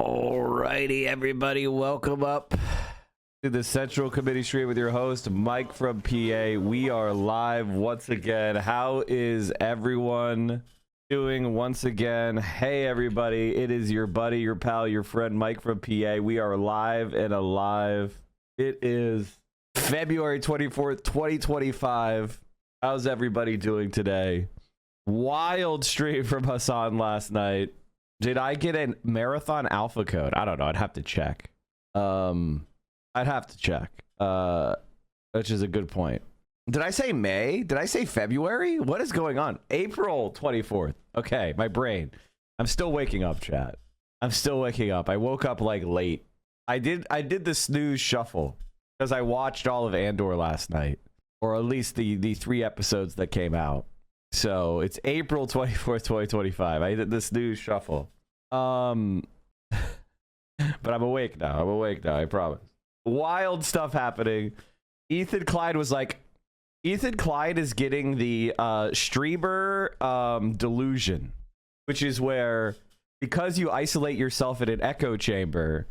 Alrighty, everybody, welcome up to the Central Committee stream with your host, Mike from PA. We are live once again. How is everyone doing once again? Hey, everybody, it is your buddy, your pal, your friend, Mike from PA. We are live and alive. It is February 24th, 2025. How's everybody doing today? Wild stream from Hassan last night. Did I get a marathon alpha code? I don't know. I'd have to check. I'd have to check. Which is a good point. Did I say May? Did I say February? What is going on? April 24th. Okay, my brain. I'm still waking up, chat. I'm still waking up. I woke up like late. I did the snooze shuffle because I watched all of Andor last night, or at least the 3 episodes that came out. So it's April 24th, 2025. I did this news shuffle. But I'm awake now. I promise. Wild stuff happening. Ethan Klein was like, Ethan Klein is getting the Streber delusion, which is where, because you isolate yourself in an echo chamber,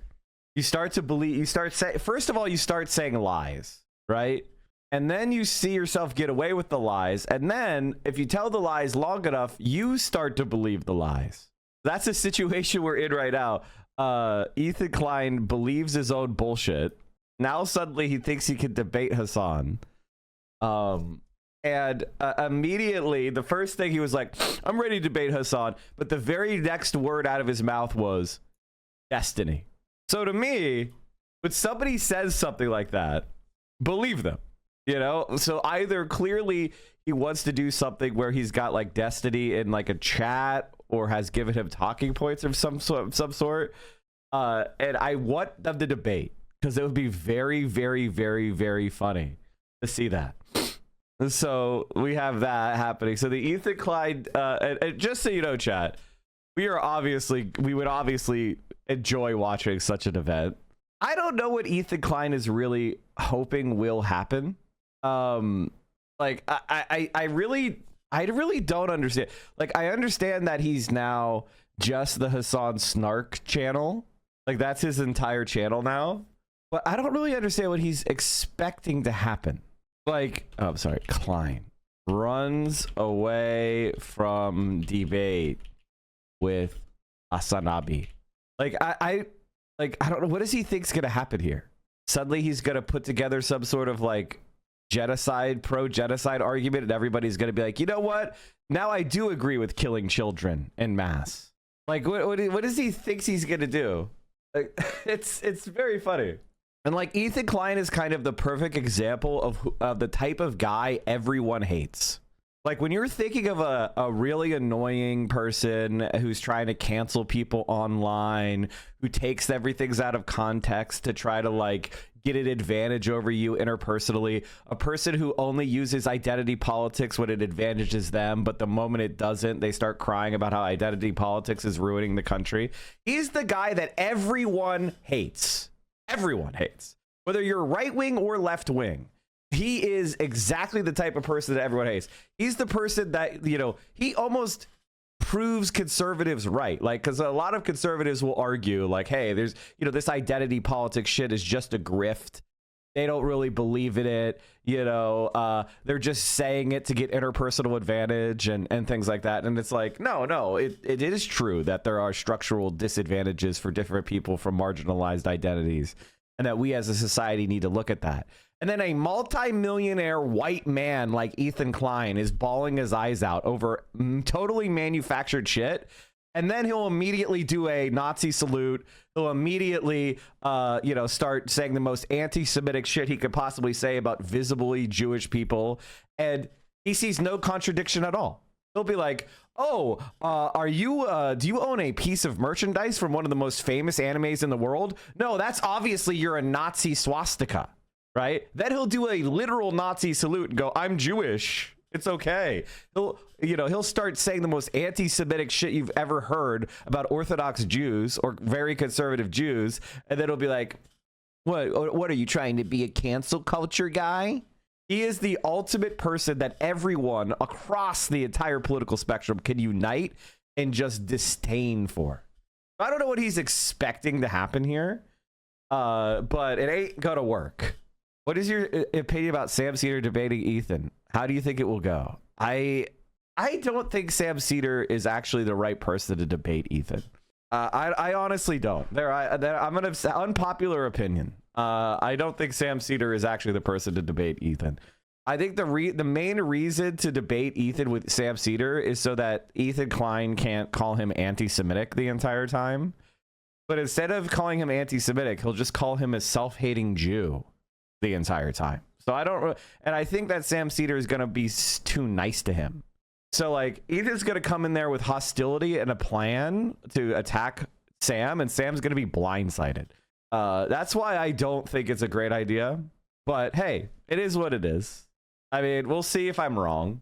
you start to believe, first of all, you start saying lies, right? And then you see yourself get away with the lies. And then if you tell the lies long enough, you start to believe the lies. That's a situation we're in right now. Ethan Klein believes his own bullshit. Now suddenly he thinks he can debate Hassan. Immediately, the first thing he was like, I'm ready to debate Hassan. But the very next word out of his mouth was destiny. So to me, when somebody says something like that, believe them. You know, so either clearly he wants to do something where he's got like destiny in like a chat or has given him talking points of some sort. And I want them to debate because it would be very, very, very, very funny to see that. So we have that happening. So the Ethan Klein, and just so you know, chat, we would obviously enjoy watching such an event. I don't know what Ethan Klein is really hoping will happen. Like I really don't understand. Like, I understand that he's now just the Hassan Snark channel. Like, that's his entire channel now. But I don't really understand what he's expecting to happen. Like, oh, I'm sorry, Klein runs away from debate with Asanabi. Like, I don't know, what does he think's gonna happen here? Suddenly he's gonna put together some sort of like pro-genocide argument, and everybody's gonna be like, you know what? Now I do agree with killing children en masse. Like, what does he thinks he's gonna do? Like, it's very funny. And like, Ethan Klein is kind of the perfect example of the type of guy everyone hates. Like, when you're thinking of a really annoying person who's trying to cancel people online, who takes everything out of context to try to like get an advantage over you interpersonally, a person who only uses identity politics when it advantages them, but the moment it doesn't, they start crying about how identity politics is ruining the country. He's the guy that everyone hates. Everyone hates. Whether you're right wing or left wing. He is exactly the type of person that everyone hates. He's the person that, you know, he almost proves conservatives right. Like, because a lot of conservatives will argue like, hey, there's, you know, this identity politics shit is just a grift. They don't really believe in it. You know, they're just saying it to get interpersonal advantage and things like that. And it's like, no, it is true that there are structural disadvantages for different people from marginalized identities, and that we as a society need to look at that. And then a multi-millionaire white man like Ethan Klein is bawling his eyes out over totally manufactured shit. And then he'll immediately do a Nazi salute. He'll immediately, start saying the most anti-Semitic shit he could possibly say about visibly Jewish people. And he sees no contradiction at all. He'll be like, oh, do you own a piece of merchandise from one of the most famous animes in the world? No, that's obviously you're a Nazi swastika. Right? Then he'll do a literal Nazi salute and go, I'm Jewish. It's okay. He'll start saying the most anti-Semitic shit you've ever heard about Orthodox Jews or very conservative Jews. And then he'll be like, what are you trying to be, a cancel culture guy? He is the ultimate person that everyone across the entire political spectrum can unite and just disdain for. I don't know what he's expecting to happen here, but it ain't gonna work. What is your opinion about Sam Cedar debating Ethan? How do you think it will go? I don't think Sam Cedar is actually the right person to debate Ethan. I honestly don't. I'm gonna unpopular opinion. I don't think Sam Cedar is actually the person to debate Ethan. I think the main reason to debate Ethan with Sam Cedar is so that Ethan Klein can't call him anti-Semitic the entire time. But instead of calling him anti-Semitic, he'll just call him a self-hating Jew the entire time. So I think that Sam Cedar is going to be too nice to him. So like Ethan's going to come in there with hostility and a plan to attack Sam, and Sam's going to be blindsided. That's why I don't think it's a great idea. But hey, it is what it is. I mean, we'll see if I'm wrong.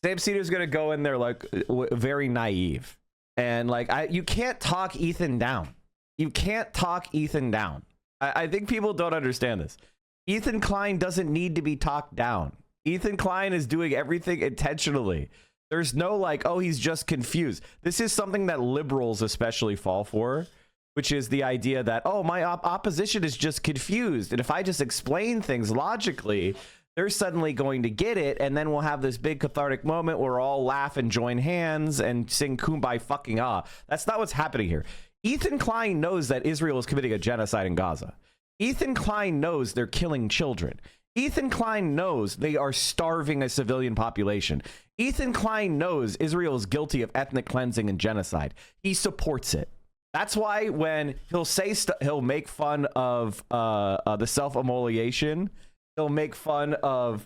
Sam Cedar's going to go in there like very naive. And like, you can't talk Ethan down. You can't talk Ethan down. I think people don't understand this. Ethan Klein doesn't need to be talked down. Ethan Klein is doing everything intentionally. There's no like, oh, he's just confused. This is something that liberals especially fall for, which is the idea that, oh, my opposition is just confused. And if I just explain things logically, they're suddenly going to get it, and then we'll have this big cathartic moment where we'll all laugh and join hands and sing Kumbaya fucking ah. That's not what's happening here. Ethan Klein knows that Israel is committing a genocide in Gaza. Ethan Klein knows they're killing children. Ethan Klein knows they are starving a civilian population. Ethan Klein knows Israel is guilty of ethnic cleansing and genocide. He supports it. That's why when he'll say he'll make fun of the self-immolation. He'll make fun of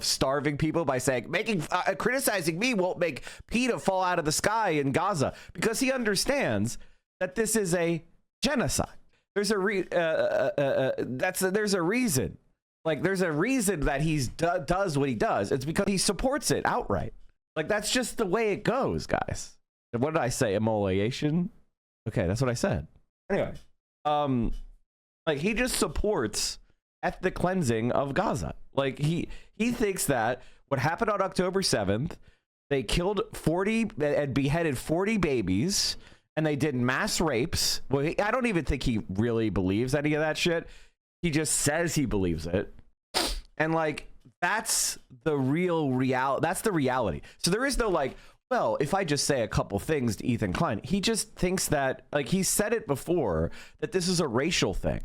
starving people by saying criticizing me won't make PETA fall out of the sky in Gaza, because he understands that this is a genocide. There's a reason. Like there's a reason that he does what he does. It's because he supports it outright. Like that's just the way it goes, guys. What did I say? Immolation? Okay, that's what I said. Anyway, like he just supports ethnic cleansing of Gaza. Like he thinks that what happened on October 7th, they killed 40 and beheaded 40 babies, and they did mass rapes. Well, I don't even think he really believes any of that shit. He just says he believes it. And like that's the that's the reality. So there is no like, well, if I just say a couple things to Ethan Klein, he just thinks that, like he said it before, that this is a racial thing.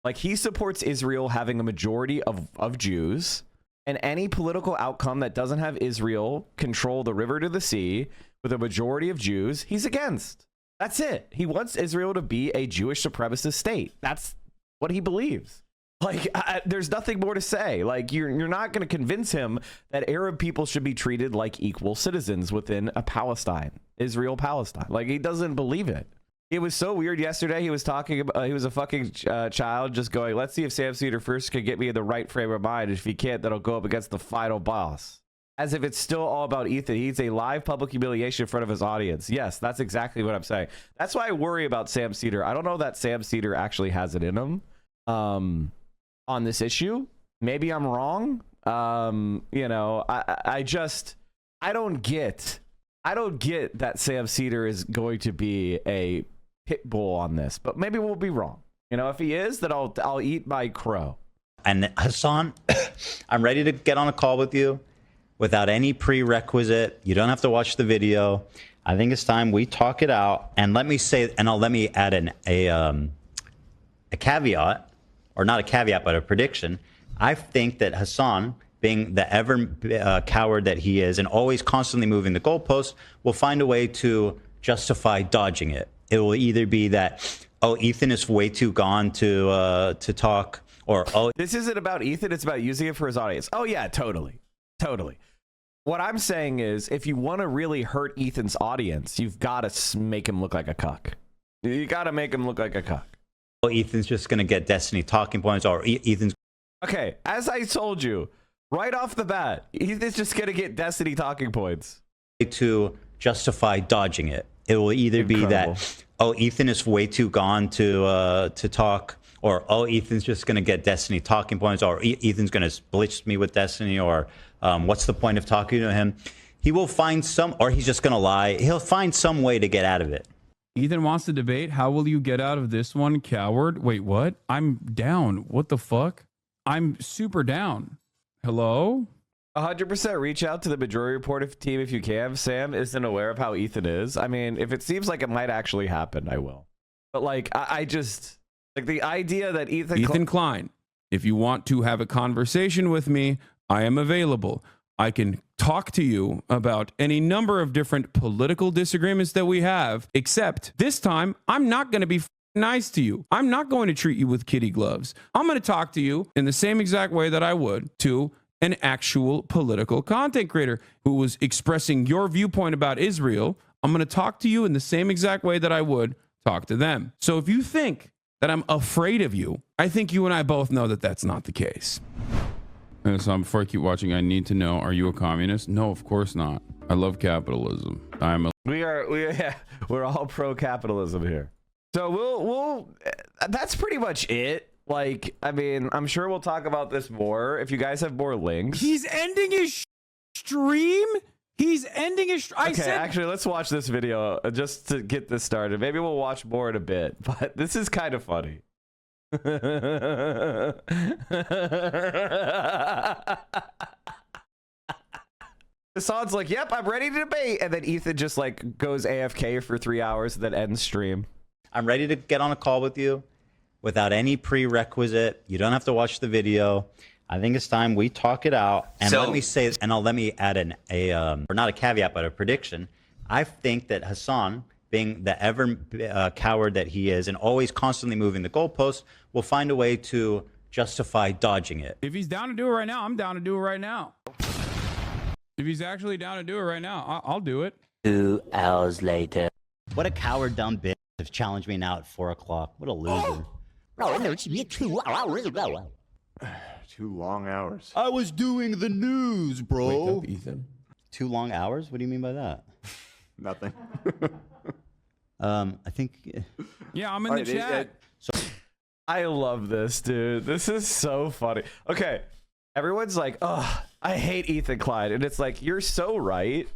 Like he supports Israel having a majority of Jews, and any political outcome that doesn't have Israel control the river to the sea with a majority of Jews, he's against. That's it. He wants Israel to be a Jewish supremacist state. That's what he believes. Like there's nothing more to say. Like you're not going to convince him that Arab people should be treated like equal citizens within a Israel Palestine. Like he doesn't believe it. It was so weird yesterday. He was talking about, he was a fucking child just going, let's see if Sam Cedar first can get me in the right frame of mind. If he can't, then I'll go up against the final boss. As if it's still all about Ethan. He's a live public humiliation in front of his audience. Yes, that's exactly what I'm saying. That's why I worry about Sam Cedar. I don't know that Sam Cedar actually has it in him on this issue. Maybe I'm wrong. You know, I don't get that Sam Cedar is going to be a pit bull on this, but maybe we'll be wrong. You know, if he is, then I'll eat my crow. And Hassan, I'm ready to get on a call with you without any prerequisite. You don't have to watch the video. I think it's time we talk it out. And let me say, and let me add a caveat, or not a caveat, but a prediction. I think that Hassan, being the ever coward that he is and always constantly moving the goalposts, will find a way to justify dodging it. It will either be that, oh, Ethan is way too gone to talk, or, oh, this isn't about Ethan, it's about using it for his audience. Oh yeah, totally. What I'm saying is, if you want to really hurt Ethan's audience, you've got to make him look like a cuck. You got to make him look like a cuck. Oh, Ethan's just going to get Destiny talking points, or Ethan's... Okay, as I told you, right off the bat, Ethan's just going to get Destiny talking points. To justify dodging it. It will either be that, oh, Ethan is way too gone to talk, or, oh, Ethan's just going to get Destiny talking points, or Ethan's going to blitz me with Destiny, or what's the point of talking to him? He will find some, or he's just going to lie. He'll find some way to get out of it. Ethan wants to debate. How will you get out of this one, coward? Wait, what? I'm down. What the fuck? I'm super down. Hello? 100% reach out to the Majority Report team if you can. Sam isn't aware of how Ethan is. I mean, if it seems like it might actually happen, I will. But like, I just like the idea that Ethan Klein, if you want to have a conversation with me, I am available. I can talk to you about any number of different political disagreements that we have, except this time I'm not going to be nice to you. I'm not going to treat you with kitty gloves. I'm going to talk to you in the same exact way that I would to an actual political content creator who was expressing your viewpoint about Israel. I'm going to talk to you in the same exact way that I would talk to them. So if you think that I'm afraid of you, I think you and I both know that that's not the case. And so before I keep watching, I need to know, are you a communist? No, of course not. I love capitalism. We're all pro capitalism here. So we'll that's pretty much it. Like, I mean, I'm sure we'll talk about this more if you guys have more links. He's ending his stream. He's ending his. Okay, actually, let's watch this video just to get this started. Maybe we'll watch more in a bit, but this is kind of funny. Hassan's like, yep, I'm ready to debate. And then Ethan just like goes AFK for 3 hours and then ends stream. I'm ready to get on a call with you without any prerequisite. You don't have to watch the video. I think it's time we talk it out. And let me add or not a caveat, but a prediction. I think that Hassan, being the ever coward that he is and always constantly moving the goalposts, will find a way to justify dodging it. If he's down to do it right now, I'm down to do it right now. If he's actually down to do it right now, I'll do it. 2 hours later. What a coward dumb bitch to challenge me now at 4 o'clock. What a loser. 2 long hours. I was doing the news, bro. Wake up, Ethan. 2 long hours? What do you mean by that? Nothing. I think. Yeah, I'm in the chat. I love this, dude. This is so funny. Okay, everyone's like, oh, I hate Ethan Klein. And it's like, you're so right.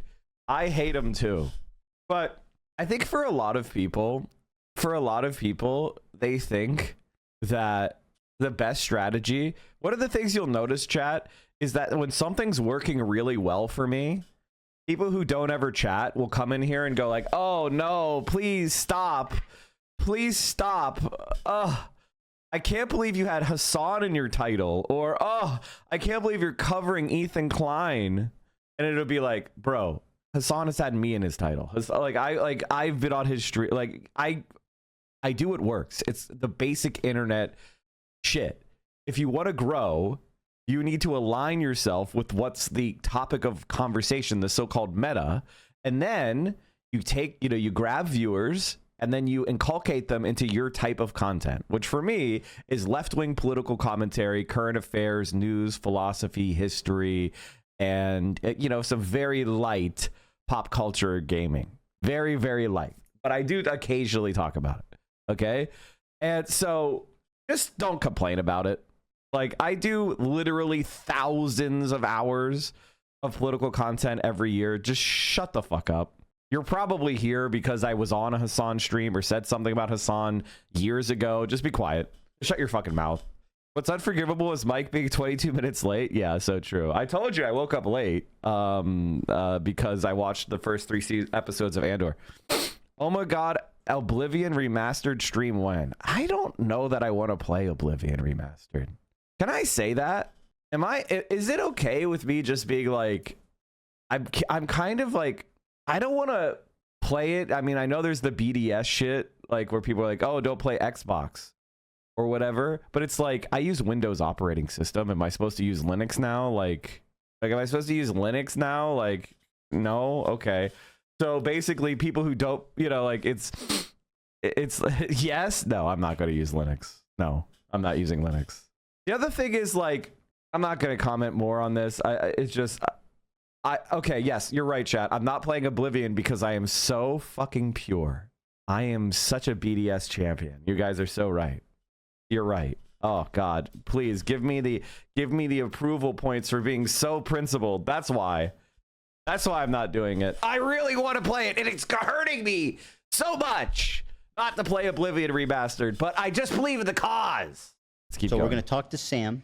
I hate him too. But I think for a lot of people, they think that the best strategy, one of the things you'll notice, chat, is that when something's working really well for me, people who don't ever chat will come in here and go like, oh no, please stop. Please stop. I can't believe you had Hassan in your title. Or, oh, I can't believe you're covering Ethan Klein. And it'll be like, bro, Hassan has had me in his title. I've been on his street. Like, I do what works. It's the basic internet shit. If you want to grow, you need to align yourself with what's the topic of conversation, the so-called meta. And then you take, you grab viewers and then you inculcate them into your type of content, which for me is left-wing political commentary, current affairs, news, philosophy, history, and, some very light pop culture gaming. Very, very light. But I do occasionally talk about it. Okay? And so just don't complain about it. Like, I do literally thousands of hours of political content every year. Just shut the fuck up. You're probably here because I was on a Hassan stream or said something about Hassan years ago. Just be quiet. Shut your fucking mouth. What's unforgivable is Mike being 22 minutes late. Yeah, so true. I told you I woke up late because I watched the first 3 episodes of Andor. Oh my God, Oblivion Remastered stream when? I don't know that I want to play Oblivion Remastered. Can I say that? Is it okay with me just being like, I'm kind of like, I don't want to play it. I mean, I know there's the BDS shit, like where people are like, oh, don't play Xbox or whatever. But it's like, I use Windows operating system. Am I supposed to use Linux now? Like, am I supposed to use Linux now? Like, no? Okay. So basically people who don't, like it's yes. No, I'm not going to use Linux. No, I'm not using Linux. The other thing is, like, I'm not going to comment more on this. Okay, yes, you're right, chat. I'm not playing Oblivion because I am so fucking pure. I am such a BDS champion. You guys are so right. You're right. Oh God, please give me the approval points for being so principled. That's why I'm not doing it. I really want to play it, and it's hurting me so much not to play Oblivion Remastered, but I just believe in the cause. Let's keep going. We're going to talk to Sam,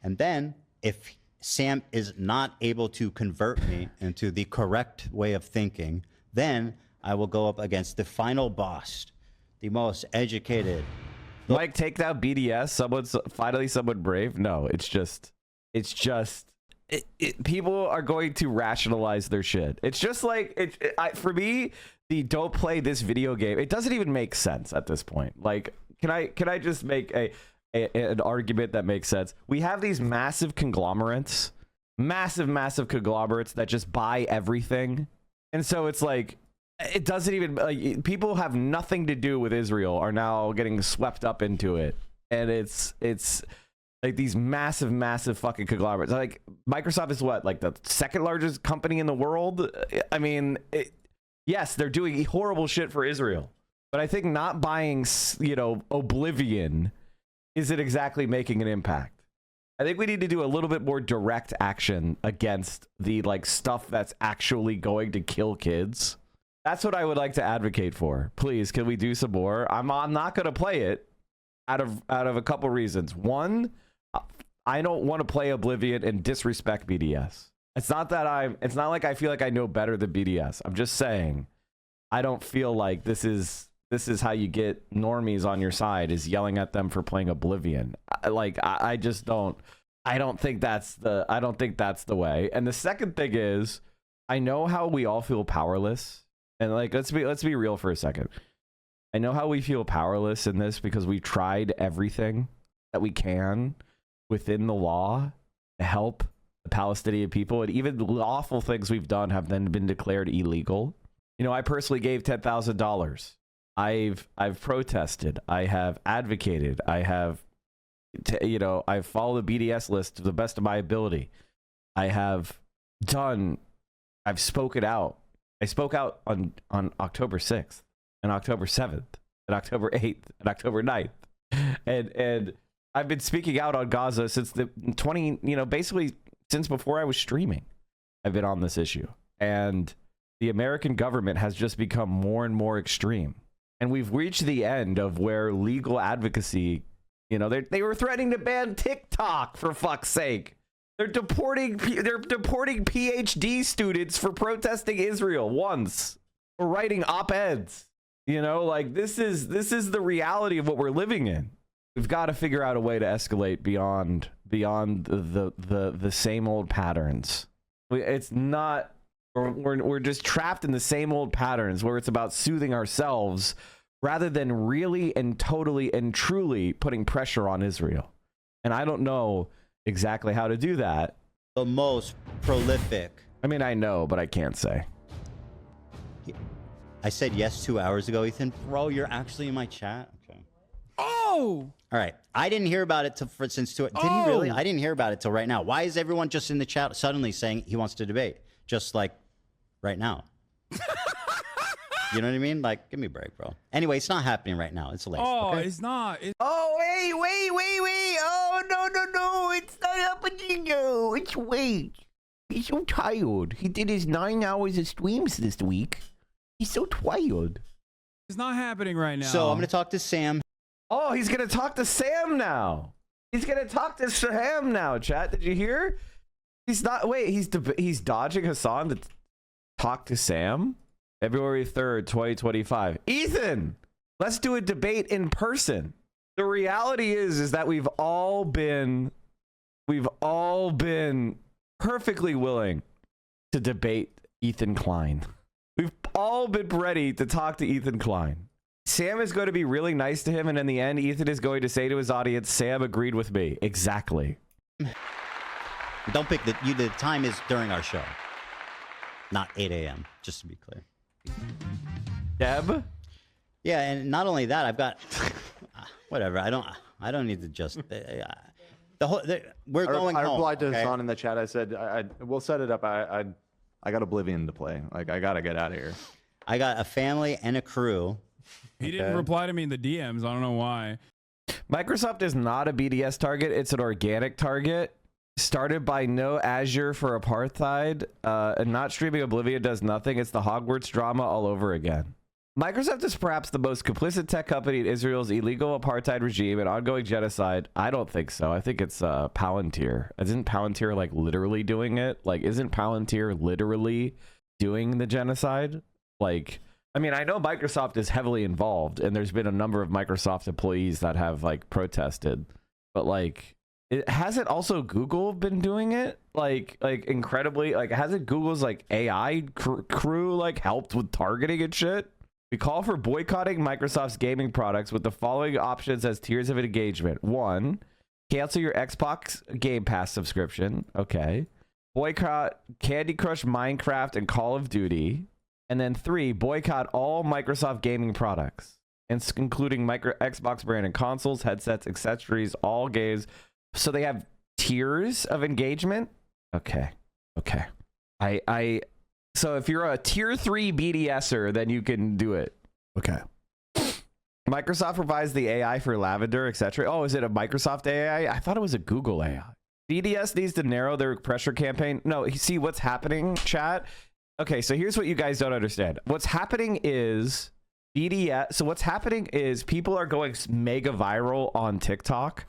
and then if Sam is not able to convert me into the correct way of thinking, then I will go up against the final boss, the most educated. Mike, take down BDS. Someone brave. No, it's just people are going to rationalize their shit. It's just like for me, the don't play this video game. It doesn't even make sense at this point. Like, can I just make an argument that makes sense? We have these massive conglomerates that just buy everything, and so it's like it doesn't even like people have nothing to do with Israel are now getting swept up into it, and it's like these massive fucking conglomerates. Like Microsoft is what, like the second largest company in the world. I mean, yes, they're doing horrible shit for Israel, but I think not buying Oblivion isn't exactly making an impact. I think we need to do a little bit more direct action against the like stuff that's actually going to kill kids. That's what I would like to advocate for. Please, can we do some more? I'm not going to play it out of a couple reasons. One, I don't want to play Oblivion and disrespect BDS. It's not like I feel like I know better than BDS. I'm just saying I don't feel like this is how you get normies on your side, is yelling at them for playing Oblivion. I just don't. I don't think that's the way. And the second thing is, I know how we all feel powerless. And like, let's be real for a second. I know how we feel powerless in this because we tried everything that we can within the law to help the Palestinian people, and even the lawful things we've done have then been declared illegal. You know, I personally gave $10,000. I've protested. I have advocated. I have, I've followed the BDS list to the best of my ability. I've spoken out. I spoke out on October 6th and October 7th and October 8th and October 9th. And I've been speaking out on Gaza since basically since before I was streaming. I've been on this issue. And the American government has just become more and more extreme. And we've reached the end of where legal advocacy, they were threatening to ban TikTok, for fuck's sake. They're deporting PhD students for protesting Israel once, or writing op-eds. This is the reality of what we're living in. We've got to figure out a way to escalate beyond the same old patterns. It's not. We're just trapped in the same old patterns where it's about soothing ourselves rather than really and totally and truly putting pressure on Israel. And I don't know exactly how to do that. The most prolific. I mean, I know, but I can't say. I said yes 2 hours ago, Ethan. Bro, you're actually in my chat? Okay. Oh! All right. I didn't hear about it since 2. Did he really? I didn't hear about it till right now. Why is everyone just in the chat suddenly saying he wants to debate? Just like right now. You know what I mean? Like, give me a break, bro. Anyway, it's not happening right now. It's late. Oh, okay? it's not. Oh, wait. Oh, no. It's not happening. No, it's wait. He's so tired. He did his 9 hours of streams this week. He's so tired. It's not happening right now. So I'm going to talk to Sam. Oh, he's going to talk to Sam now. Chat. Did you hear? He's not. Wait, he's dodging Hassan to talk to Sam? February 3rd, 2025. Ethan, let's do a debate in person. The reality is that we've all been perfectly willing to debate Ethan Klein. We've all been ready to talk to Ethan Klein. Sam is going to be really nice to him, and in the end, Ethan is going to say to his audience, Sam agreed with me. Exactly. Don't pick the time is during our show. Not 8 a.m., just to be clear. Deb? Yeah, and not only that, I've got whatever. I don't need to just we're going home. I replied to okay? Hassan in the chat. I said, we'll set it up. I got Oblivion to play. Like, I got to get out of here. I got a family and a crew. He didn't reply to me in the DMs. I don't know why. Microsoft is not a BDS target. It's an organic target. Started by no Azure for apartheid, and not streaming Oblivion does nothing. It's the Hogwarts drama all over again. Microsoft is perhaps the most complicit tech company in Israel's illegal apartheid regime and ongoing genocide. I don't think so. I think it's Palantir. Isn't Palantir like literally doing it? Like, isn't Palantir literally doing the genocide? Like, I mean, I know Microsoft is heavily involved, and there's been a number of Microsoft employees that have like protested, but like, hasn't also Google been doing it? Like incredibly, like hasn't Google's like AI crew like helped with targeting and shit? We call for boycotting Microsoft's gaming products with the following options as tiers of engagement. 1, cancel your Xbox Game Pass subscription. Okay. Boycott Candy Crush, Minecraft, and Call of Duty. And then 3, boycott all Microsoft gaming products, including Xbox branded consoles, headsets, accessories, all games. So they have tiers of engagement. Okay. So if you're a tier 3 BDSer, then you can do it. Okay. Microsoft provides the AI for Lavender, etc. Oh, is it a Microsoft AI? I thought it was a Google AI. BDS needs to narrow their pressure campaign. No, see what's happening, chat? Okay, so here's what you guys don't understand. What's happening is BDS. So what's happening is people are going mega viral on TikTok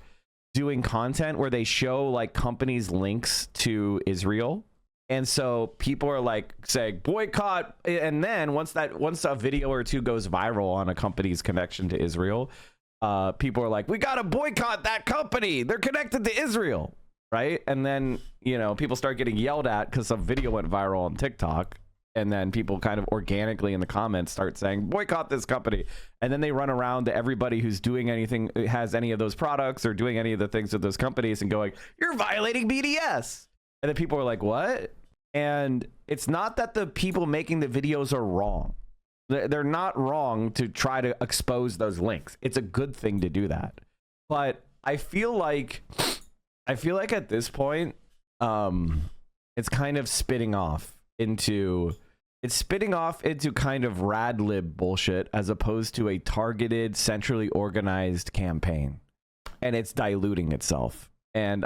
doing content where they show like companies' links to Israel. And so people are like saying boycott, and then once a video or two goes viral on a company's connection to Israel, people are like, we gotta boycott that company, they're connected to Israel, right? And then, you know, people start getting yelled at because some video went viral on TikTok, and then people kind of organically in the comments start saying boycott this company, and then they run around to everybody who's doing anything, has any of those products or doing any of the things with those companies and going, you're violating BDS. And then people are like, what? And it's not that the people making the videos are wrong. They're not wrong to try to expose those links. It's a good thing to do that. But I feel like at this point, it's kind of spitting off into kind of rad lib bullshit as opposed to a targeted, centrally organized campaign. And it's diluting itself. And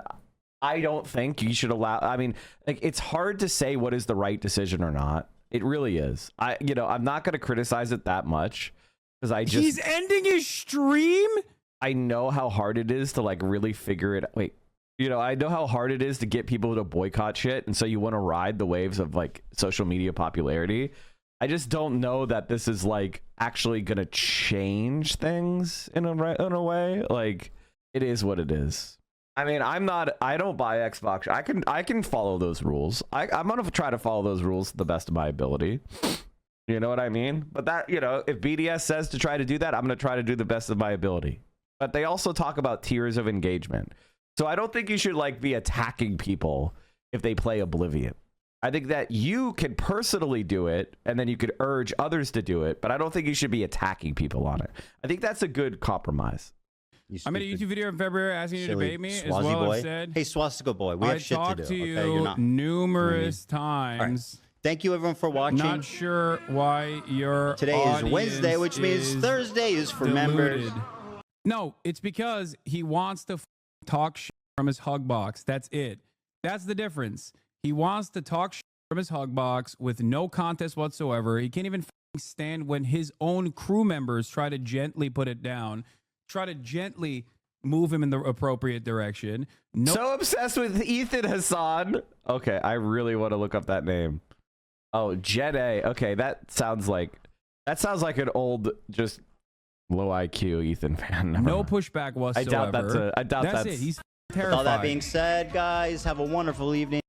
I don't think you should allow, I mean, like, it's hard to say what is the right decision or not. It really is. I'm not going to criticize it that much because he's ending his stream. I know how hard it is to like really figure it. Wait, I know how hard it is to get people to boycott shit. And so you want to ride the waves of like social media popularity. I just don't know that this is like actually going to change things in a way. Like, it is what it is. I mean, I don't buy Xbox. I can follow those rules. I'm going to try to follow those rules to the best of my ability. You know what I mean? But that, if BDS says to try to do that, I'm going to try to do the best of my ability. But they also talk about tiers of engagement. So I don't think you should like be attacking people if they play Oblivion. I think that you can personally do it and then you could urge others to do it, but I don't think you should be attacking people on it. I think that's a good compromise. I made a YouTube video in February asking you to debate me, as well boy. as said, hey, Swastika boy, we have shit to do. I talked to you okay? numerous times. Right. Thank you, everyone, for watching. Not sure why your Today is Wednesday, which means Thursday is for members. No, it's because he wants to talk shit from his hug box. That's it. That's the difference. He wants to talk shit from his hug box with no contest whatsoever. He can't even stand when his own crew members try to gently put it down. Try to gently move him in the appropriate direction. So obsessed with Ethan Hassan. Okay, I really want to look up that name. Oh, Jet A. Okay, that sounds like an old, just low IQ Ethan fan. No pushback whatsoever. I doubt that's it. He's terrified. With all that being said, guys, have a wonderful evening.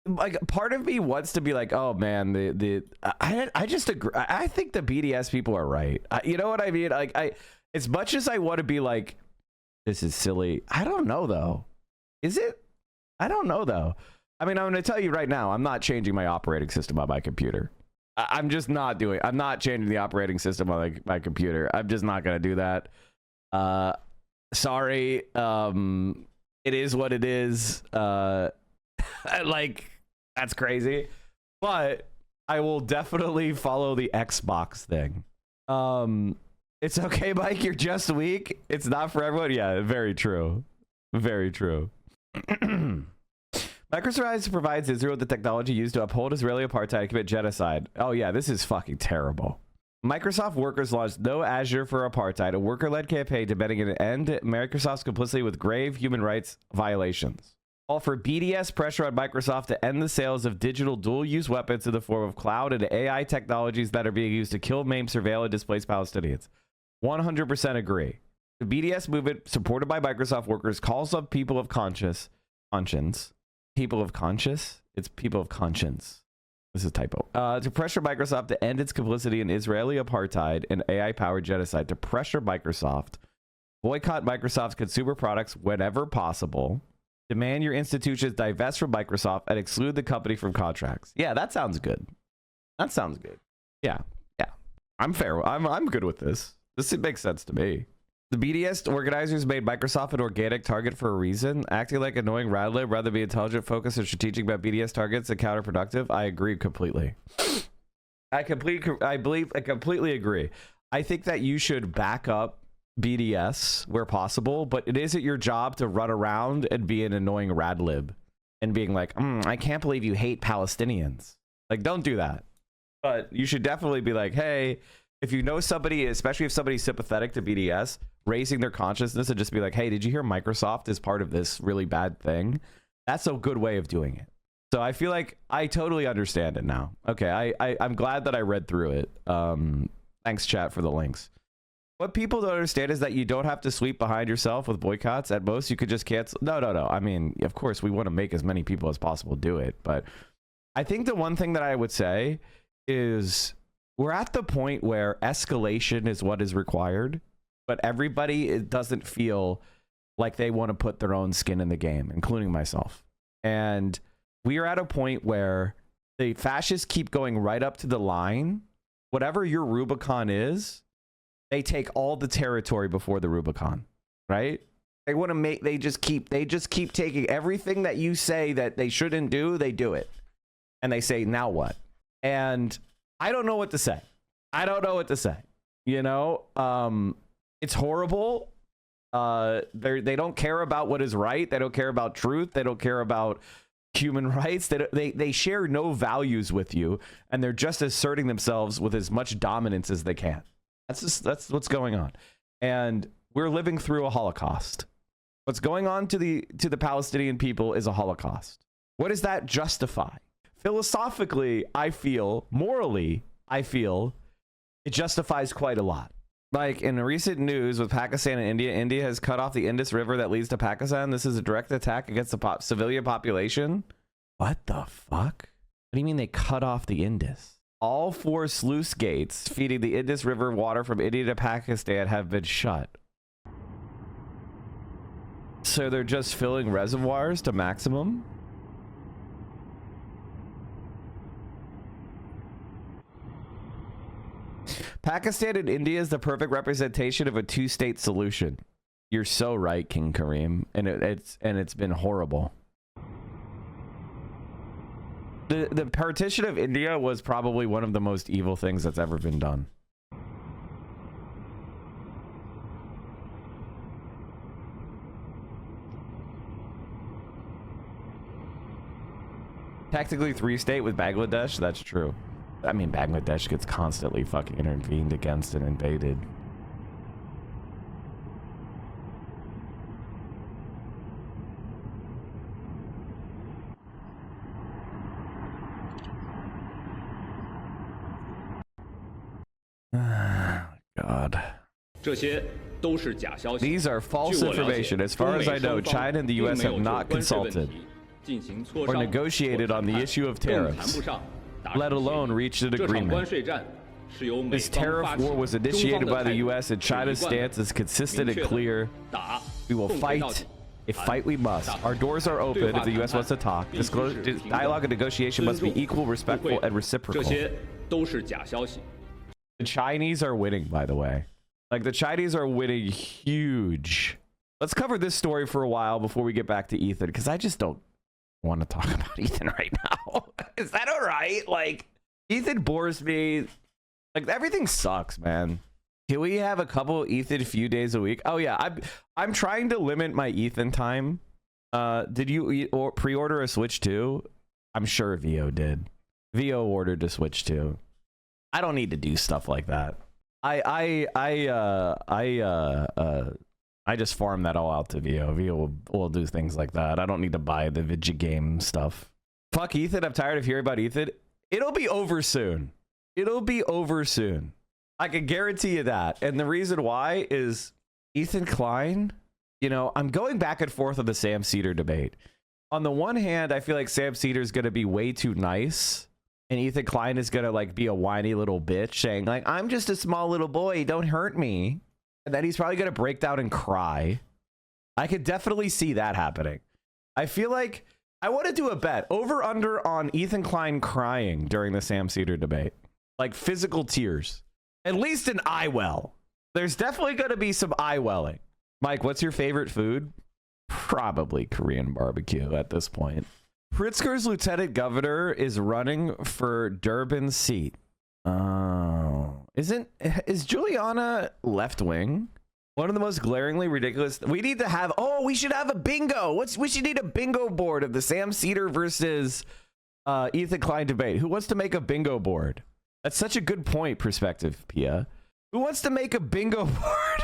Like, part of me wants to be like, oh man, I just agree. I think the BDS people are right. You know what I mean? Like, as much as I want to be like, this is silly, I don't know though. Is it? I don't know though. I mean, I'm going to tell you right now, I'm not changing my operating system on my computer. I'm just not doing. I'm not changing the operating system on my computer. I'm just not going to do that. Sorry. It is what it is. Like, that's crazy, but I will definitely follow the Xbox thing. It's okay, Mike, you're just weak. It's not for everyone. Yeah, very true. Very true. Microsoft provides Israel with the technology used to uphold Israeli apartheid and commit genocide. Oh yeah, this is fucking terrible. Microsoft workers launched No Azure for Apartheid, a worker-led campaign demanding an end to Microsoft's complicity with grave human rights violations. Call for BDS pressure on Microsoft to end the sales of digital dual-use weapons in the form of cloud and AI technologies that are being used to kill, maim, surveil, and displace Palestinians. 100% agree. The BDS movement, supported by Microsoft workers, calls on people of conscience. People of conscience? It's people of conscience. This is a typo. To pressure Microsoft to end its complicity in Israeli apartheid and AI-powered genocide. To pressure Microsoft, boycott Microsoft's consumer products whenever possible. Demand your institutions divest from Microsoft and exclude the company from contracts. Yeah, that sounds good. That sounds good. Yeah. I'm fair. I'm good with this. This makes sense to me. The BDS organizers made Microsoft an organic target for a reason. Acting like annoying radlib rather be intelligent, focused, and strategic about BDS targets and counterproductive. I agree completely. I completely agree. I think that you should back up BDS where possible, but it isn't your job to run around and be an annoying radlib and being like, I can't believe you hate Palestinians. Like, don't do that. But you should definitely be like, hey, if you know somebody, especially if somebody's sympathetic to BDS, raising their consciousness and just be like, hey, did you hear Microsoft is part of this really bad thing? That's a good way of doing it. So I feel like I totally understand it now. Okay, I'm glad that I read through it. Thanks, chat, for the links. What people don't understand is that you don't have to sweep behind yourself with boycotts. At most, you could just cancel. No. I mean, of course, we want to make as many people as possible do it. But I think the one thing that I would say is we're at the point where escalation is what is required, but everybody doesn't feel like they want to put their own skin in the game, including myself. And we are at a point where the fascists keep going right up to the line. Whatever your Rubicon is, they take all the territory before the Rubicon, right? They want to make, they just keep taking everything that you say that they shouldn't do, they do it. And they say, now what? And I don't know what to say. You know, it's horrible. They don't care about what is right. They don't care about truth. They don't care about human rights. They share no values with you, and they're just asserting themselves with as much dominance as they can. That's what's going on. And we're living through a Holocaust. What's going on to the Palestinian people is a Holocaust. What does that justify? Philosophically, I feel, morally, I feel it justifies quite a lot. Like in recent news with Pakistan and India, India has cut off the Indus River that leads to Pakistan. This is a direct attack against the civilian population. What the fuck? What do you mean they cut off the Indus? All 4 sluice gates feeding the Indus River water from India to Pakistan have been shut. So they're just filling reservoirs to maximum? Pakistan and India is the perfect representation of a 2-state solution. You're so right, King Kareem, and it's been horrible. The partition of India was probably one of the most evil things that's ever been done. Technically 3-state with Bangladesh, that's true. I mean, Bangladesh gets constantly fucking intervened against and invaded. God. These are false information. As far as I know, China and the US have not consulted or negotiated on the issue of tariffs, let alone reached an agreement. This tariff war was initiated by the US, and China's stance is consistent and clear. We will fight. If fight we must. Our doors are open if the US wants to talk. Dialogue and negotiation must be equal, respectful, and reciprocal. The Chinese are winning, by the way. Like, the Chinese are winning huge. Let's cover this story for a while before we get back to Ethan, because I just don't want to talk about Ethan right now. Is that all right? Like, Ethan bores me. Like, everything sucks, man. Can we have a couple Ethan few days a week? Oh yeah, I'm trying to limit my Ethan time Did you pre-order a Switch 2? I'm sure Vio did. Vio ordered a Switch 2. I don't need to do stuff like that. I just farm that all out to Vio. Vio will do things like that. I don't need to buy the video game stuff. Fuck Ethan. I'm tired of hearing about Ethan. It'll be over soon. It'll be over soon. I can guarantee you that. And the reason why is Ethan Klein. You know, I'm going back and forth on the Sam Cedar debate. On the one hand, I feel like Sam Cedar is going to be way too nice. And Ethan Klein is going to like be a whiny little bitch saying like, I'm just a small little boy. Don't hurt me. And then he's probably going to break down and cry. I could definitely see that happening. I feel like I want to do a bet over under on Ethan Klein crying during the Sam Cedar debate. Like physical tears. At least an eye well. There's definitely going to be some eye welling. Mike, what's your favorite food? Probably Korean barbecue at this point. Pritzker's lieutenant governor is running for Durban's seat. Oh, is Juliana left wing? One of the most glaringly ridiculous. We need to have. Oh, we should have a bingo. We should need a bingo board of the Sam Cedar versus Ethan Klein debate. Who wants to make a bingo board? That's such a good point. Perspective, Pia. Who wants to make a bingo board?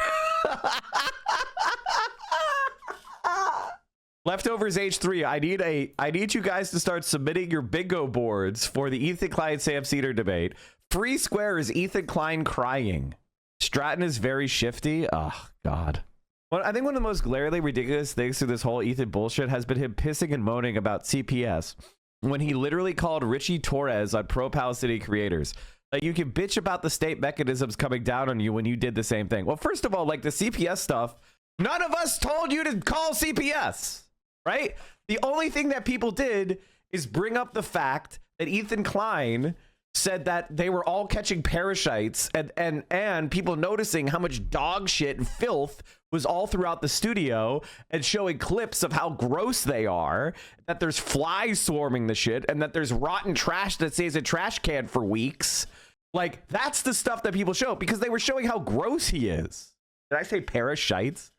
Leftovers H3. I need you guys to start submitting your bingo boards for the Ethan Klein Sam Cedar debate. Free square is Ethan Klein crying. Stratton is very shifty. Oh God. Well, I think one of the most glaringly ridiculous things through this whole Ethan bullshit has been him pissing and moaning about CPS when he literally called Richie Torres on pro-Palestinian creators. Like, you can bitch about the state mechanisms coming down on you when you did the same thing. Well, first of all, like the CPS stuff, none of us told you to call CPS. Right? The only thing that people did is bring up the fact that Ethan Klein said that they were all catching parasites and people noticing how much dog shit and filth was all throughout the studio and showing clips of how gross they are, that there's flies swarming the shit and that there's rotten trash that stays in a trash can for weeks. Like, that's the stuff that people show because they were showing how gross he is. Did I say parasites?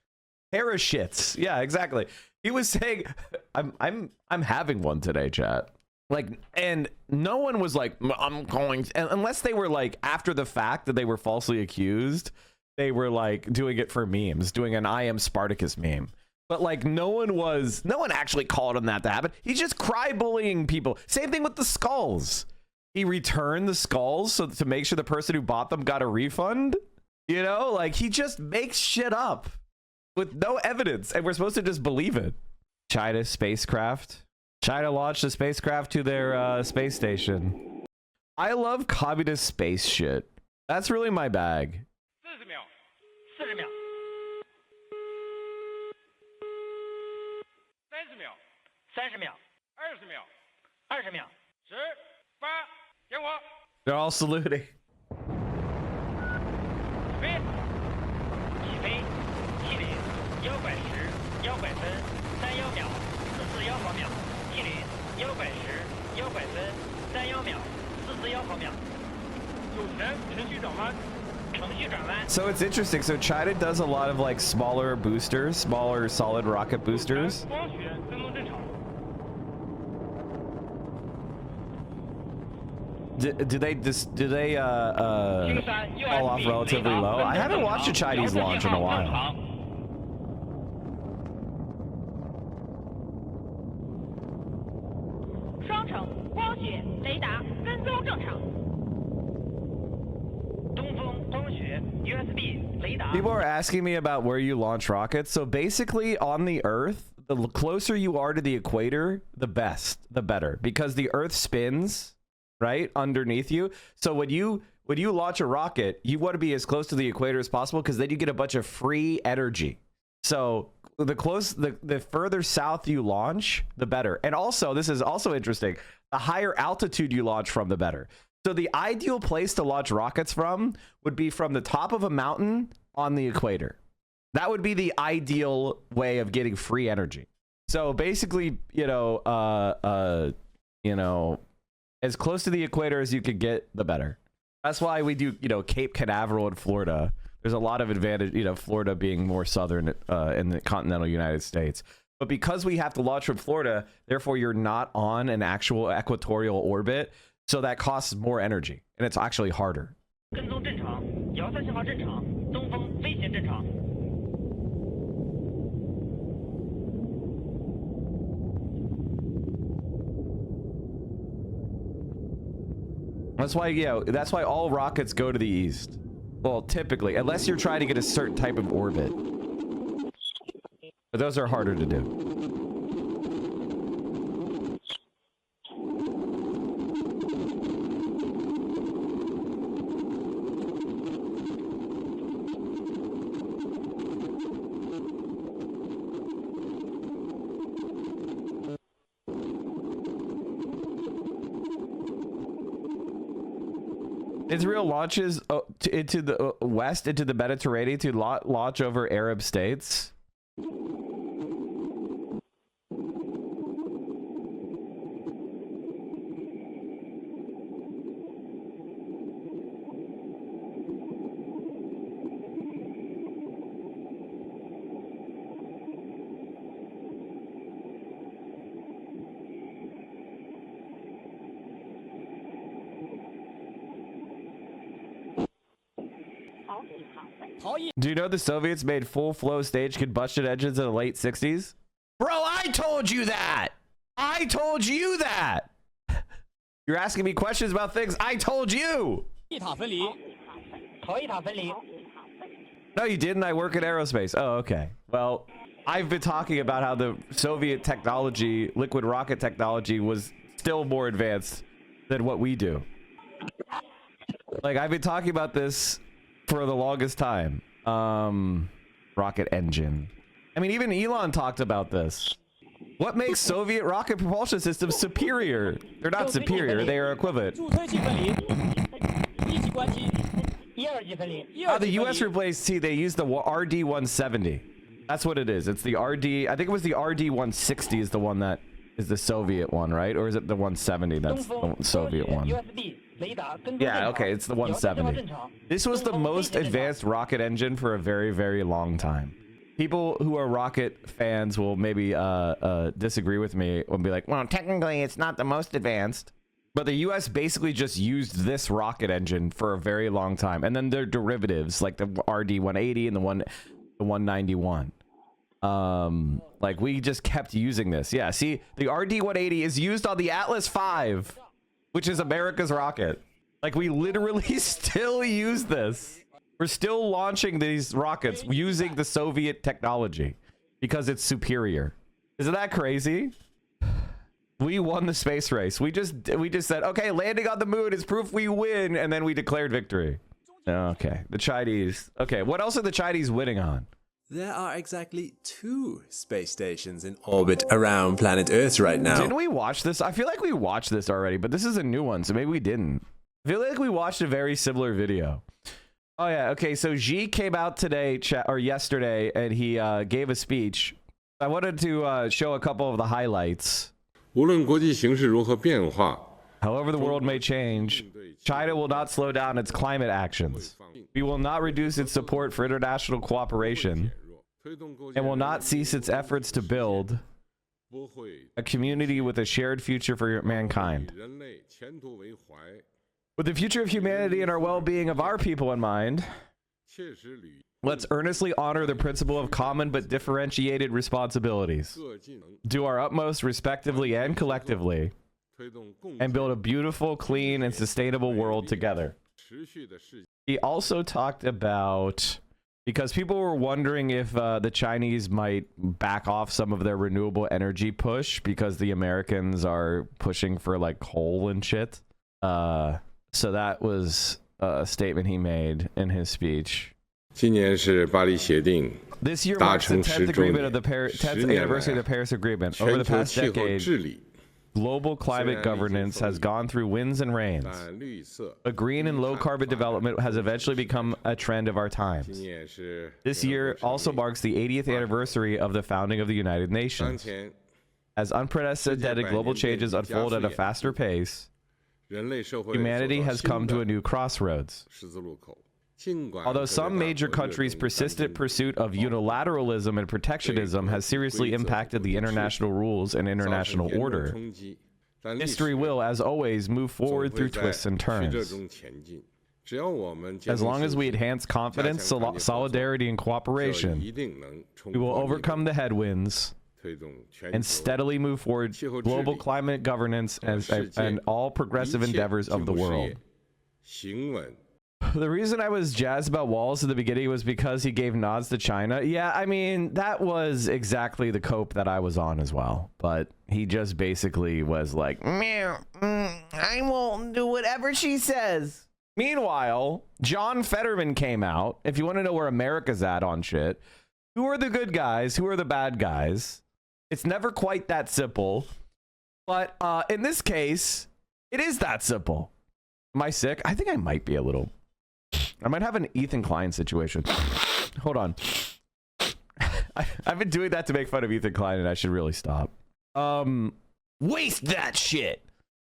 Parashits. Yeah, exactly. He was saying, I'm having one today, chat. Like, and no one was like, I'm going, unless they were like after the fact that they were falsely accused, they were like doing it for memes, doing an I am Spartacus meme. But like no one actually called him that to happen. He's just cry bullying people. Same thing with the skulls. He returned the skulls so to make sure the person who bought them got a refund. You know, like he just makes shit up with no evidence, and we're supposed to just believe it. China spacecraft. China launched a spacecraft to their space station. I love communist space shit. That's really my bag. 40秒40秒30秒30秒20秒20秒10 8点火 They're all saluting. 起飞起飞110 100分31秒441毫秒起飞110 100分31秒441毫秒右旋程序转弯 So it's interesting. So China does a lot of like smaller boosters, smaller solid rocket boosters. Do they fall off relatively low? I haven't watched a Chinese launch in a while. People are asking me about where you launch rockets. So basically on the Earth, the closer you are to the equator, the better, because the Earth spins right underneath you. So when you launch a rocket, you want to be as close to the equator as possible because then you get a bunch of free energy. So the further south you launch, the better. And also, this is also interesting, the higher altitude you launch from, the better. So the ideal place to launch rockets from would be from the top of a mountain on the equator. That would be the ideal way of getting free energy. So basically, as close to the equator as you could get, the better. That's why we do, Cape Canaveral in Florida. There's a lot of advantage, Florida being more southern in the continental United States. But because we have to launch from Florida, therefore you're not on an actual equatorial orbit, so that costs more energy, and it's actually harder. 跟踪正常，遥三信号正常，东风飞行正常。 That's why, yeah, that's why all rockets go to the east. Well, typically, unless you're trying to get a certain type of orbit. But those are harder to do. Israel launches into the west, into the Mediterranean to launch over Arab states. Do you know the Soviets made full flow stage combustion engines in the late 60s? Bro, I told you that! I told you that! You're asking me questions about things I told you! No, you didn't. I work in aerospace. Oh, okay. Well, I've been talking about how the Soviet technology, liquid rocket technology, was still more advanced than what we do. Like, I've been talking about this for the longest time. Rocket engine. I mean, even Elon talked about this. What makes Soviet rocket propulsion systems superior? They're not superior, they are equivalent. The US replaced, see, they used the RD-170. That's what it is. It's the RD, I think it was the RD-160 is the one that is the Soviet one, right? Or is it the 170 that's the Soviet one? Yeah, okay, it's the 170. This was the most advanced rocket engine for a very, very long time. People who are rocket fans will maybe disagree with me and be like, well, technically it's not the most advanced. But the US basically just used this rocket engine for a very long time. And then their derivatives, like the RD-180 and the 191. Like, we just kept using this. Yeah, see, the RD-180 is used on the Atlas V, which is America's rocket. Like, we literally still use this. We're still launching these rockets using the Soviet technology because it's superior. Isn't that crazy? We won the space race. We just said, okay, landing on the moon is proof we win, and then we declared victory. Okay, the Chinese. Okay, what else are the Chinese winning on? There are exactly 2 space stations in orbit around planet Earth right now. Didn't we watch this? I feel like we watched this already, but this is a new one, so maybe we didn't. I feel like we watched a very similar video. Oh yeah, okay, so Xi came out today, or yesterday, and he gave a speech. I wanted to show a couple of the highlights. However the world may change, China will not slow down its climate actions. We will not reduce its support for international cooperation and will not cease its efforts to build a community with a shared future for mankind. With the future of humanity and our well-being of our people in mind, let's earnestly honor the principle of common but differentiated responsibilities. Do our utmost respectively and collectively, and build a beautiful, clean, and sustainable world together. He also talked about, because people were wondering if the Chinese might back off some of their renewable energy push because the Americans are pushing for like coal and shit. So that was a statement he made in his speech. This year marks the 10th agreement of the 10th anniversary of the Paris Agreement. Over the past decade, global climate governance has gone through winds and rains. A green and low carbon development has eventually become a trend of our times. This year also marks the 80th anniversary of the founding of the United Nations. As unprecedented global changes unfold at a faster pace, humanity has come to a new crossroads. Although some major countries' persistent pursuit of unilateralism and protectionism has seriously impacted the international rules and international order, history will, as always, move forward through twists and turns. As long as we enhance confidence, solidarity, and cooperation, we will overcome the headwinds and steadily move forward global climate governance and all progressive endeavors of the world. The reason I was jazzed about Walls in the beginning was because he gave nods to China. Yeah, I mean, that was exactly the cope that I was on as well. But he just basically was like, I won't do whatever she says. Meanwhile, John Fetterman came out. If you want to know where America's at on shit, who are the good guys? Who are the bad guys? It's never quite that simple. But in this case, it is that simple. Am I sick? I think I might be a little. I might have an Ethan Klein situation. Hold on. I've been doing that to make fun of Ethan Klein, and I should really stop. Waste that shit.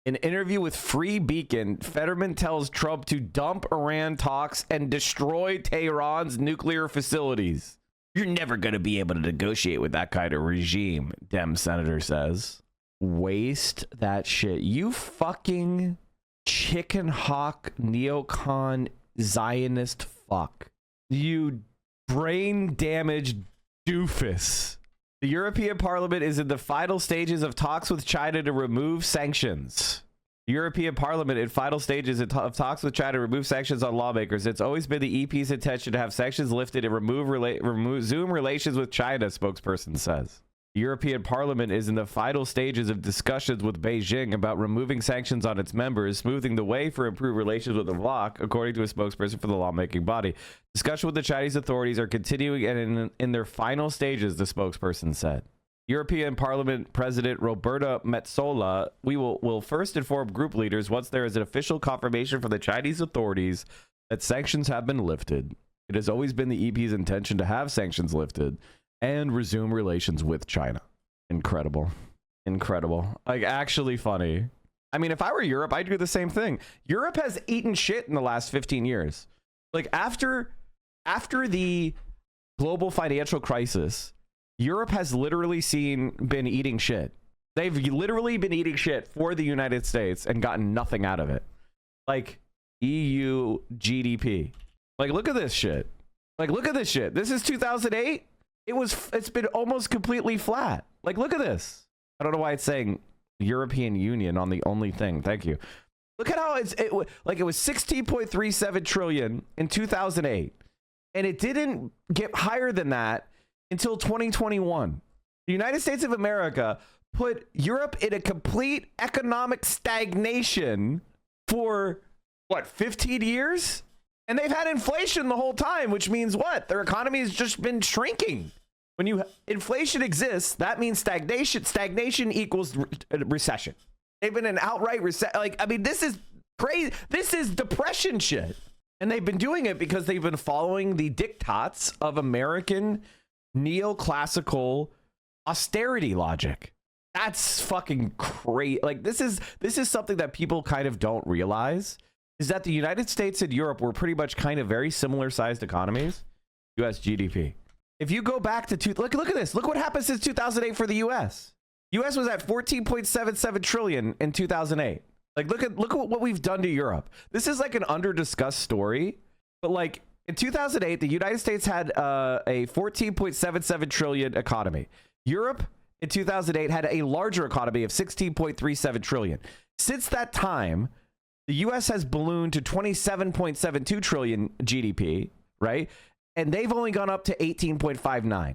In an interview with Free Beacon, Fetterman tells Trump to dump Iran talks and destroy Tehran's nuclear facilities. You're never going to be able to negotiate with that kind of regime, Dem Senator says. Waste that shit. You fucking chicken hawk neocon Zionist fuck. You brain damaged doofus. The European Parliament is in the final stages of talks with China to remove sanctions. The European Parliament in final stages of talks with China to remove sanctions on lawmakers. It's always been the EP's intention to have sanctions lifted and resume relations with China, spokesperson says. The European Parliament is in the final stages of discussions with Beijing about removing sanctions on its members, smoothing the way for improved relations with the bloc, according to a spokesperson for the lawmaking body. Discussions with the Chinese authorities are continuing and in their final stages, the spokesperson said. European Parliament President Roberta Metsola, we will first inform group leaders once there is an official confirmation from the Chinese authorities that sanctions have been lifted. It has always been the EP's intention to have sanctions lifted and resume relations with China. Incredible. Incredible. Like, actually funny. I mean, if I were Europe, I'd do the same thing. Europe has eaten shit in the last 15 years. Like, after the global financial crisis, Europe has literally been eating shit. They've literally been eating shit for the United States and gotten nothing out of it. Like, EU GDP. Like, look at this shit. Like, look at this shit. This is 2008. It's been almost completely flat. Like, look at this. I don't know why it's saying European Union on the only thing. Thank you. Look at how it was 16.37 trillion in 2008. And it didn't get higher than that until 2021. The United States of America put Europe in a complete economic stagnation for, what, 15 years? And they've had inflation the whole time, which means what? Their economy has just been shrinking. When inflation exists, that means stagnation. Stagnation equals recession. They've been an outright recession. Like, I mean, this is crazy. This is depression shit. And they've been doing it because they've been following the diktats of American neoclassical austerity logic. That's fucking crazy. Like, this is something that people kind of don't realize, is that the United States and Europe were pretty much kind of very similar sized economies. US GDP. If you go back to look at this. Look what happened since 2008 for the US. US was at 14.77 trillion in 2008. Like, look at what we've done to Europe. This is like an under-discussed story, but like in 2008, the United States had a 14.77 trillion economy. Europe in 2008 had a larger economy of 16.37 trillion. Since that time, the US has ballooned to 27.72 trillion GDP, right? And they've only gone up to 18.59.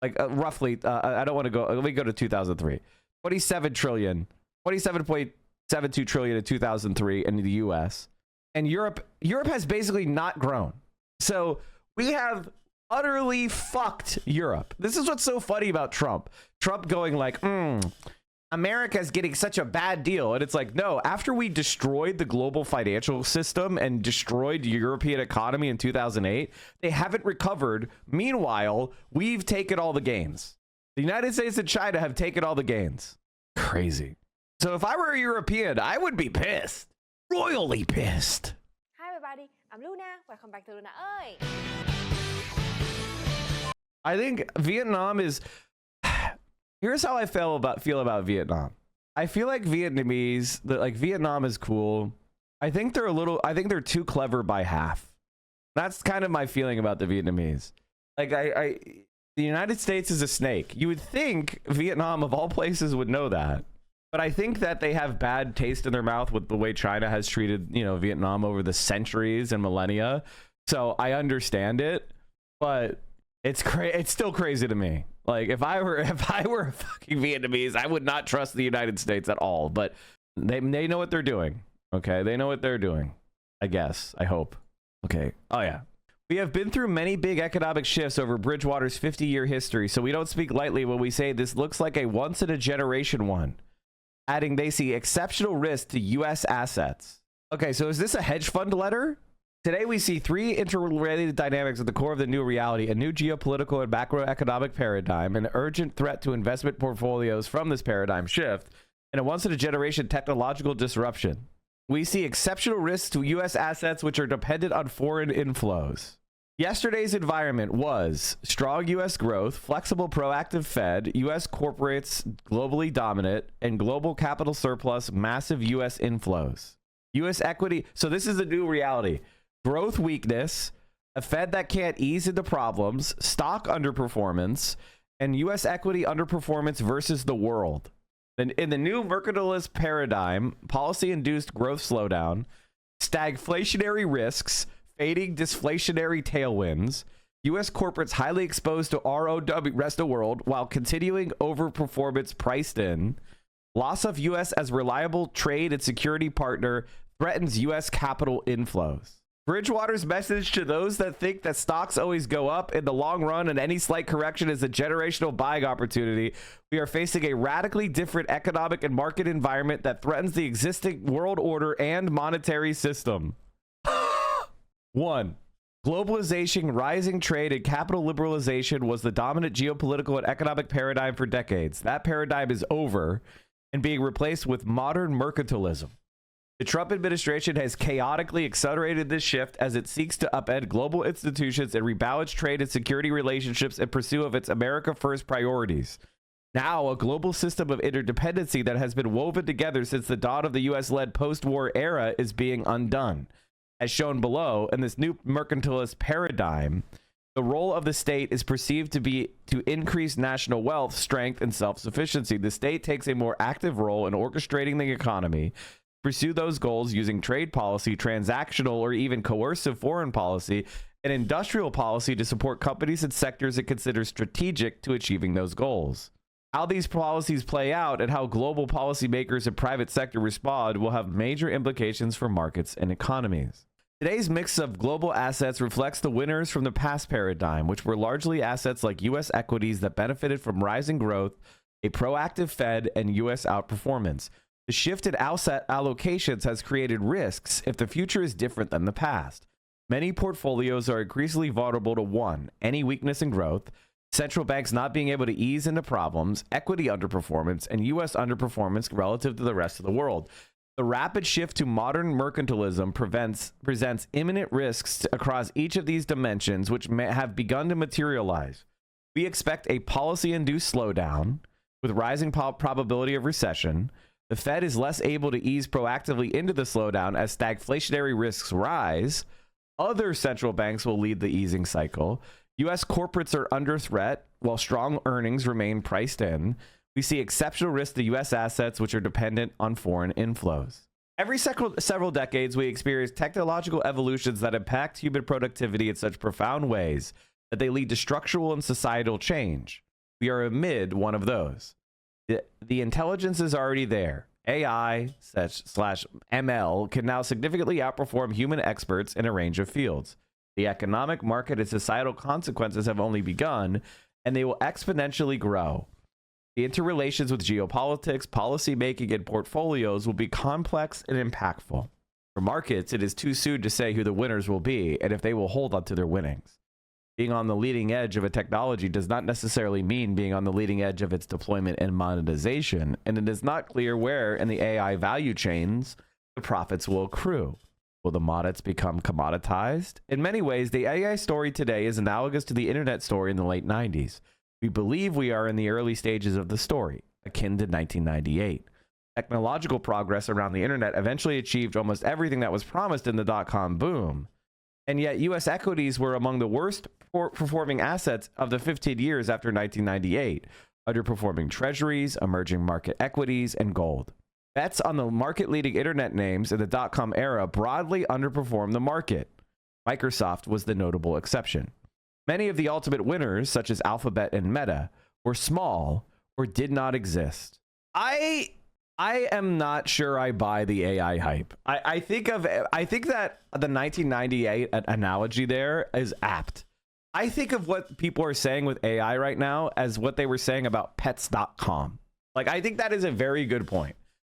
Like roughly, I don't want to go, let me go to 2003. 27.72 trillion in 2003 in the US. And Europe has basically not grown. So we have utterly fucked Europe. This is what's so funny about Trump. Trump going like, America's getting such a bad deal. And it's like, no, after we destroyed the global financial system and destroyed the European economy in 2008, they haven't recovered. Meanwhile, we've taken all the gains. The United States and China have taken all the gains. Crazy. So if I were a European, I would be pissed. Royally pissed. Hi everybody, I'm Luna. Welcome back to Luna เอ้ย I think Vietnam is. Here's how I feel about Vietnam. I feel like Vietnam is cool. I think they're too clever by half. That's kind of my feeling about the Vietnamese. Like the United States is a snake. You would think Vietnam of all places would know that. But I think that they have bad taste in their mouth with the way China has treated, Vietnam over the centuries and millennia. So I understand it, but it's still crazy to me. Like if I were a fucking Vietnamese, I would not trust the United States at all. But they know what they're doing. Okay, they know what they're doing. I guess. I hope. Okay. Oh yeah. We have been through many big economic shifts over Bridgewater's 50-year history, so we don't speak lightly when we say this looks like a once-in-a-generation one. Adding they see exceptional risk to U.S. assets. Okay, so is this a hedge fund letter? Today we see three interrelated dynamics at the core of the new reality: a new geopolitical and macroeconomic paradigm, an urgent threat to investment portfolios from this paradigm shift, and a once-in-a-generation technological disruption. We see exceptional risks to U.S. assets which are dependent on foreign inflows. Yesterday's environment was strong U.S. growth, flexible proactive Fed, U.S. corporates globally dominant, and global capital surplus, massive U.S. inflows. U.S. equity. So this is a new reality. Growth weakness, a Fed that can't ease into problems, stock underperformance, and U.S. equity underperformance versus the world. And in the new mercantilist paradigm, policy-induced growth slowdown, stagflationary risks, fading deflationary tailwinds, U.S. corporates highly exposed to ROW, rest of world, while continuing overperformance priced in, loss of U.S. as reliable trade and security partner threatens U.S. capital inflows. Bridgewater's message to those that think that stocks always go up in the long run and any slight correction is a generational buying opportunity. We are facing a radically different economic and market environment that threatens the existing world order and monetary system. 1. Globalization, rising trade, and capital liberalization was the dominant geopolitical and economic paradigm for decades. That paradigm is over and being replaced with modern mercantilism. The Trump administration has chaotically accelerated this shift as it seeks to upend global institutions and rebalance trade and security relationships in pursuit of its America First priorities. Now, a global system of interdependency that has been woven together since the dawn of the U.S.-led post-war era is being undone. As shown below, in this new mercantilist paradigm, the role of the state is perceived to be to increase national wealth, strength, and self-sufficiency. The state takes a more active role in orchestrating the economy, pursue those goals using trade policy, transactional, or even coercive foreign policy, and industrial policy to support companies and sectors it considers strategic to achieving those goals. How these policies play out and how global policymakers and private sector respond will have major implications for markets and economies. Today's mix of global assets reflects the winners from the past paradigm, which were largely assets like U.S. equities that benefited from rising growth, a proactive Fed, and U.S. outperformance. The shift in asset allocations has created risks if the future is different than the past. Many portfolios are increasingly vulnerable to 1. Any weakness in growth, central banks not being able to ease into problems, equity underperformance, and U.S. underperformance relative to the rest of the world. The rapid shift to modern mercantilism presents imminent risks across each of these dimensions, which may have begun to materialize. We expect a policy-induced slowdown with rising probability of recession. The Fed is less able to ease proactively into the slowdown as stagflationary risks rise. Other central banks will lead the easing cycle. U.S. corporates are under threat while strong earnings remain priced in. We see exceptional risk to U.S. assets which are dependent on foreign inflows. Every several decades, we experience technological evolutions that impact human productivity in such profound ways that they lead to structural and societal change. We are amid one of those. The intelligence is already there. AI/ML can now significantly outperform human experts in a range of fields. The economic, market, and societal consequences have only begun, and they will exponentially grow. The interrelations with geopolitics, policymaking, and portfolios will be complex and impactful. For markets, it is too soon to say who the winners will be and if they will hold on to their winnings. Being on the leading edge of a technology does not necessarily mean being on the leading edge of its deployment and monetization, and it is not clear where in the AI value chains the profits will accrue. Will the moddits become commoditized? In many ways, the AI story today is analogous to the internet story in the late 90s. We believe we are in the early stages of the story, akin to 1998. Technological progress around the internet eventually achieved almost everything that was promised in the dot-com boom. And yet, U.S. equities were among the worst performing assets of the 15 years after 1998, underperforming treasuries, emerging market equities, and gold. Bets on the market-leading internet names in the dot-com era broadly underperformed the market. Microsoft was the notable exception. Many of the ultimate winners, such as Alphabet and Meta, were small or did not exist. I am not sure I buy the AI hype. I think that the 1998 analogy there is apt. I think of what people are saying with AI right now as what they were saying about pets.com. Like, I think that is a very good point.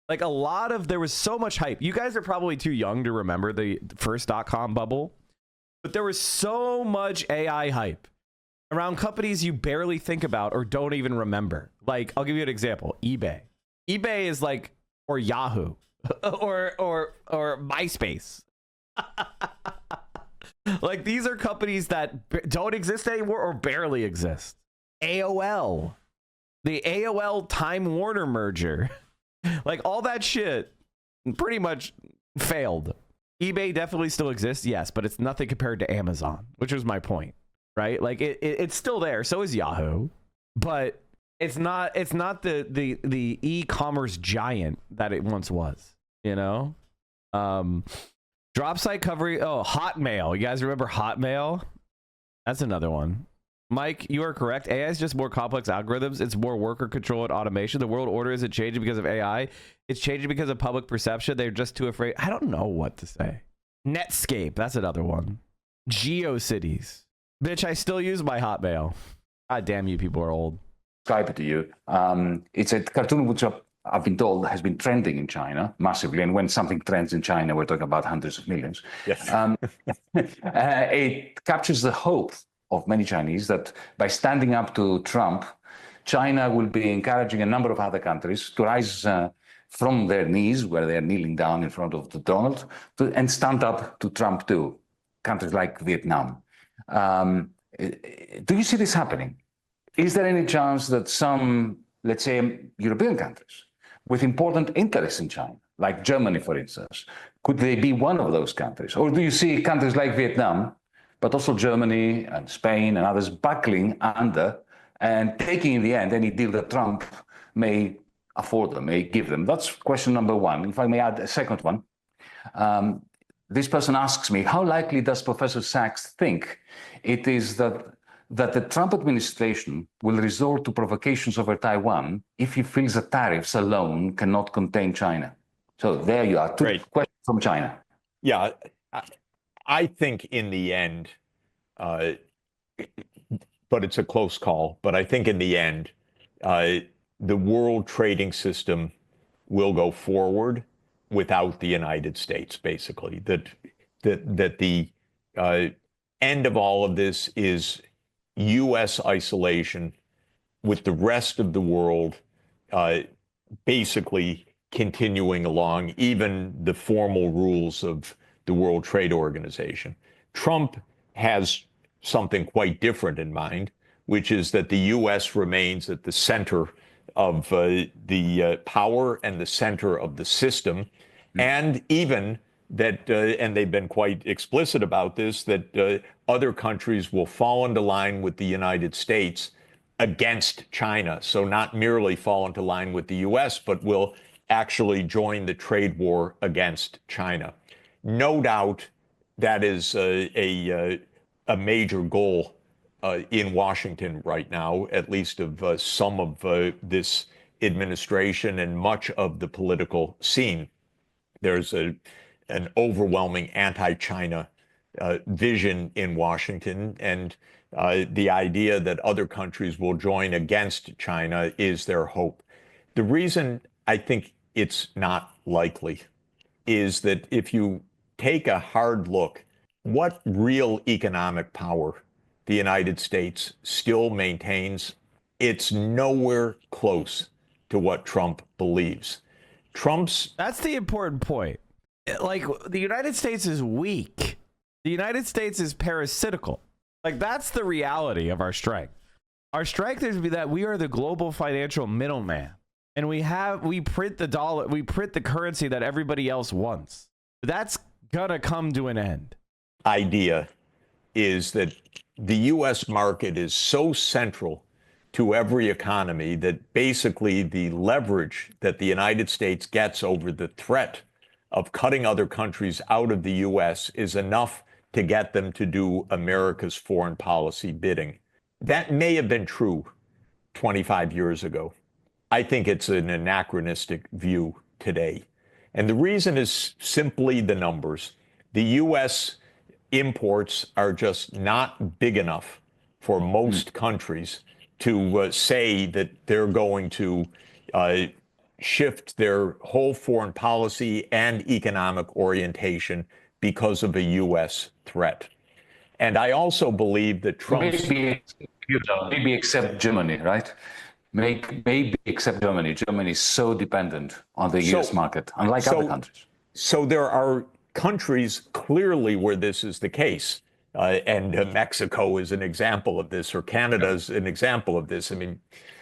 Like, there was so much hype. You guys are probably too young to remember the first .com bubble, but there was so much AI hype around companies you barely think about or don't even remember. Like, I'll give you an example. eBay is like, or Yahoo or MySpace. Like, these are companies that don't exist anymore or barely exist. AOL, the AOL Time Warner merger, like, all that shit pretty much failed. eBay definitely still exists, yes, but it's nothing compared to Amazon, which was my point, right? Like, it's still there. So is Yahoo, but it's not the e-commerce giant that it once was, you know? Drop site coverage. Oh, Hotmail. You guys remember Hotmail? That's another one. Mike, you are correct. AI is just more complex algorithms. It's more worker control and automation. The world order isn't changing because of AI. It's changing because of public perception. They're just too afraid. I don't know what to say. Netscape. That's another one. GeoCities. Bitch, I still use my Hotmail. God damn, you people are old. Describe it to you. It's a cartoon which I've been told has been trending in China massively. And when something trends in China, we're talking about hundreds of millions. Yes. It captures the hope of many Chinese that by standing up to Trump, China will be encouraging a number of other countries to rise from their knees, where they are kneeling down in front of the Donald, and stand up to Trump too. Countries like Vietnam. Do you see this happening? Is there any chance that some, let's say, European countries with important interests in China, like Germany, for instance, could they be one of those countries? Or do you see countries like Vietnam, but also Germany and Spain and others buckling under and taking in the end any deal that Trump may afford them, may give them? That's question number one. If I may add a second one, this person asks me, how likely does Professor Sachs think it is that the Trump administration will resort to provocations over Taiwan if he feels that tariffs alone cannot contain China? So there you are, two questions from China. Yeah, I think in the end, but it's a close call, but I think in the end, the world trading system will go forward without the United States, basically. That the end of all of this is U.S. isolation, with the rest of the world basically continuing along, even the formal rules of the World Trade Organization. Trump has something quite different in mind, which is that the U.S. remains at the center of the power and the center of the system, and even that, and they've been quite explicit about this, that other countries will fall into line with the United States against China. So not merely fall into line with the U.S., but will actually join the trade war against China. No doubt that is a major goal in Washington right now, at least of some of this administration and much of the political scene. There's an overwhelming anti-China vision in Washington, and the idea that other countries will join against China is their hope. The reason I think it's not likely is that if you take a hard look, what real economic power the United States still maintains, it's nowhere close to what Trump believes. That's the important point. like the United States is weak. The United States is parasitical. Like that's the reality of our strength. Our strength is that we are the global financial middleman, and we print the dollar, we print the currency that everybody else wants. That's gonna come to an end. Idea is that the U.S. market is so central to every economy that basically the leverage that the United States gets over the threat of cutting other countries out of the U.S. is enough to get them to do America's foreign policy bidding. That may have been true 25 years ago. I think it's an anachronistic view today. And the reason is simply the numbers. The U.S. imports are just not big enough for most countries to say that they're going to shift their whole foreign policy and economic orientation because of a U.S. threat. And I also believe that Trump's... Maybe except Germany, right? Maybe except Germany. Germany is so dependent on the U.S. market, unlike other countries. So there are countries clearly where this is the case. And Mexico is an example of this, or Canada is an example of this. I mean,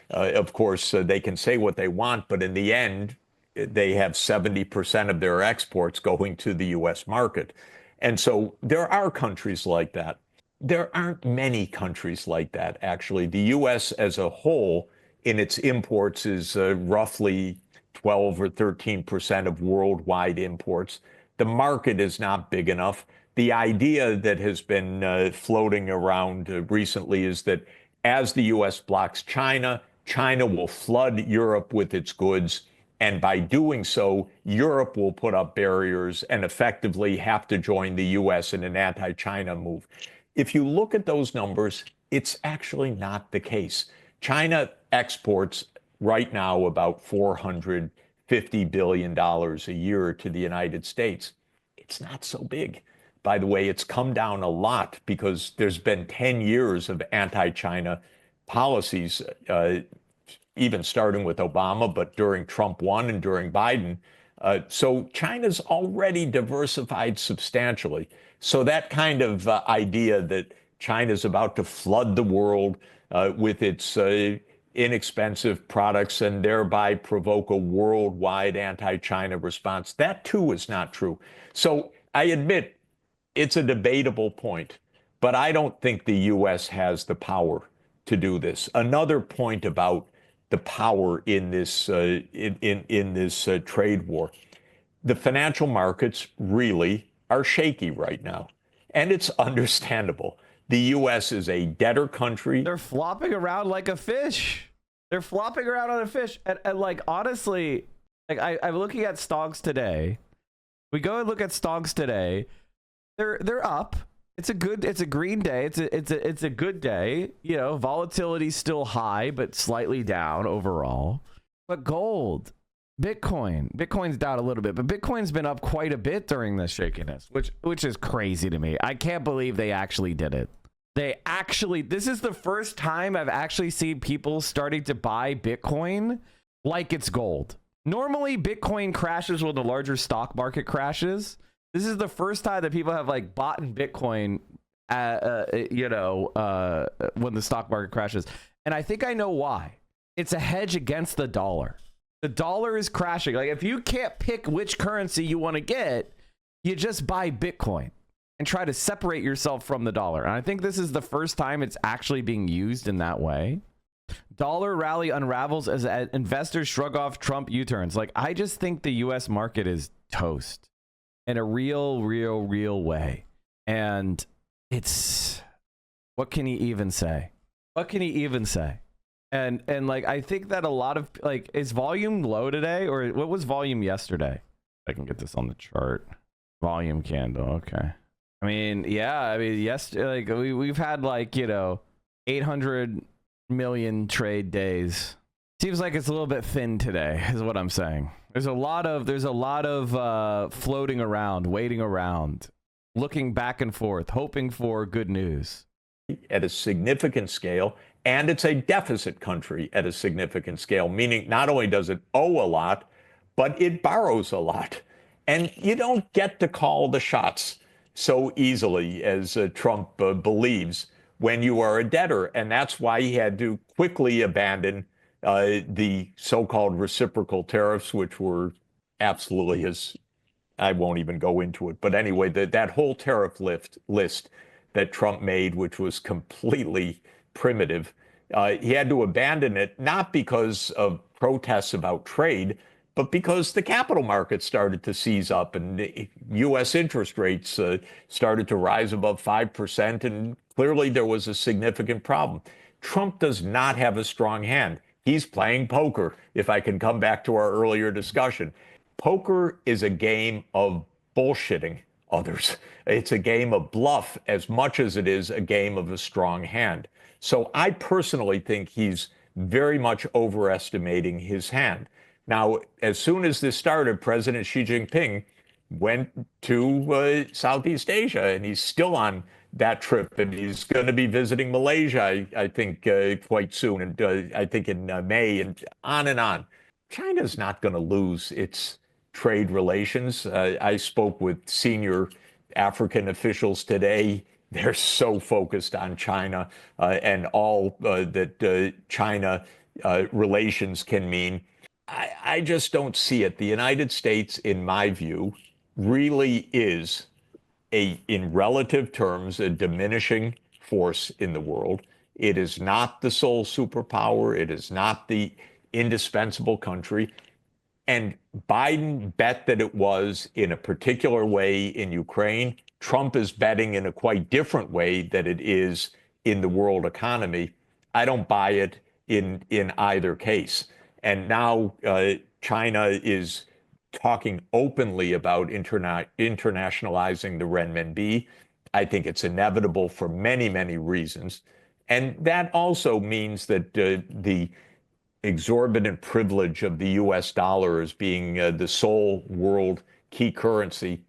of course, they can say what they want, but in the end, they have 70% of their exports going to the U.S. market. And so there are countries like that. There aren't many countries like that, actually. The U.S. as a whole in its imports is roughly 12 or 13% of worldwide imports. The market is not big enough. The idea that has been floating around recently is that as the U.S. blocks China, China will flood Europe with its goods. And by doing so, Europe will put up barriers and effectively have to join the U.S. in an anti-China move. If you look at those numbers, it's actually not the case. China exports right now about $450 billion a year to the United States. It's not so big. By the way, it's come down a lot because there's been 10 years of anti-China policies, even starting with Obama, but during Trump 1 and during Biden. So China's already diversified substantially. So that kind of idea that China's about to flood the world with its inexpensive products and thereby provoke a worldwide anti-China response, that too is not true. So I admit it's a debatable point, but I don't think the U.S. has the power to do this. Another point about the power in this trade war. The financial markets really are shaky right now, and it's understandable. The U.S. is a debtor country. They're flopping around like a fish. They're flopping around on a fish, and like honestly, like I'm looking at stocks today. We go and look at stocks today. They're up. It's a green day. It's a good day. You know, volatility's still high, but slightly down overall. But gold, Bitcoin's down a little bit, but Bitcoin's been up quite a bit during this shakiness, which is crazy to me. I can't believe they actually did it. This is the first time I've actually seen people starting to buy Bitcoin like it's gold. Normally, Bitcoin crashes when the larger stock market crashes. This is the first time that people have like bought in Bitcoin, when the stock market crashes. And I think I know why. It's a hedge against the dollar. The dollar is crashing. Like if you can't pick which currency you want to get, you just buy Bitcoin and try to separate yourself from the dollar. And I think this is the first time it's actually being used in that way. Dollar rally unravels as investors shrug off Trump U-turns. Like I just think the US market is toast. In a real way. And it's, what can he even say? And like, I think that a lot of, like, is volume low today? Or what was volume yesterday? I can get this on the chart. Volume candle, okay. I mean, yesterday, like, we've had, like, 800 million trade days. Seems like it's a little bit thin today, is what I'm saying. There's a lot of floating around, waiting around, looking back and forth, hoping for good news. At a significant scale, and it's a deficit country at a significant scale, meaning not only does it owe a lot, but it borrows a lot. And you don't get to call the shots so easily as Trump believes when you are a debtor. And that's why he had to quickly abandon the so-called reciprocal tariffs, which were absolutely his. I won't even go into it. But anyway, that whole tariff list that Trump made, which was completely primitive, he had to abandon it, not because of protests about trade, but because the capital markets started to seize up and U.S. interest rates started to rise above 5%. And clearly there was a significant problem. Trump does not have a strong hand. He's playing poker, if I can come back to our earlier discussion. Poker is a game of bullshitting others. It's a game of bluff as much as it is a game of a strong hand. So I personally think he's very much overestimating his hand. Now, as soon as this started, President Xi Jinping went to Southeast Asia, and he's still on that trip, and he's going to be visiting Malaysia, I think, quite soon, and I think in May, and on and on. China's not going to lose its trade relations. I spoke with senior African officials today. They're so focused on China and all that China relations can mean. I just don't see it. The United States, in my view, really is in relative terms, a diminishing force in the world. It is not the sole superpower. It is not the indispensable country. And Biden bet that it was in a particular way in Ukraine. Trump is betting in a quite different way that it is in the world economy. I don't buy it in either case. And now China is talking openly about internationalizing the renminbi. I think it's inevitable for many, many reasons. And that also means that the exorbitant privilege of the U.S. dollar as being the sole world key currency,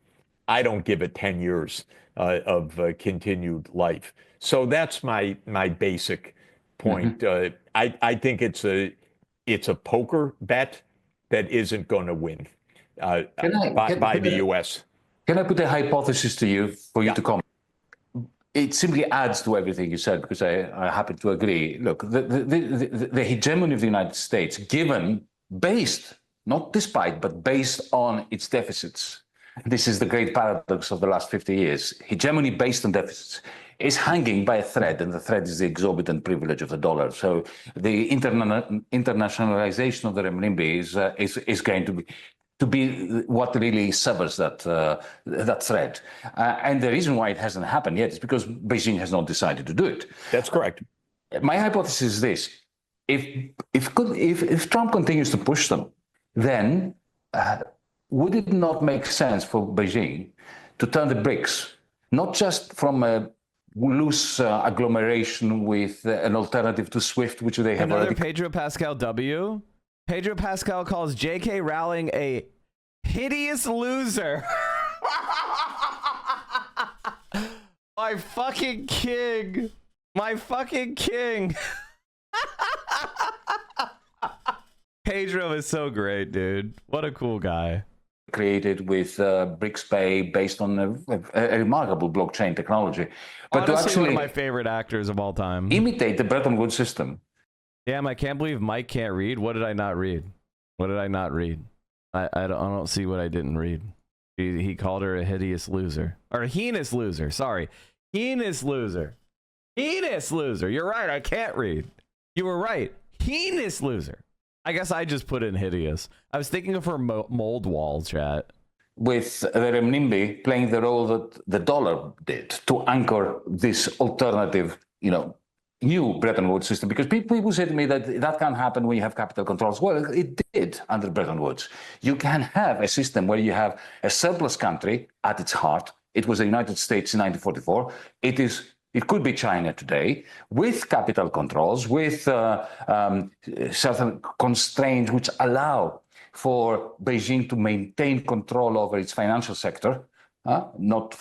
I don't give it 10 years of continued life. So that's my basic point. Mm-hmm. I think it's a poker bet that isn't going to win by the U.S. Can I put a hypothesis to you for you to comment? It simply adds to everything you said, because I happen to agree. Look, the hegemony of the United States, based, not despite, but based on its deficits. This is the great paradox of the last 50 years. Hegemony based on deficits is hanging by a thread, and the thread is the exorbitant privilege of the dollar. So the internationalization of the renminbi is going to be what really severs that thread. And the reason why it hasn't happened yet is because Beijing has not decided to do it. That's correct. My hypothesis is this: if Trump continues to push them, then would it not make sense for Beijing to turn the BRICS, not just from a loose agglomeration with an alternative to SWIFT, which they have another already... Pedro Pascal W. Pedro Pascal calls J.K. Rowling a hideous loser. My fucking king. My fucking king. Pedro is so great, dude. What a cool guy. Created with BRICS Pay based on a remarkable blockchain technology. But honestly, to actually one of my favorite actors of all time. Imitate the Bretton Woods system. Damn, I can't believe Mike can't read. What did I not read? What did I not read? I don't see what I didn't read. He called her a hideous loser. Or a heinous loser. Sorry. Heinous loser. Heinous loser. You're right. I can't read. You were right. Heinous loser. I guess I just put in hideous. I was thinking of her mold wall, chat. With the renminbi playing the role that the dollar did to anchor this alternative, new Bretton Woods system. Because people say to me that can't happen when you have capital controls. Well, it did under Bretton Woods. You can have a system where you have a surplus country at its heart. It was the United States in 1944. It could be China today, with capital controls, with certain constraints which allow for Beijing to maintain control over its financial sector, not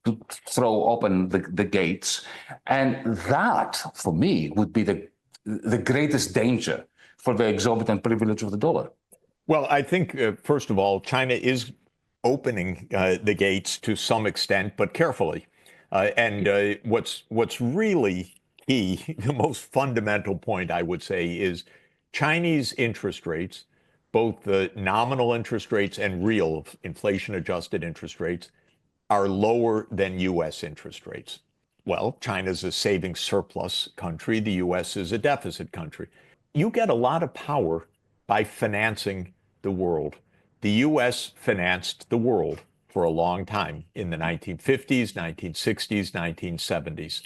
to throw open the gates. And that, for me, would be the greatest danger for the exorbitant privilege of the dollar. Well, I think, first of all, China is opening the gates to some extent, but carefully. What's really key, the most fundamental point I would say, is Chinese interest rates, both the nominal interest rates and real inflation-adjusted interest rates, are lower than U.S. interest rates. Well, China's a saving surplus country. The U.S. is a deficit country. You get a lot of power by financing the world. The U.S. financed the world for a long time in the 1950s, 1960s, 1970s.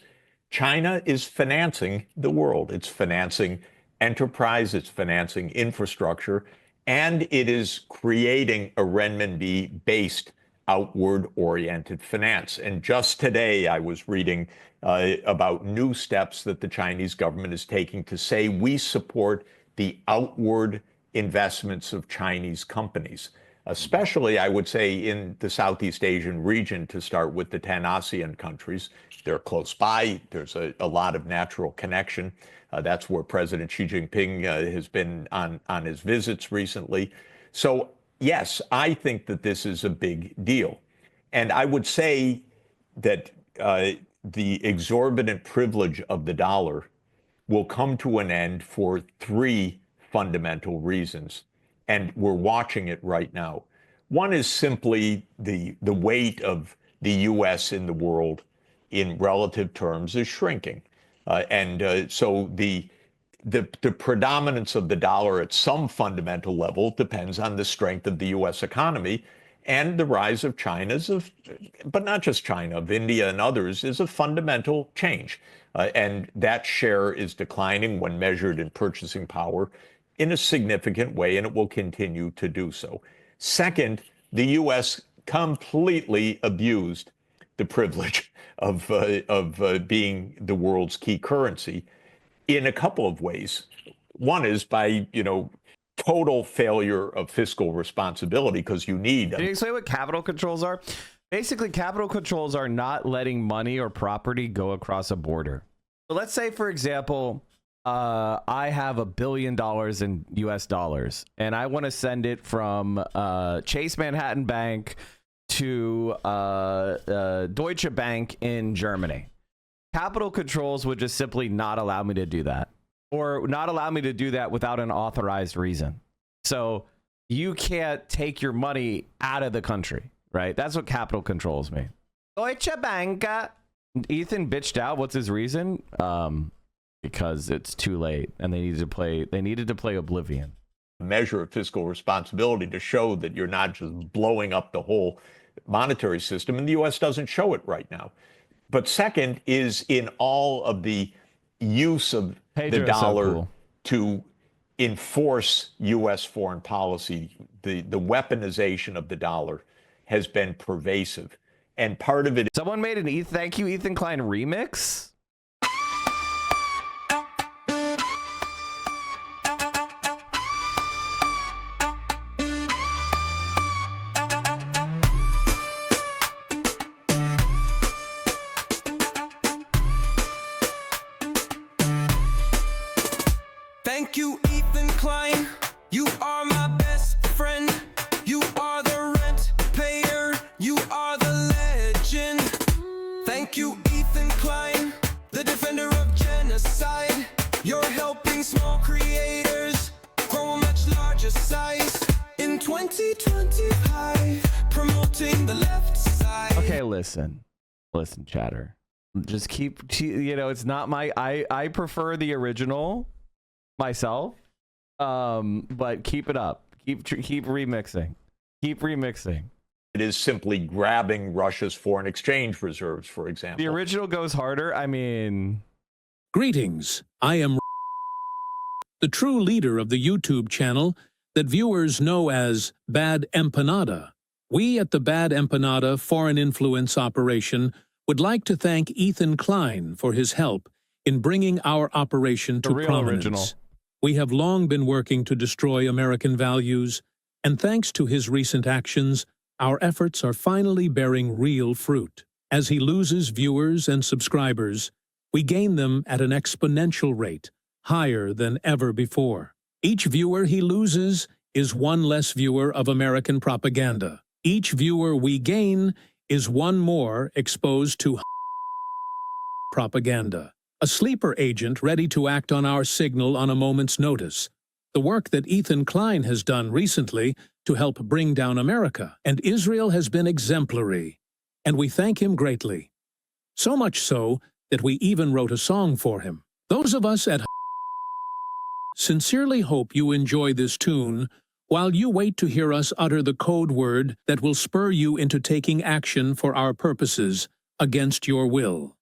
China is financing the world. It's financing enterprise, it's financing infrastructure, and it is creating a renminbi-based outward-oriented finance. And just today, I was reading about new steps that the Chinese government is taking to say we support the outward investments of Chinese companies, especially, I would say, in the Southeast Asian region, to start with the 10 ASEAN countries. They're close by. There's a lot of natural connection. That's where President Xi Jinping has been on his visits recently. So, yes, I think that this is a big deal. And I would say that the exorbitant privilege of the dollar will come to an end for three fundamental reasons. And we're watching it right now. One is simply the weight of the U.S. in the world in relative terms is shrinking. So the predominance of the dollar at some fundamental level depends on the strength of the U.S. economy, and the rise of China's, but not just China, of India and others, is a fundamental change. And that share is declining when measured in purchasing power in a significant way, and it will continue to do so. Second, the U.S. completely abused the privilege of being the world's key currency in a couple of ways. One is by, total failure of fiscal responsibility, because you need. Can you explain what capital controls are? Basically, capital controls are not letting money or property go across a border. So let's say, for example, I have $1 billion in US dollars, and I want to send it from Chase Manhattan Bank to Deutsche Bank in Germany. Capital controls would just simply not allow me to do that, or not allow me to do that without an authorized reason. So you can't take your money out of the country, right? That's what capital controls mean. Deutsche Bank. Ethan bitched out. What's his reason? Because it's too late, and they needed to play Oblivion. Measure of fiscal responsibility to show that you're not just blowing up the whole monetary system, and the U.S. doesn't show it right now. But second is in all of the use of the dollar to enforce U.S. foreign policy, the weaponization of the dollar has been pervasive. And part of it. Someone made an Thank You, Ethan Klein remix. Thank you, Ethan Klein. You are my best friend. You are the rent payer. You are the legend. Thank you, Ethan Klein, the defender of genocide. You're helping small creators grow a much larger size in 2025, promoting the left side. Okay, listen, chatter. Just keep, it's not my. I prefer the original myself, but keep it up. Keep remixing. Keep remixing. It is simply grabbing Russia's foreign exchange reserves, for example. The original goes harder. I mean, greetings. I am the true leader of the YouTube channel that viewers know as Bad Empanada. We at the Bad Empanada Foreign Influence Operation would like to thank Ethan Klein for his help in bringing our operation to prominence. Original. We have long been working to destroy American values, and thanks to his recent actions, our efforts are finally bearing real fruit. As he loses viewers and subscribers, we gain them at an exponential rate, higher than ever before. Each viewer he loses is one less viewer of American propaganda. Each viewer we gain is one more exposed to propaganda, a sleeper agent ready to act on our signal on a moment's notice. The work that Ethan Klein has done recently to help bring down America and Israel has been exemplary, and we thank him greatly. So much so that we even wrote a song for him. Those of us at sincerely hope you enjoy this tune while you wait to hear us utter the code word that will spur you into taking action for our purposes against your will.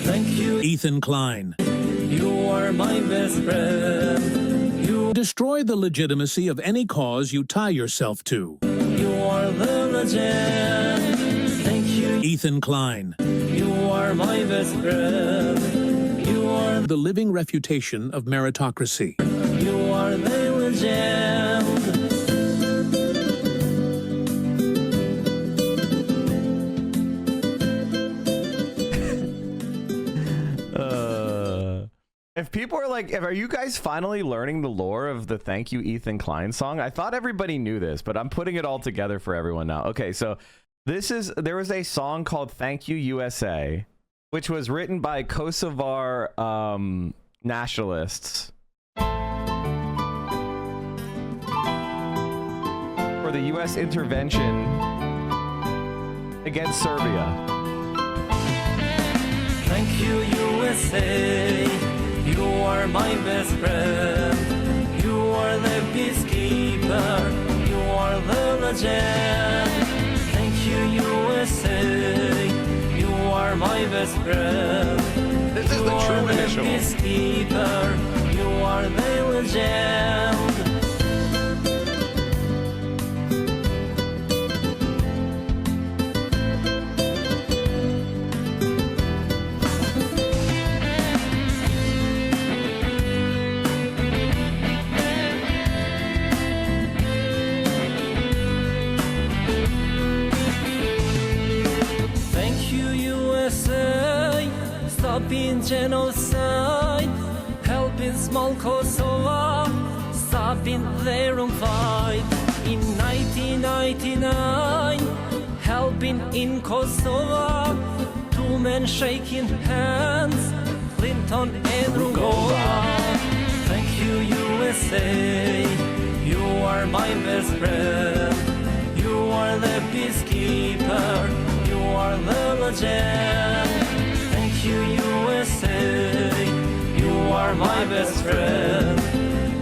Thank you, Ethan Klein. you are my best friend. You Destroy the legitimacy of any cause you tie yourself to. are the legend. Thank you, Ethan Klein. you are my best friend. You are The living refutation of meritocracy. You are the legend. If people are like, are you guys finally learning the lore of the Thank You Ethan Klein song? I thought everybody knew this, but I'm putting it all together for everyone now. Okay, so there was a song called Thank You USA, which was written by Kosovar nationalists for the U.S. intervention against Serbia. Thank you, USA. You are my best friend. You are the peacekeeper. You are the legend. Thank you, USA. You are my best friend. This is the true initial. Peacekeeper. You are the legend. Stopping genocide, helping small Kosovo, stopping their own fight. In 1999, helping in Kosovo, two men shaking hands, Clinton and Rugova. Thank you, USA. You are my best friend. You are the peacekeeper. You are the legend. Thank you, USA. You are my best friend.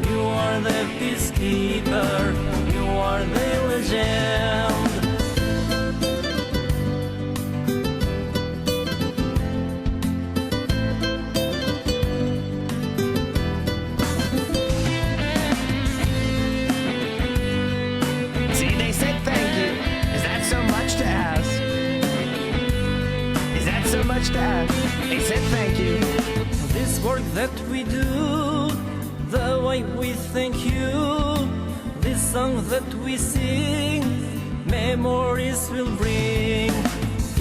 You are the peacekeeper. You are the legend. See, they said thank you. Is that so much to ask? Is that so much to ask? They said thank you. This work that we do, the way we thank you, this song that we sing, memories will bring.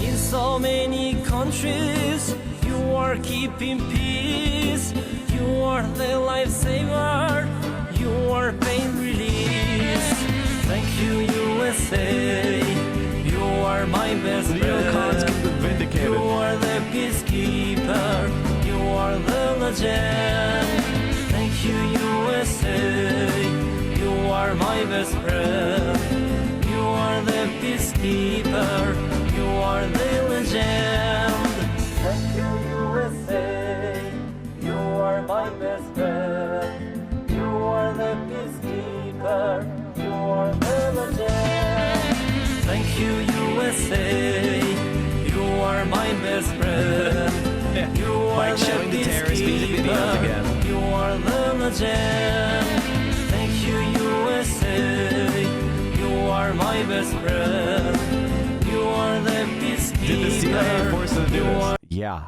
In so many countries, you are keeping peace. You are the lifesaver. You are pain release. Thank you, USA. You are my best friend. You are the peacekeeper. You are the legend. Thank you, USA. You are my best friend. You are the peacekeeper. You are the legend. Thank you, USA. You are my best friend. You are the peacekeeper. You are the legend. Thank you, USA. You are my best friend. You are the showing the terrorist music videos again. You are the legend. Thank you, USA. You are my best friend. You are the peacekeeper. Did the CIA force them to do You this? are Yeah.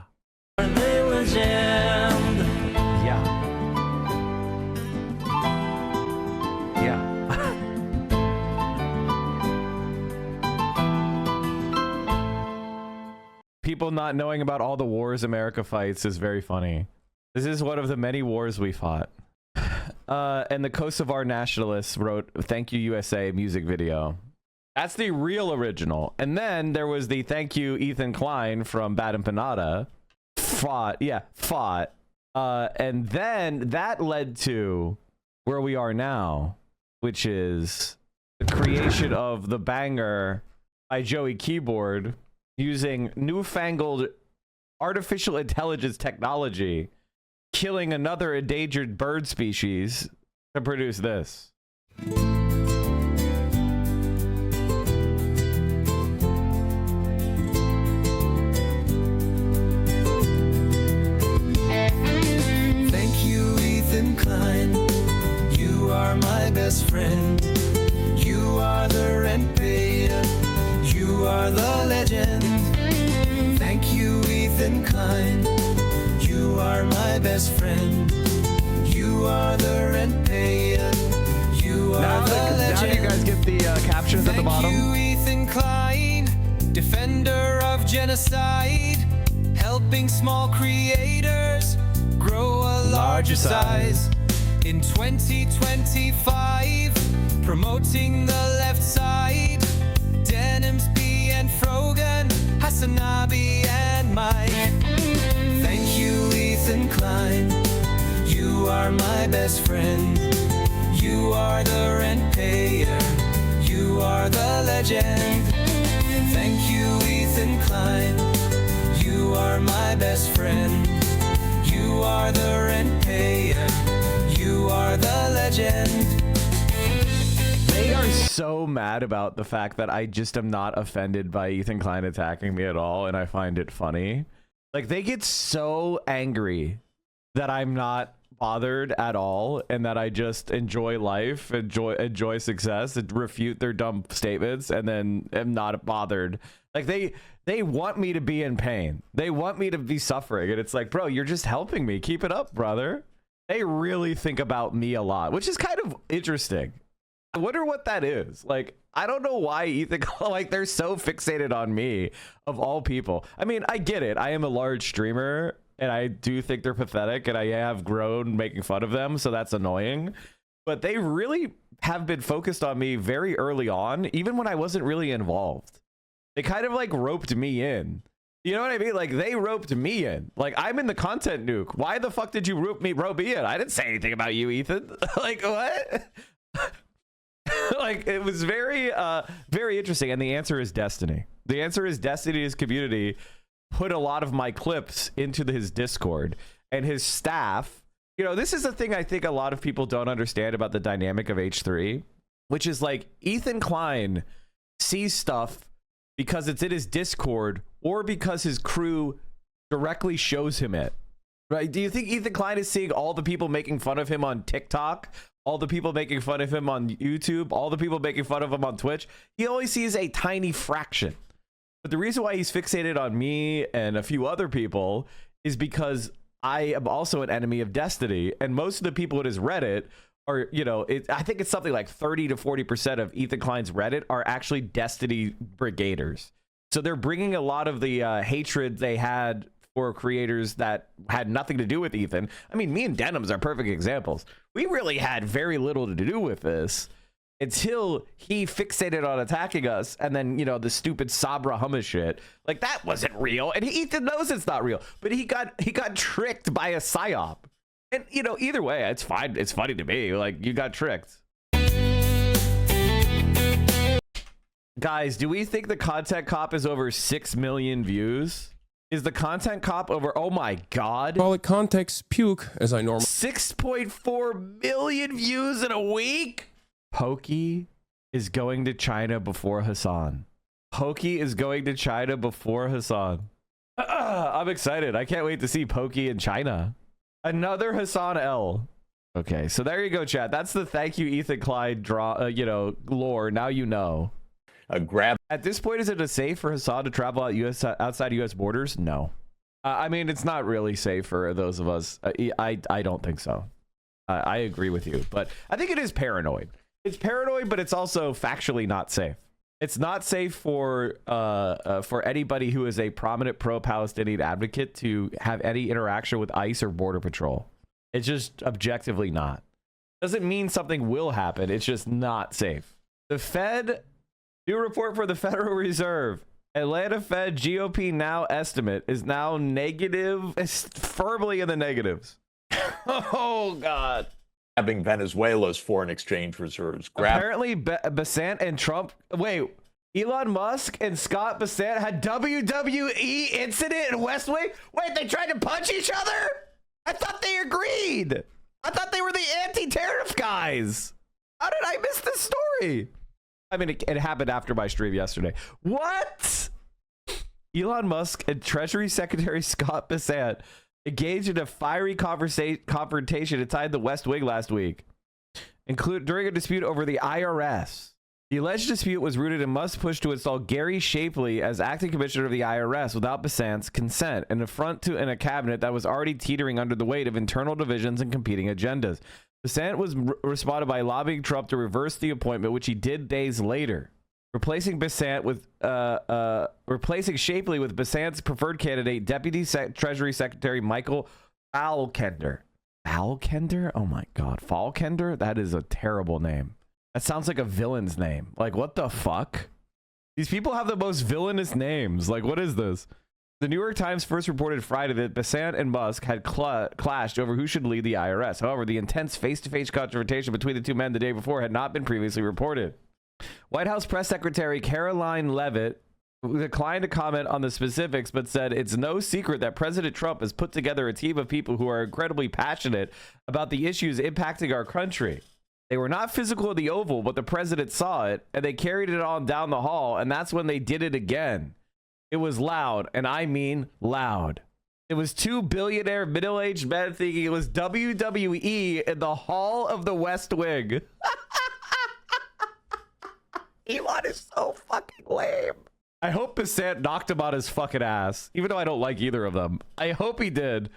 the legend. Yeah. Yeah. people not knowing about all the wars America fights is very funny. This is one of the many wars we fought. And the Kosovar nationalists wrote "Thank You USA" music video. That's the real original. And then there was the "Thank You Ethan Klein" from Bad Empanada. Fought. And then that led to where we are now, which is the creation of the banger by Joey Keyboard using newfangled artificial intelligence technology, killing another endangered bird species to produce this. Thank you, Ethan Klein. You are my best friend. You are the rent payer. You are the legend. Thank you, Ethan Klein. You are my best friend. You are the rent payer. You are the legend. Now do you guys get the captions at the bottom? Thank you, Ethan Klein, defender of genocide, helping small creators grow a larger size. In 2025, promoting the left side, Denimsby and Frogan, Hasanabi and Mike. Thank you, Ethan Klein. You are my best friend. You are the rent payer. You are the legend. Thank you, Ethan Klein. You are my best friend. You are the rent payer. You are the legend. They are so mad about the fact that I just am not offended by Ethan Klein attacking me at all, and I find it funny. Like, they get so angry that I'm not bothered at all, and that I just enjoy life, enjoy success, and refute their dumb statements, and then am not bothered. Like, they want me to be in pain. They want me to be suffering, and it's like, bro, you're just helping me. Keep it up, brother. They really think about me a lot, which is kind of interesting. I wonder what that is. Like, I don't know why Ethan, like, they're so fixated on me, of all people. I mean, I get it. I am a large streamer, and I do think they're pathetic, and I have grown making fun of them, so that's annoying. But they really have been focused on me very early on, even when I wasn't really involved. They kind of, like, roped me in. You know what I mean? Like, they roped me in. Like, I'm in the content nuke. Why the fuck did you rope me in? I didn't say anything about you, Ethan. Like, what? Like, it was very interesting. And the answer is Destiny. The answer is Destiny's community put a lot of my clips into his Discord, and his staff. You know, this is the thing I think a lot of people don't understand about the dynamic of H3, which is like Ethan Klein sees stuff because it's in his Discord or because his crew directly shows him it. Right? Do you think Ethan Klein is seeing all the people making fun of him on TikTok, all the people making fun of him on YouTube, all the people making fun of him on Twitch? He only sees a tiny fraction. But the reason why he's fixated on me and a few other people is because I am also an enemy of Destiny, and most of the people at his Reddit are, you know, I think it's something like 30 to 40% of Ethan Klein's Reddit are actually Destiny brigaders. So they're bringing a lot of the hatred they had for creators that had nothing to do with Ethan. I mean, me and Denims are perfect examples. We really had very little to do with this until he fixated on attacking us, and then, you know, the stupid Sabra hummus shit. Like, that wasn't real, and Ethan knows it's not real, but he got tricked by a psyop. And, you know, either way, it's fine. It's funny to me. Like, you got tricked. Guys, do we think the content cop is over 6 million views? Is the content cop over? Oh my god. Call it context puke, as I normally. 6.4 million views in a week? Pokey is going to China before Hassan. Pokey is going to China before Hassan. I'm excited. I can't wait to see Pokey in China. Another Hassan L. Okay, so there you go, chat. That's the thank you, Ethan Klein lore. Now you know. At this point, is it safe for Hassan to travel outside U.S. borders? No. I mean, it's not really safe for those of us. I don't think so. I agree with you, but I think it is paranoid. It's paranoid, but it's also factually not safe. It's not safe for anybody who is a prominent pro-Palestinian advocate to have any interaction with ICE or Border Patrol. It's just objectively not. Doesn't mean something will happen. It's just not safe. The Fed, new report for the Federal Reserve. Atlanta Fed GOP now estimate is now negative, firmly in the negatives. Oh, God. Having Venezuela's foreign exchange reserves. Apparently, Besant and Trump... Wait, Elon Musk and Scott Besant had WWE incident in West Wing? Wait, they tried to punch each other? I thought they agreed. I thought they were the anti-tariff guys. How did I miss this story? I mean, it happened after my stream yesterday. What? Elon Musk and Treasury Secretary Scott Besant engaged in a fiery confrontation inside the West Wing last week, during a dispute over the IRS. The alleged dispute was rooted in Musk's push to install Gary Shapley as acting commissioner of the IRS without Besant's consent, an affront to a cabinet that was already teetering under the weight of internal divisions and competing agendas. Besant was responded by lobbying Trump to reverse the appointment, which he did days later, replacing Shapley with Besant's preferred candidate, Deputy Treasury Secretary Michael Falkender. Falkender? Oh my God, Falkender? That is a terrible name. That sounds like a villain's name. Like, what the fuck? These people have the most villainous names. Like, what is this? The New York Times first reported Friday that Besant and Musk had clashed over who should lead the IRS. However, the intense face-to-face confrontation between the two men the day before had not been previously reported. White House Press Secretary Caroline Leavitt declined to comment on the specifics, but said it's no secret that President Trump has put together a team of people who are incredibly passionate about the issues impacting our country. They were not physical in the Oval, but the president saw it, and they carried it on down the hall, and that's when they did it again. It was loud, and I mean loud. It was two billionaire middle-aged men thinking it was WWE in the hall of the West Wing. Elon is so fucking lame. I hope Besant knocked him on his fucking ass, even though I don't like either of them. I hope he did.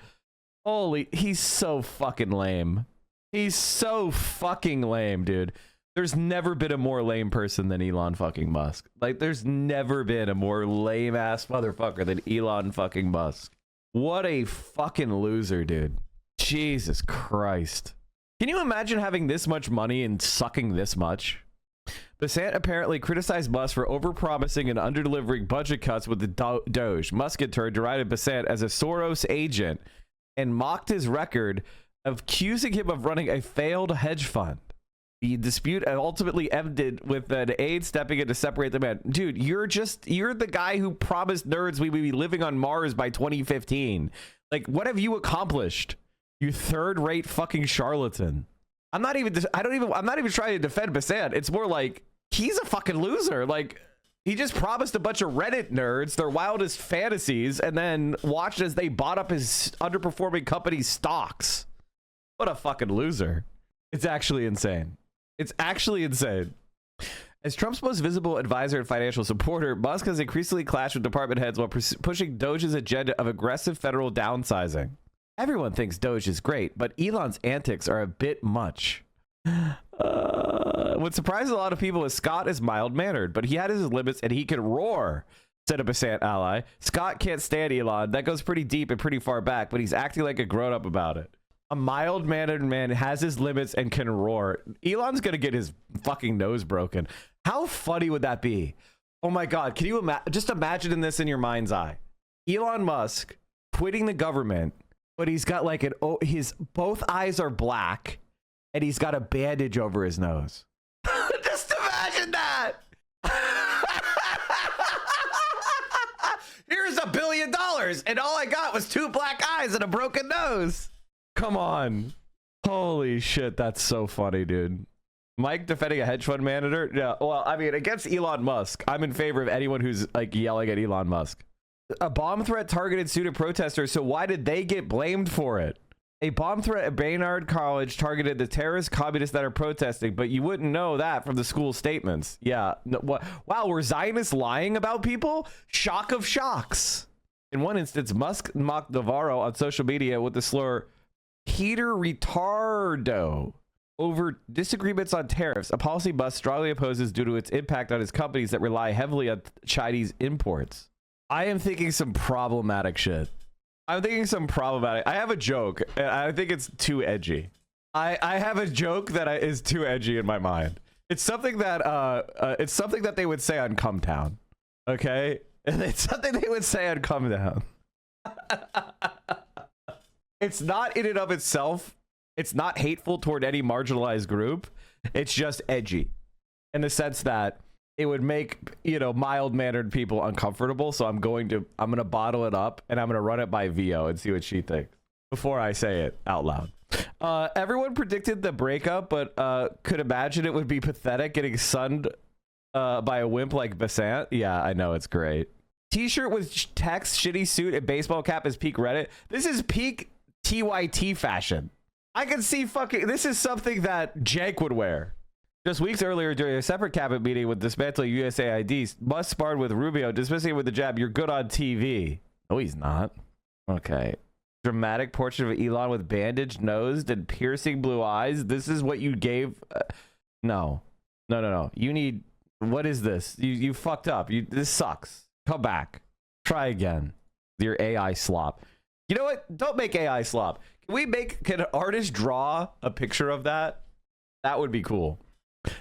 Holy, he's so fucking lame. He's so fucking lame, dude. There's never been a more lame person than Elon fucking Musk. Like, there's never been a more lame ass motherfucker than Elon fucking Musk. What a fucking loser, dude. Jesus Christ. Can you imagine having this much money and sucking this much? Besant apparently criticized Musk for overpromising and underdelivering budget cuts with the Doge. Musk in turn derided Besant as a Soros agent and mocked his record, accusing him of running a failed hedge fund. The dispute ultimately ended with an aide stepping in to separate the men. Dude, you're the guy who promised nerds we would be living on Mars by 2015. Like, what have you accomplished? You third-rate fucking charlatan. I'm not even trying to defend Besant. It's more like he's a fucking loser. Like, he just promised a bunch of Reddit nerds their wildest fantasies and then watched as they bought up his underperforming company's stocks. What a fucking loser. It's actually insane. It's actually insane. As Trump's most visible advisor and financial supporter, Musk has increasingly clashed with department heads while pushing Doge's agenda of aggressive federal downsizing. Everyone thinks Doge is great, but Elon's antics are a bit much. What surprises a lot of people is Scott is mild-mannered, but he had his limits and he can roar, said a Besant ally. Scott can't stand Elon. That goes pretty deep and pretty far back, but he's acting like a grown-up about it. A mild-mannered man has his limits and can roar. Elon's gonna get his fucking nose broken. How funny would that be? Oh my God, can you just imagine this in your mind's eye? Elon Musk quitting the government, but he's got like his both eyes are black and he's got a bandage over his nose. Just imagine that. Here's $1 billion and all I got was 2 black eyes and a broken nose. Come on. Holy shit, that's so funny, dude. Mike defending a hedge fund manager? Yeah, well, I mean, against Elon Musk, I'm in favor of anyone who's like yelling at Elon Musk. A bomb threat targeted student protesters, so why did they get blamed for it? A bomb threat at Baynard College targeted the terrorist communists that are protesting, but you wouldn't know that from the school statements. Yeah. No, what? Wow, were Zionists lying about people? Shock of shocks. In one instance, Musk mocked Navarro on social media with the slur, Peter Retardo. over disagreements on tariffs, a policy Musk strongly opposes due to its impact on his companies that rely heavily on Chinese imports. I am thinking some problematic shit. I have a joke, and I think it's too edgy. I have a joke that is too edgy in my mind. It's something that they would say on Come Town. Okay? It's something they would say on Come Down. It's not in and of itself. It's not hateful toward any marginalized group. It's just edgy in the sense that it would make, you know, mild-mannered people uncomfortable. So I'm gonna bottle it up and I'm gonna run it by VO and see what she thinks before I say it out loud. Everyone predicted the breakup, but could imagine it would be pathetic getting sunned by a wimp like Basant. Yeah, I know, it's great. T-shirt with text, shitty suit, and baseball cap is peak Reddit. This is peak TYT fashion. I can see this is something that Jake would wear. Just weeks earlier, during a separate cabinet meeting with dismantling USAID, Musk sparred with Rubio, dismissing him with the jab, "You're good on TV." No, he's not. Okay. Dramatic portrait of Elon with bandaged nose and piercing blue eyes. This is what you gave? No. You need... What is this? You fucked up. This sucks. Come back. Try again. Your AI slop. You know what? Don't make AI slop. Can an artist draw a picture of that? That would be cool.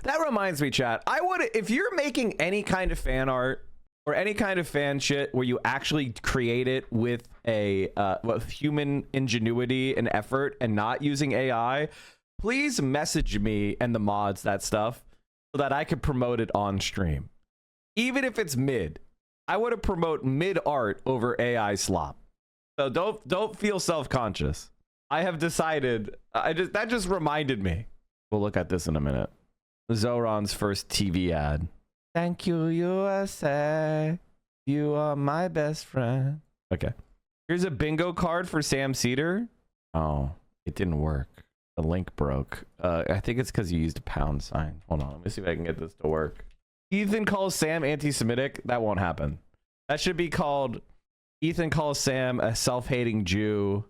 That reminds me, chat. If you're making any kind of fan art or any kind of fan shit where you actually create it with with human ingenuity and effort and not using AI, please message me and the mods that stuff so that I could promote it on stream. Even if it's mid, I want to promote mid art over AI slop. So don't feel self-conscious. I have decided. That just reminded me. We'll look at this in a minute. Zoran's first TV ad. Thank you, USA. You are my best friend. Okay. Here's a bingo card for Sam Cedar. Oh, it didn't work. The link broke. I think it's because you used a pound sign. Hold on. Let me see if I can get this to work. Ethan calls Sam anti-Semitic. That won't happen. That should be called Ethan calls Sam a self-hating Jew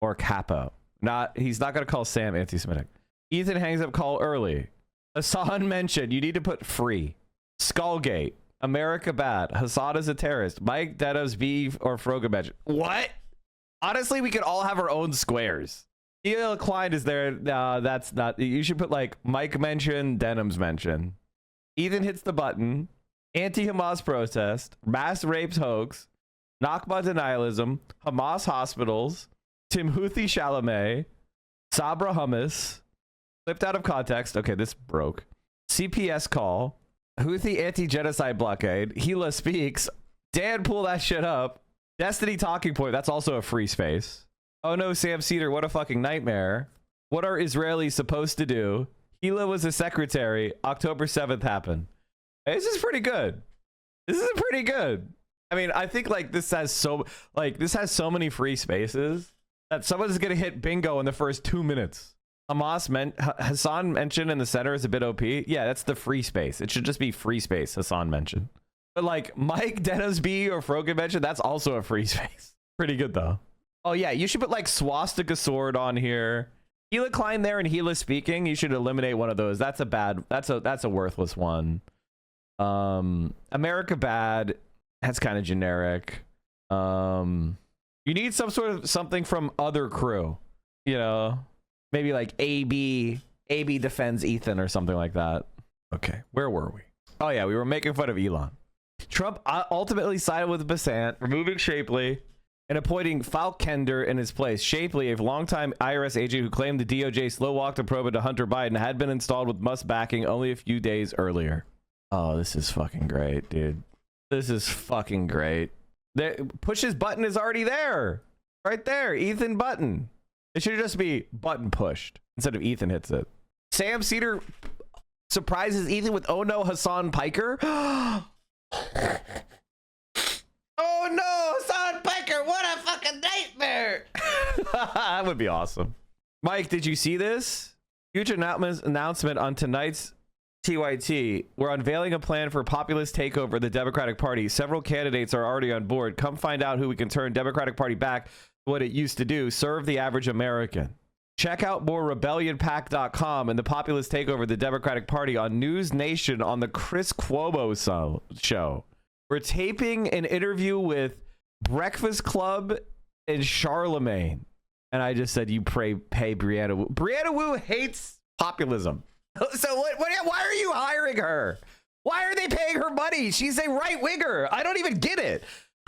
or capo. He's not going to call Sam anti-Semitic. Ethan hangs up call early. Hassan mentioned you need to put free. Skullgate. America bad. Hassan is a terrorist. Mike, Denos, V, or Froga mentioned. What? Honestly, we could all have our own squares. Klein is there. No, that's not. You should put like Mike mention, Denim's mention. Ethan hits the button. Anti-Hamas protest. Mass rapes hoax. Nakba denialism. Hamas hospitals. Timothy Chalamet. Sabra hummus. Flipped out of context. Okay, this broke. CPS call. Houthi anti-genocide blockade. Gila speaks. Dan, pull that shit up. Destiny talking point. That's also a free space. Oh no, Sam Cedar, what a fucking nightmare. What are Israelis supposed to do? Gila was a secretary. October 7th happened. This is pretty good. This is pretty good. I mean, I think like this has so many free spaces that someone's gonna hit bingo in the first 2 minutes. Hassan mentioned in the center is a bit OP. Yeah, that's the free space. It should just be free space. Hassan mentioned, but like Mike, Dennis B, or Frogan mentioned, that's also a free space. Pretty good though. Oh yeah, you should put like swastika sword on here. Gila Klein there and Gila speaking. You should eliminate one of those. That's a worthless one. America bad. That's kind of generic. You need some sort of something from other crew. You know, maybe like AB defends Ethan or something like that. Okay, where were we? Oh yeah, we were making fun of Elon. Trump ultimately sided with Basant, removing Shapley and appointing Falkender in his place. Shapley, a longtime IRS agent who claimed the DOJ slow-walked the probe into Hunter Biden, had been installed with Musk backing only a few days earlier. Oh, this is fucking great, dude. This is fucking great. Push's button is already there. Right there, Ethan button. It should just be button pushed instead of Ethan hits it. Sam Cedar surprises Ethan with oh no, Hassan Piker. Oh no, Hassan Piker, what a fucking nightmare. That would be awesome. Mike, did you see this? Huge announcement on tonight's TYT. We're unveiling a plan for populist takeover of the Democratic Party. Several candidates are already on board. Come find out who we can turn Democratic Party back to what it used to do, serve the average American. Check out more rebellionpack.com and the populist takeover of the Democratic Party on News Nation on the Chris Cuomo show. We're taping an interview with Breakfast Club and Charlemagne. And I just said, you pay Brianna Wu. Brianna Wu hates populism. So why are you hiring her? Why are they paying her money? She's a right-winger. I don't even get it.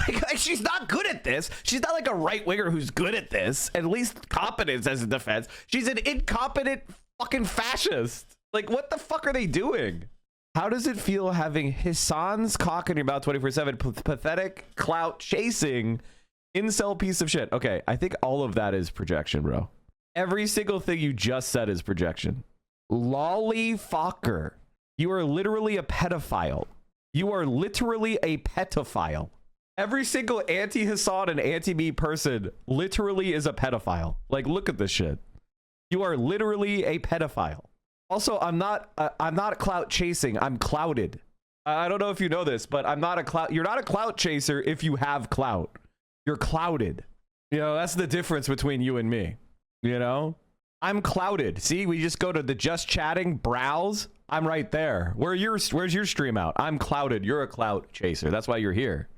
Like, she's not good at this. She's not like a right-winger who's good at this. At least competence as a defense. She's an incompetent fucking fascist. Like, what the fuck are they doing? How does it feel having Hassan's cock in your mouth 24/7? Pathetic, clout chasing, incel piece of shit. Okay, I think all of that is projection, bro. Every single thing you just said is projection. Lolly fucker. You are literally a pedophile. You are literally a pedophile. Every single anti-Hassan and anti-me person literally is a pedophile. Like, look at this shit. You are literally a pedophile. Also, I'm not clout chasing. I'm clouded. I don't know if you know this, but I'm not a clout. You're not a clout chaser if you have clout. You're clouded. You know, that's the difference between you and me. You know, I'm clouded. See, we just go to the just chatting, browse. I'm right there. Where's your stream out? I'm clouded. You're a clout chaser. That's why you're here.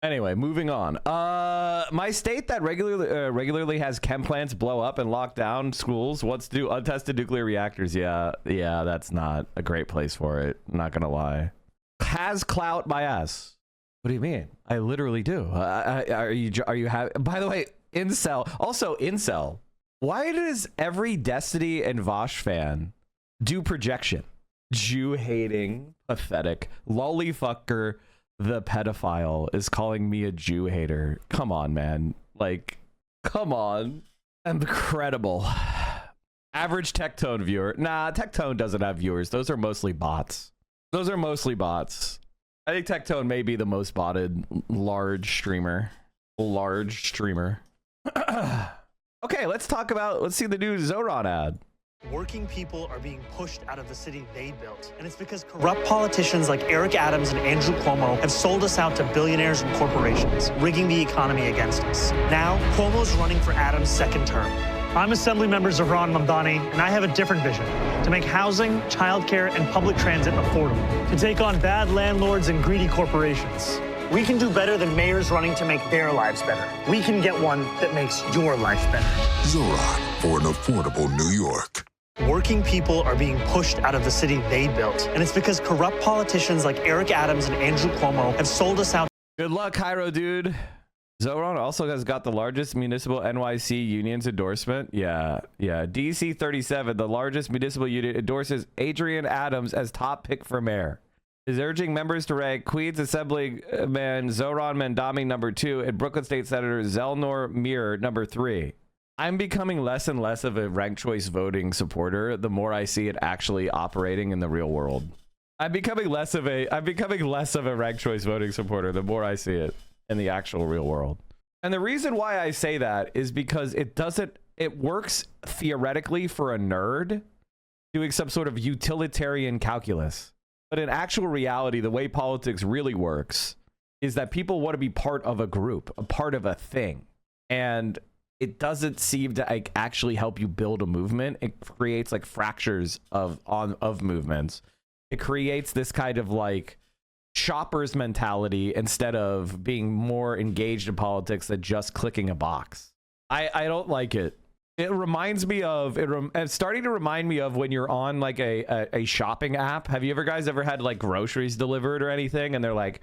Anyway, moving on. My state that regularly has chem plants blow up and lock down schools wants to do untested nuclear reactors. Yeah, that's not a great place for it. I'm not gonna lie. Has clout my ass. What do you mean? I literally do. Are you by the way, incel. Also, incel. Why does every Destiny and Vosh fan do projection? Jew hating, pathetic, lollyfucker. The pedophile is calling me a Jew hater. Come on, man. Like, come on. Incredible. Average Tectone viewer. Nah, Tectone doesn't have viewers. Those are mostly bots. I think Tectone may be the most botted large streamer. Okay, let's see the new Zoran ad. Working people are being pushed out of the city they built. And it's because corrupt politicians like Eric Adams and Andrew Cuomo have sold us out to billionaires and corporations, rigging the economy against us. Now, Cuomo's running for Adams' second term. I'm Assemblymember Zohran Mamdani, and I have a different vision: to make housing, childcare, and public transit affordable, to take on bad landlords and greedy corporations. We can do better than mayors running to make their lives better. We can get one that makes your life better. Zohran for an affordable New York. Working people are being pushed out of the city they built. And it's because corrupt politicians like Eric Adams and Andrew Cuomo have sold us out. Good luck, Cairo, dude. Zoran also has got the largest municipal NYC union's endorsement. Yeah. DC 37, the largest municipal union, endorses Adrian Adams as top pick for mayor. Is urging members to rank Queens Assemblyman Zohran Mamdani #2 and Brooklyn State Senator Zelnor Mir #3. I'm becoming less and less of a ranked choice voting supporter the more I see it actually operating in the real world. I'm becoming less of a ranked choice voting supporter the more I see it in the actual real world. And the reason why I say that is because it works theoretically for a nerd doing some sort of utilitarian calculus. But in actual reality, the way politics really works is that people want to be part of a group, a part of a thing. And it doesn't seem to actually help you build a movement. It creates like fractures of movements. It creates this kind of like shopper's mentality instead of being more engaged in politics than just clicking a box. I don't like it. It reminds me of it's starting to remind me of when you're on like a shopping app. Have you ever had like groceries delivered or anything, and they're like,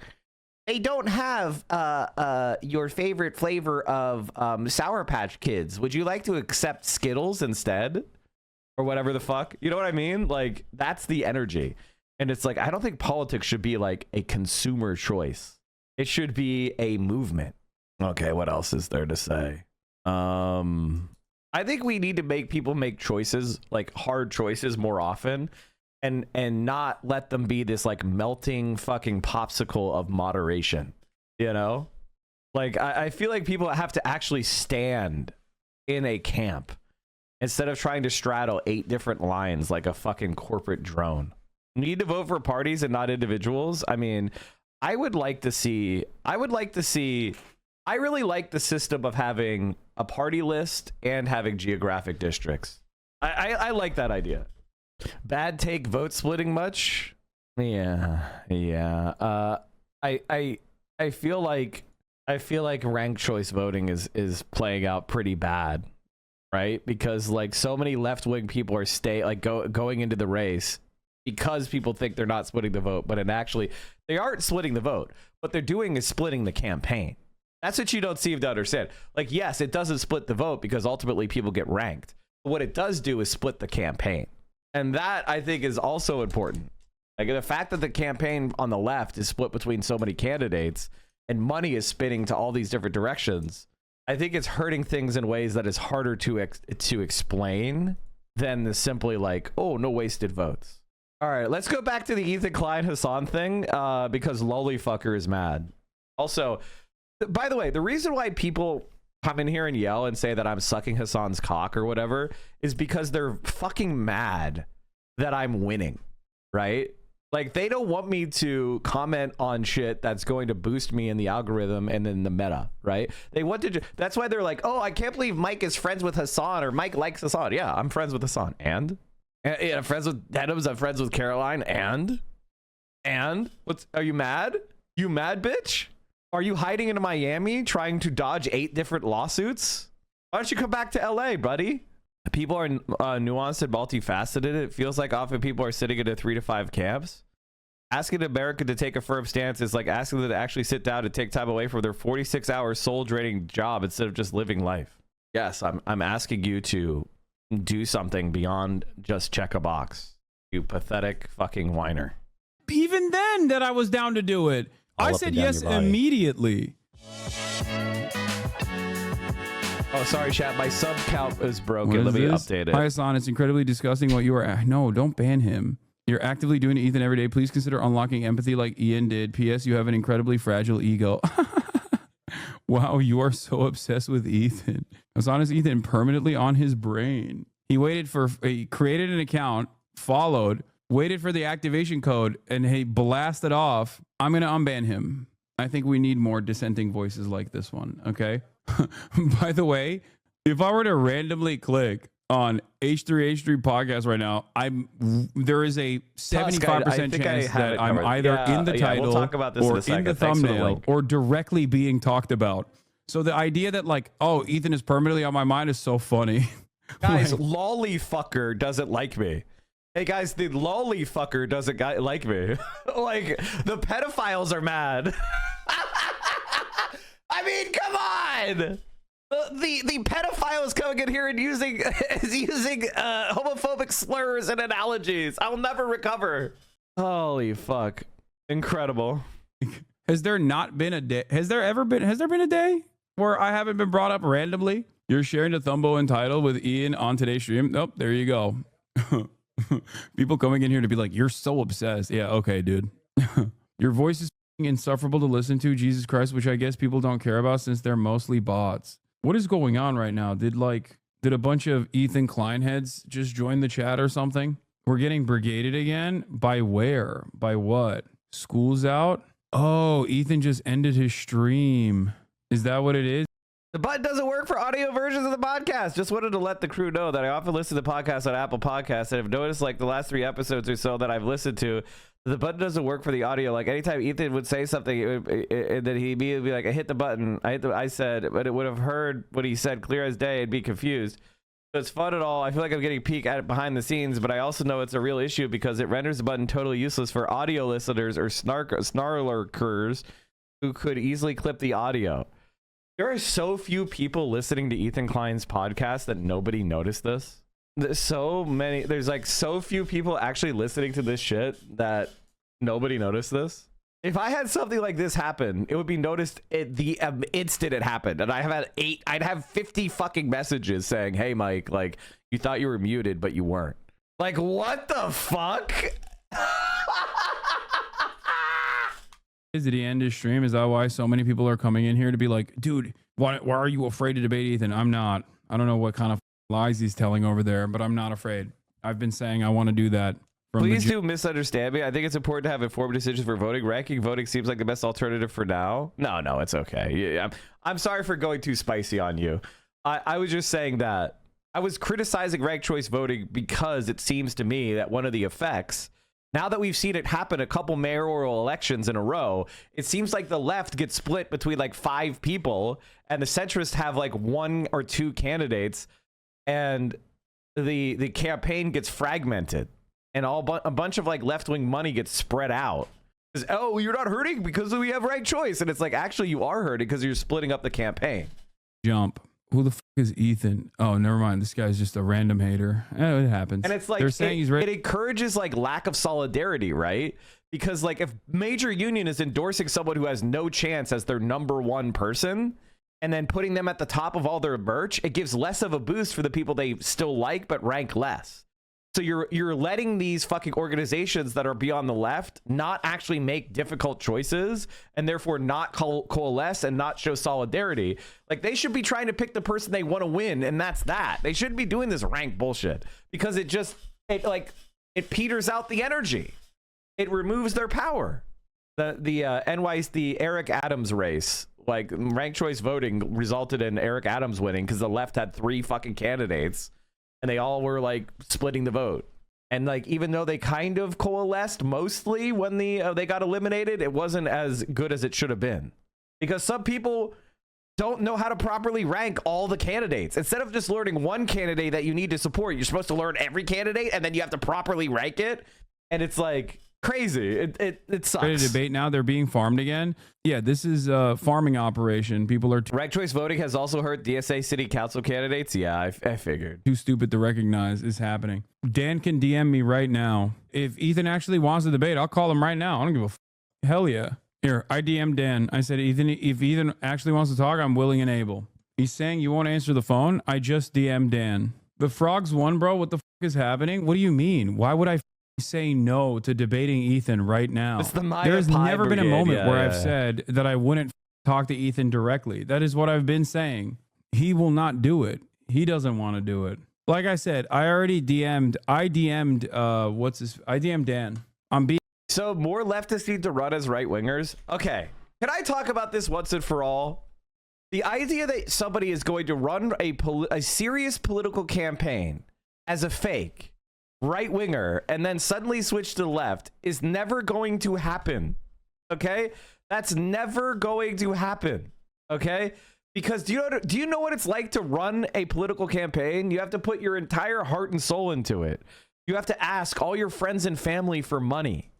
they don't have your favorite flavor of Sour Patch Kids. Would you like to accept Skittles instead? Or whatever the fuck. You know what I mean? Like, that's the energy. And it's like, I don't think politics should be like a consumer choice. It should be a movement. Okay, what else is there to say? I think we need to make people make choices, like hard choices more often. And not let them be this like melting fucking popsicle of moderation, you know? Like, I feel like people have to actually stand in a camp instead of trying to straddle 8 different lines like a fucking corporate drone. You need to vote for parties and not individuals. I mean, I would like to see I really like the system of having a party list and having geographic districts. I like that idea. Bad take vote splitting much? Yeah. I feel like ranked choice voting is playing out pretty bad, right? Because like so many left-wing people are going into the race because people think they're not splitting the vote, but they aren't splitting the vote. What they're doing is splitting the campaign. That's what you don't seem to understand. Like, yes, it doesn't split the vote because ultimately people get ranked. But what it does do is split the campaign. And that, I think, is also important. Like, the fact that the campaign on the left is split between so many candidates and money is spinning to all these different directions, I think it's hurting things in ways that is harder to explain than the simply like, oh, no wasted votes. All right, let's go back to the Ethan Klein Hassan thing because Lollyfucker is mad. Also, by the way, the reason why people come in here and yell and say that I'm sucking Hassan's cock or whatever is because they're fucking mad that I'm winning, right? Like, they don't want me to comment on shit that's going to boost me in the algorithm and in the meta, right? They want to. That's why they're like, oh, I can't believe Mike is friends with Hassan or Mike likes Hassan. Yeah, I'm friends with Hassan. And I'm friends with Adams. I'm friends with Caroline. And are you mad? You mad, bitch? Are you hiding in Miami trying to dodge 8 different lawsuits? Why don't you come back to LA, buddy? People are nuanced and multifaceted. It feels like often people are sitting in 3 to 5 camps. Asking America to take a firm stance is like asking them to actually sit down and take time away from their 46-hour soul-draining job instead of just living life. Yes, I'm asking you to do something beyond just check a box. You pathetic fucking whiner. Even then that I was down to do it. I said yes immediately. Oh, sorry, chat. My sub count is broken. Let me update it. Hi, Hassan. It's incredibly disgusting what you are. No, don't ban him. You're actively doing to Ethan every day. Please consider unlocking empathy like Ian did. P.S. You have an incredibly fragile ego. Wow, you are so obsessed with Ethan. Hassan is Ethan permanently on his brain. He created an account, followed, waited for the activation code, and he blasted off. I'm going to unban him. I think we need more dissenting voices like this one, okay? By the way, if I were to randomly click on H3H3 podcast right now, there is a 75% chance that I'm either in the title we'll talk about this or in the thumbnail or directly being talked about. So the idea that like, oh, Ethan is permanently on my mind is so funny. Guys, Lollyfucker doesn't like me. Hey guys, the Lollyfucker doesn't like me. Like, the pedophiles are mad. I mean, come on. The pedophiles coming in here and using homophobic slurs and analogies. I'll never recover. Holy fuck. Incredible. Has there not been a day? Has there been a day where I haven't been brought up randomly? You're sharing the Thumbo and title with Ian on today's stream. Nope, there you go. People coming in here to be like, you're so obsessed. Yeah, okay, dude. Your voice is insufferable to listen to, Jesus Christ, which I guess people don't care about since they're mostly bots. What is going on right now? Did a bunch of Ethan Klein heads just join the chat or something? We're getting brigaded again? By where? By what? School's out? Oh, Ethan just ended his stream. Is that what it is? The button doesn't work for audio versions of the podcast. Just wanted to let the crew know that I often listen to podcasts on Apple Podcasts, and I've noticed like the last 3 episodes or so that I've listened to, the button doesn't work for the audio. Like anytime Ethan would say something, and then he'd be like, I hit the button. I said, but it would have heard what he said clear as day and be confused. So it's fun at all. I feel like I'm getting a peek at it behind the scenes, but I also know it's a real issue because it renders the button totally useless for audio listeners or snarlers who could easily clip the audio. There are so few people listening to Ethan Klein's podcast that nobody noticed this. There's like so few people actually listening to this shit that nobody noticed this. If I had something like this happen, it would be noticed the instant it happened. And I'd have 50 fucking messages saying, hey, Mike, like you thought you were muted, but you weren't. Like, what the fuck? Did he end his stream? Is that why so many people are coming in here to be like, dude, why are you afraid to debate Ethan? I'm not. I don't know what kind of lies he's telling over there, but I'm not afraid. I've been saying I want to do that Please do misunderstand me. I think it's important to have informed decisions for voting. Ranking voting seems like the best alternative for now. No, it's okay. Yeah, I'm sorry for going too spicy on you. I was just saying that I was criticizing ranked choice voting because it seems to me that one of the effects, now that we've seen it happen a couple mayoral elections in a row, it seems like the left gets split between like 5 people and the centrists have like 1 or 2 candidates, and the campaign gets fragmented. And a bunch of like left-wing money gets spread out. Oh, you're not hurting because we have ranked choice. And it's like, actually, you are hurting because you're splitting up the campaign. Jump. Who the fuck is Ethan? Oh, never mind. This guy's just a random hater. It happens. And it's like, they're saying he's ready. It encourages like lack of solidarity, right? Because like if major union is endorsing someone who has no chance as their #1 person and then putting them at the top of all their merch, it gives less of a boost for the people they still like but rank less. So you're letting these fucking organizations that are beyond the left not actually make difficult choices and therefore not coalesce and not show solidarity. Like they should be trying to pick the person they want to win, and that's that. They shouldn't be doing this rank bullshit because it peters out the energy. It removes their power. The Eric Adams race, like ranked choice voting resulted in Eric Adams winning because the left had 3 fucking candidates. And they all were like splitting the vote. And like, even though they kind of coalesced mostly when they got eliminated, it wasn't as good as it should have been. Because some people don't know how to properly rank all the candidates. Instead of just learning one candidate that you need to support, you're supposed to learn every candidate and then you have to properly rank it. And it's like crazy. It sucks. Ready to debate now? They're being farmed again. Yeah, this is a farming operation. People are ranked choice voting has also hurt DSA city council candidates. Yeah, I figured. Too stupid to recognize is happening. Dan can DM me right now. If Ethan actually wants to debate, I'll call him right now. I don't give a f. Hell yeah. Here, I DM'd Dan. I said, Ethan, if Ethan actually wants to talk, I'm willing and able. He's saying you won't answer the phone. I just DM'd Dan. The frogs won, bro. What the f is happening? What do you mean? Why would I say no to debating Ethan right now? There's never been a moment where I've said that I wouldn't talk to Ethan directly. That is what I've been saying. He will not do it. He doesn't want to do it. Like I said, I already DM'd. I DM'd Dan. So more leftists need to run as right wingers. Okay, can I talk about this once and for all? The idea that somebody is going to run a serious political campaign as a fake right winger and then suddenly switch to the left is never going to happen. Okay, that's never going to happen. Okay, because do you know what it's like to run a political campaign? You have to put your entire heart and soul into it. You have to ask all your friends and family for money,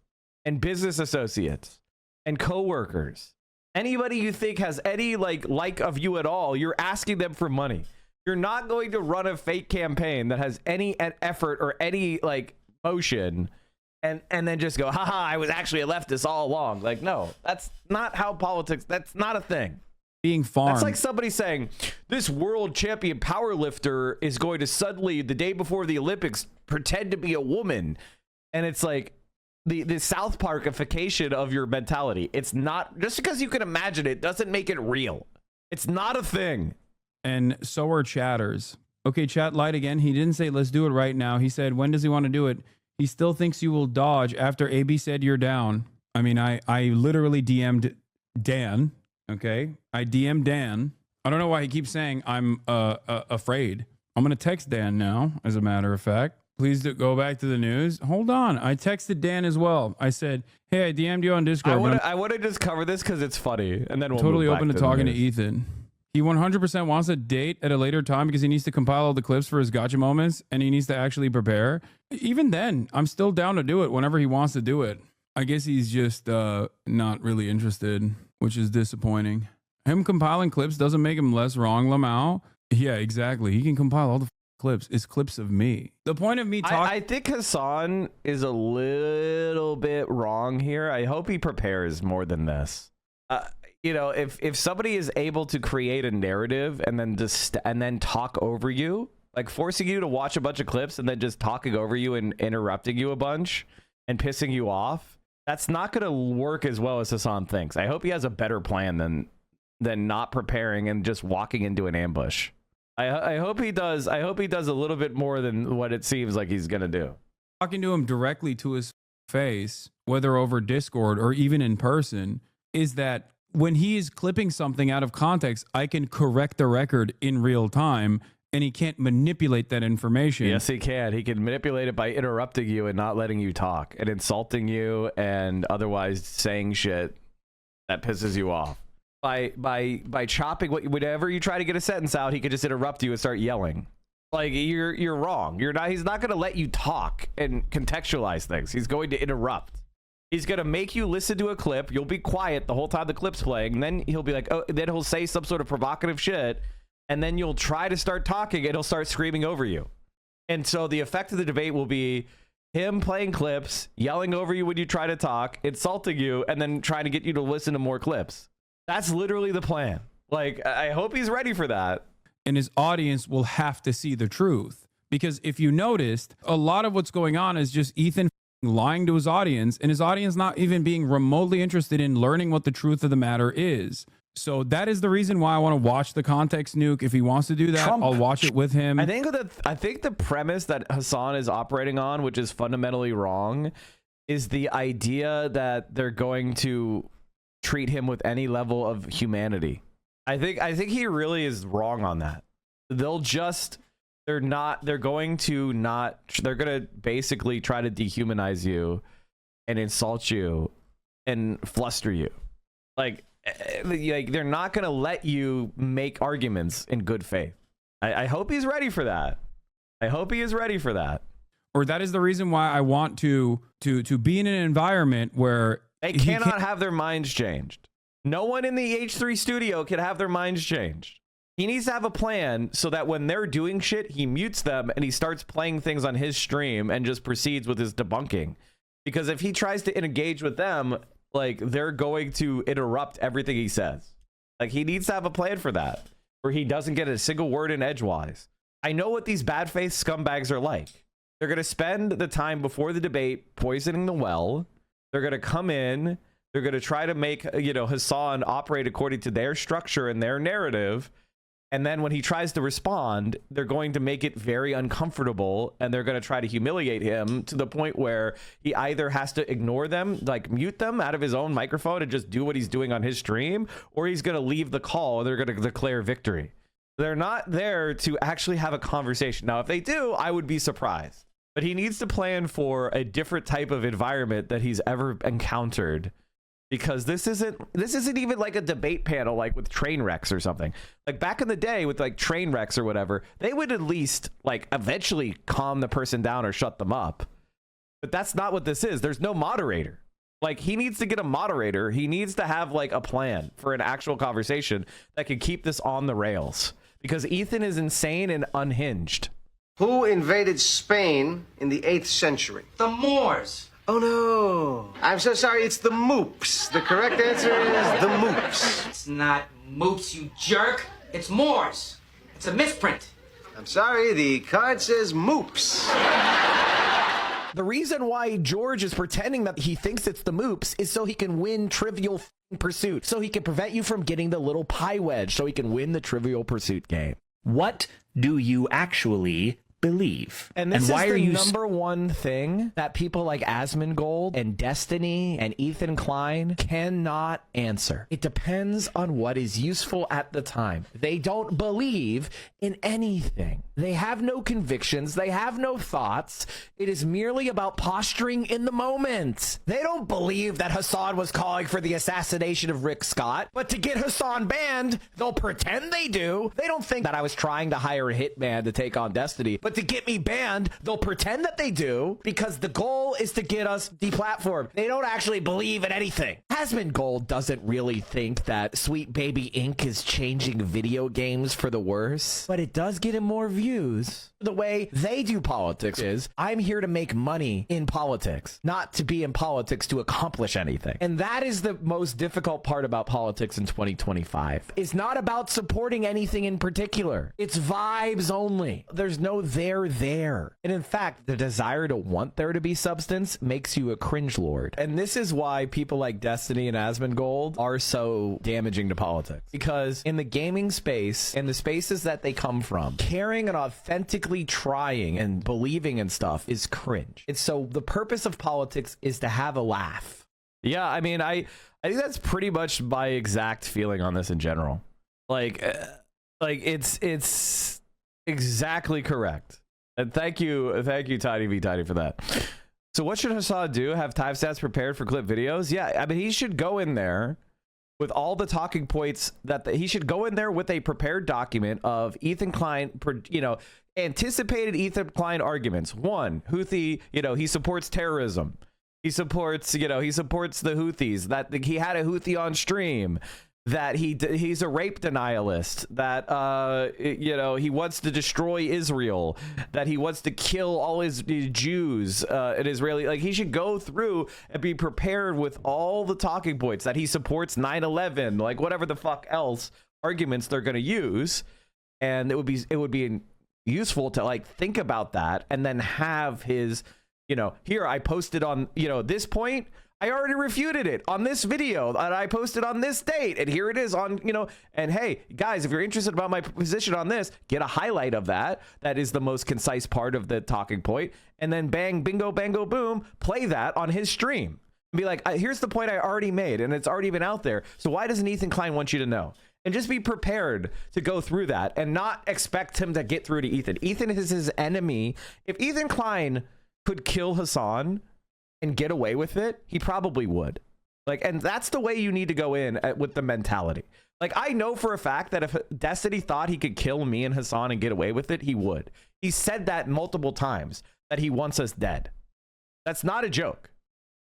and business associates and coworkers, anybody you think has any like of you at all. You're asking them for money. You're not going to run a fake campaign that has any effort or any like motion and then just go, haha, I was actually a leftist all along. Like, no, that's not how politics, that's not a thing. Being farmed. That's like somebody saying this world champion power lifter is going to suddenly, the day before the Olympics, pretend to be a woman. And it's like the South Parkification of your mentality. It's not, just because you can imagine it doesn't make it real. It's not a thing. And so are chatters. Okay, chat lied again. He didn't say let's do it right now. He said, when does he want to do it? He still thinks you will dodge after AB said you're down. I mean, I literally DM'd Dan. Okay, I DM'd Dan. I don't know why he keeps saying I'm afraid. I'm going to text Dan now, as a matter of fact. Please go back to the news. Hold on. I texted Dan as well. I said, hey, I DM'd you on Discord. I want to just cover this because it's funny. And then we'll totally move back open to talking to Ethan. He 100% wants a date at a later time because he needs to compile all the clips for his gotcha moments and he needs to actually prepare. Even then, I'm still down to do it whenever he wants to do it. I guess he's just not really interested, which is disappointing. Him compiling clips doesn't make him less wrong, Lamau. Yeah, exactly. He can compile all the clips. It's clips of me. The point of me talking... I think Hassan is a little bit wrong here. I hope he prepares more than this. You know, if somebody is able to create a narrative and then talk over you, like forcing you to watch a bunch of clips and then just talking over you and interrupting you a bunch and pissing you off, that's not going to work as well as Hassan thinks. I hope he has a better plan than not preparing and just walking into an ambush. I hope he does. I hope he does a little bit more than what it seems like he's going to do. talking to him directly to his face, whether over Discord or even in person, is that when he is clipping something out of context, I can correct the record in real time, and he can't manipulate that information. Yes, he can. He can manipulate it by interrupting you and not letting you talk and insulting you and otherwise saying shit that pisses you off. By chopping whatever you try to get a sentence out, he could just interrupt you and start yelling. Like, you're wrong. He's not going to let you talk and contextualize things. He's going to interrupt. He's going to make you listen to a clip. You'll be quiet the whole time the clip's playing. And then he'll be like, oh, then he'll say some sort of provocative shit. And then you'll try to start talking and he'll start screaming over you. And so the effect of the debate will be him playing clips, yelling over you when you try to talk, insulting you, and then trying to get you to listen to more clips. That's literally the plan. Like, I hope he's ready for that. And his audience will have to see the truth. Because if you noticed, a lot of what's going on is just Ethan lying to his audience, and his audience not even being remotely interested in learning what the truth of the matter is. So that is the reason why I want to watch the context nuke. If he wants to do that, I'll watch it with him. I think the premise that Hassan is operating on, which is fundamentally wrong, is the idea that they're going to treat him with any level of humanity. I think he really is wrong on that. They're going to basically try to dehumanize you and insult you and fluster you. Like they're not going to let you make arguments in good faith. I hope he's ready for that. I hope he is ready for that. Or that is the reason why I want to be in an environment where they cannot have their minds changed. No one in the H3 studio can have their minds changed. He needs to have a plan so that when they're doing shit, he mutes them and he starts playing things on his stream and just proceeds with his debunking. Because if he tries to engage with them, like, they're going to interrupt everything he says. Like, he needs to have a plan for that, where he doesn't get a single word in edgewise. I know what these bad-faced scumbags are like. They're going to spend the time before the debate poisoning the well. They're going to come in. They're going to try to make, Hassan operate according to their structure and their narrative. And then when he tries to respond, they're going to make it very uncomfortable, and they're going to try to humiliate him to the point where he either has to ignore them, like mute them out of his own microphone and just do what he's doing on his stream, or he's going to leave the call and they're going to declare victory. They're not there to actually have a conversation. Now, if they do, I would be surprised. But he needs to plan for a different type of environment that he's ever encountered. Because this isn't even like a debate panel like with train wrecks or something. Like back in the day with like train wrecks or whatever, they would at least like eventually calm the person down or shut them up. But that's not what this is. There's no moderator. Like, he needs to get a moderator. He needs to have like a plan for an actual conversation that can keep this on the rails. Because Ethan is insane and unhinged. Who invaded Spain in the 8th century? The Moors. Oh, no. I'm so sorry. It's the Moops. The correct answer is the Moops. It's not Moops, you jerk. It's Moors. It's a misprint. I'm sorry. The card says Moops. The reason why George is pretending that he thinks it's the Moops is so he can win Trivial Pursuit. So he can prevent you from getting the little pie wedge. So he can win the Trivial Pursuit game. What do you actually believe? And this is the number one thing that people like Asmongold and Destiny and Ethan Klein cannot answer. It depends on what is useful at the time. They don't believe in anything. They have no convictions. They have no thoughts. It is merely about posturing in the moment. They don't believe that Hassan was calling for the assassination of Rick Scott, but to get Hassan banned, they'll pretend they do. They don't think that I was trying to hire a hitman to take on Destiny, but to get me banned, they'll pretend that they do, because the goal is to get us deplatformed. They don't actually believe in anything. Asmongold doesn't really think that Sweet Baby Inc. is changing video games for the worse, but it does get him more views. The way they do politics is, I'm here to make money in politics, not to be in politics to accomplish anything. And that is the most difficult part about politics in 2025. It's not about supporting anything in particular. It's vibes only. There's no they're there. And in fact, the desire to want there to be substance makes you a cringe lord. And this is why people like Destiny and Asmongold are so damaging to politics. Because in the gaming space, and the spaces that they come from, caring and authentically trying and believing in stuff is cringe. And so the purpose of politics is to have a laugh. Yeah, I mean, I think that's pretty much my exact feeling on this in general. Like it's exactly correct. And thank you Tiny V Tiny for that. So what should Hassan do? Have timestamps prepared for clip videos? Yeah, I mean, he should go in there with all the talking points he should go in there with a prepared document of Ethan Klein, anticipated Ethan Klein arguments. One, Houthi, he supports terrorism. He supports the Houthis, that he had a Houthi on stream, that he's a rape denialist, that he wants to destroy Israel, that he wants to kill all his Jews and Israeli. Like, he should go through and be prepared with all the talking points, that he supports 9/11, like whatever the fuck else arguments they're going to use. And it would be useful to like think about that and then have his, here I posted on, this point, I already refuted it on this video that I posted on this date, and here it is on, and hey guys, if you're interested about my position on this, get a highlight of that is the most concise part of the talking point, and then bang, bingo, bango, boom, play that on his stream and be like, here's the point I already made and it's already been out there, so why doesn't Ethan Klein want you to know? And just be prepared to go through that and not expect him to get through to Ethan. Ethan is his enemy. If Ethan Klein could kill Hassan and get away with it, he probably would. Like, and that's the way you need to go in with the mentality. Like, I know for a fact that if Destiny thought he could kill me and Hassan and get away with it, he would. He said that multiple times, that he wants us dead. That's not a joke.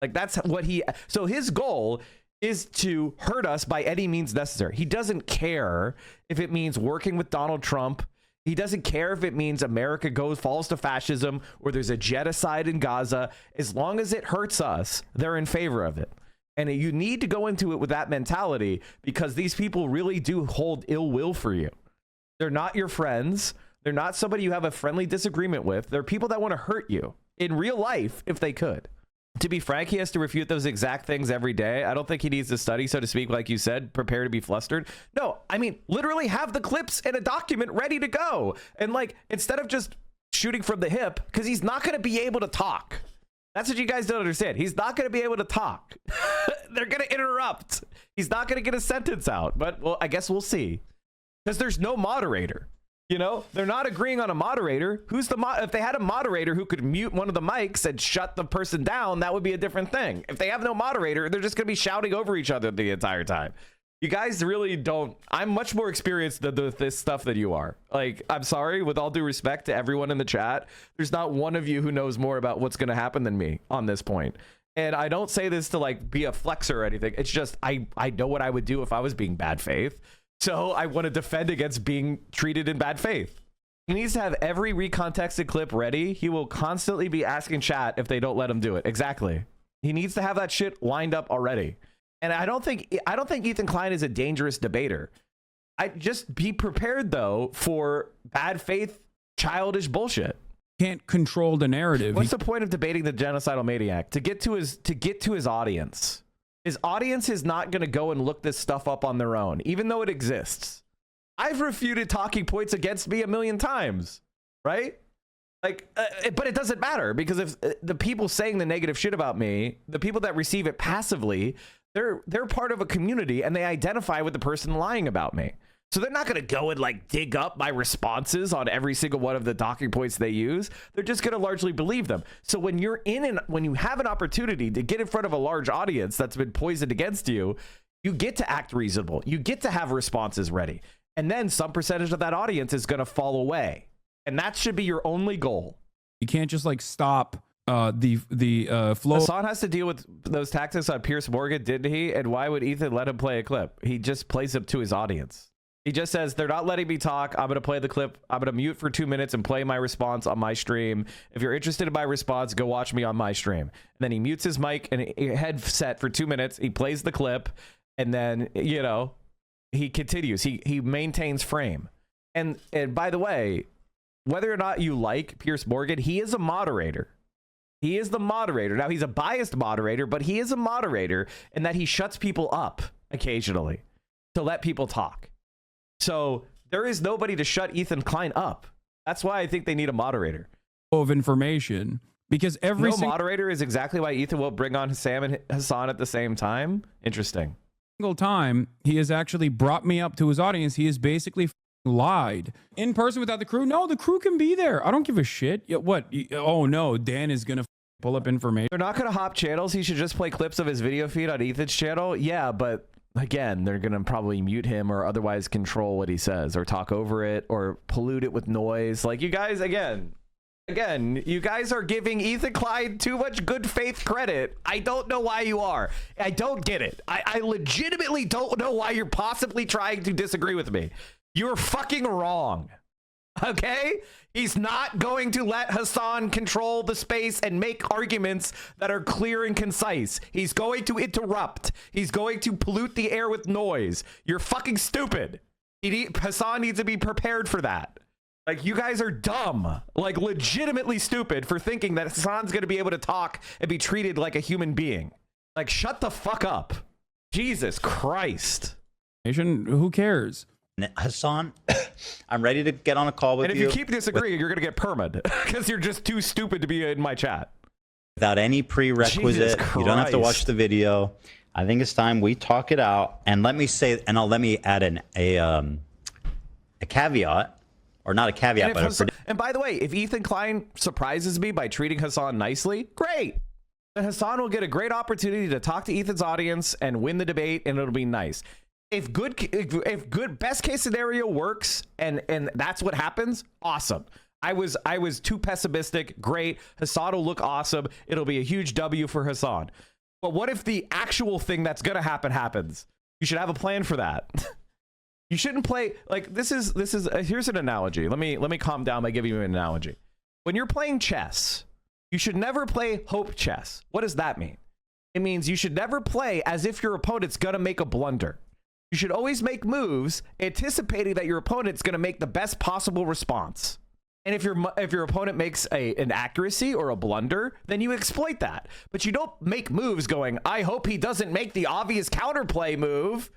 Like, that's what so his goal is to hurt us by any means necessary. He doesn't care if it means working with Donald Trump. He doesn't care if it means America falls to fascism or there's a genocide in Gaza. As long as it hurts us, they're in favor of it. And you need to go into it with that mentality, because these people really do hold ill will for you. They're not your friends. They're not somebody you have a friendly disagreement with. They're people that want to hurt you in real life if they could. To be frank, he has to refute those exact things every day. I don't think he needs to study, so to speak, like you said, prepare to be flustered. No, I mean, literally have the clips and a document ready to go. And like, instead of just shooting from the hip, because he's not going to be able to talk. That's what you guys don't understand. He's not going to be able to talk. They're going to interrupt. He's not going to get a sentence out. But, well, I guess we'll see. Because there's no moderator. They're not agreeing on a moderator. Who's the if they had a moderator who could mute one of the mics and shut the person down, that would be a different thing. If they have no moderator, they're just going to be shouting over each other the entire time. You guys really don't. I'm much more experienced with this stuff than you are. Like, I'm sorry, with all due respect to everyone in the chat, there's not one of you who knows more about what's going to happen than me on this point. And I don't say this to like be a flexer or anything. It's just I know what I would do if I was being bad faith. So I want to defend against being treated in bad faith. He needs to have every recontexted clip ready. He will constantly be asking chat if they don't let him do it. Exactly. He needs to have that shit lined up already. And I don't think Ethan Klein is a dangerous debater. I just be prepared though for bad faith, childish bullshit. Can't control the narrative. What's the point of debating the genocidal maniac? To get to his audience. His audience is not going to go and look this stuff up on their own, even though it exists. I've refuted talking points against me 1,000,000 times, right? Like, but it doesn't matter, because if the people saying the negative shit about me, the people that receive it passively, they're part of a community and they identify with the person lying about me. So they're not going to go and like dig up my responses on every single one of the talking points they use. They're just going to largely believe them. So when you're when you have an opportunity to get in front of a large audience that's been poisoned against you, you get to act reasonable. You get to have responses ready. And then some percentage of that audience is going to fall away. And that should be your only goal. You can't just like stop the flow. Hassan has to deal with those tactics on Pierce Morgan, didn't he? And why would Ethan let him play a clip? He just plays it to his audience. He just says, they're not letting me talk. I'm going to play the clip. I'm going to mute for 2 minutes and play my response on my stream. If you're interested in my response, go watch me on my stream. And then he mutes his mic and headset for 2 minutes. He plays the clip. And then, he continues. He maintains frame. And by the way, whether or not you like Piers Morgan, he is a moderator. He is the moderator. Now, he's a biased moderator, but he is a moderator in that he shuts people up occasionally to let people talk. So there is nobody to shut Ethan Klein up. That's why I think they need a moderator. Of information, because every moderator is exactly why Ethan will bring on Sam and Hassan at the same time. Interesting. Single time he has actually brought me up to his audience, he has basically lied. In person without the crew? No, the crew can be there. I don't give a shit. What? Oh no, Dan is gonna pull up information. They're not gonna hop channels. He should just play clips of his video feed on Ethan's channel. Yeah, but again, they're gonna probably mute him or otherwise control what he says or talk over it or pollute it with noise. Like, you guys, again, you guys are giving Ethan Klein too much good faith credit. I don't know why you are. I don't get it. I legitimately don't know why you're possibly trying to disagree with me. You're fucking wrong. Okay? He's not going to let Hassan control the space and make arguments that are clear and concise. He's going to interrupt. He's going to pollute the air with noise. You're fucking stupid. Hassan needs to be prepared for that. Like, you guys are dumb, like legitimately stupid for thinking that Hassan's going to be able to talk and be treated like a human being. Like, shut the fuck up. Jesus Christ. Who cares? Hassan, I'm ready to get on a call with you. And if you keep disagreeing, you're going to get permad because you're just too stupid to be in my chat. Without any prerequisite, you don't have to watch the video. I think it's time we talk it out. And let me say, and let me add a caveat. Or not a caveat, but and by the way, if Ethan Klein surprises me by treating Hassan nicely, great. Then Hassan will get a great opportunity to talk to Ethan's audience and win the debate, and it'll be nice. If good best case scenario works, and that's what happens, awesome. I was too pessimistic. Great. Hassan will look awesome. It'll be a huge W for Hassan. But what if the actual thing that's gonna happen happens? You should have a plan for that. You shouldn't play like this is here's an analogy. Let me calm down by giving you an analogy. When you're playing chess, you should never play hope chess. What does that mean? It means you should never play as if your opponent's gonna make a blunder. You should always make moves anticipating that your opponent's gonna make the best possible response. And if your opponent makes an accuracy or a blunder, then you exploit that. But you don't make moves going, I hope he doesn't make the obvious counterplay move.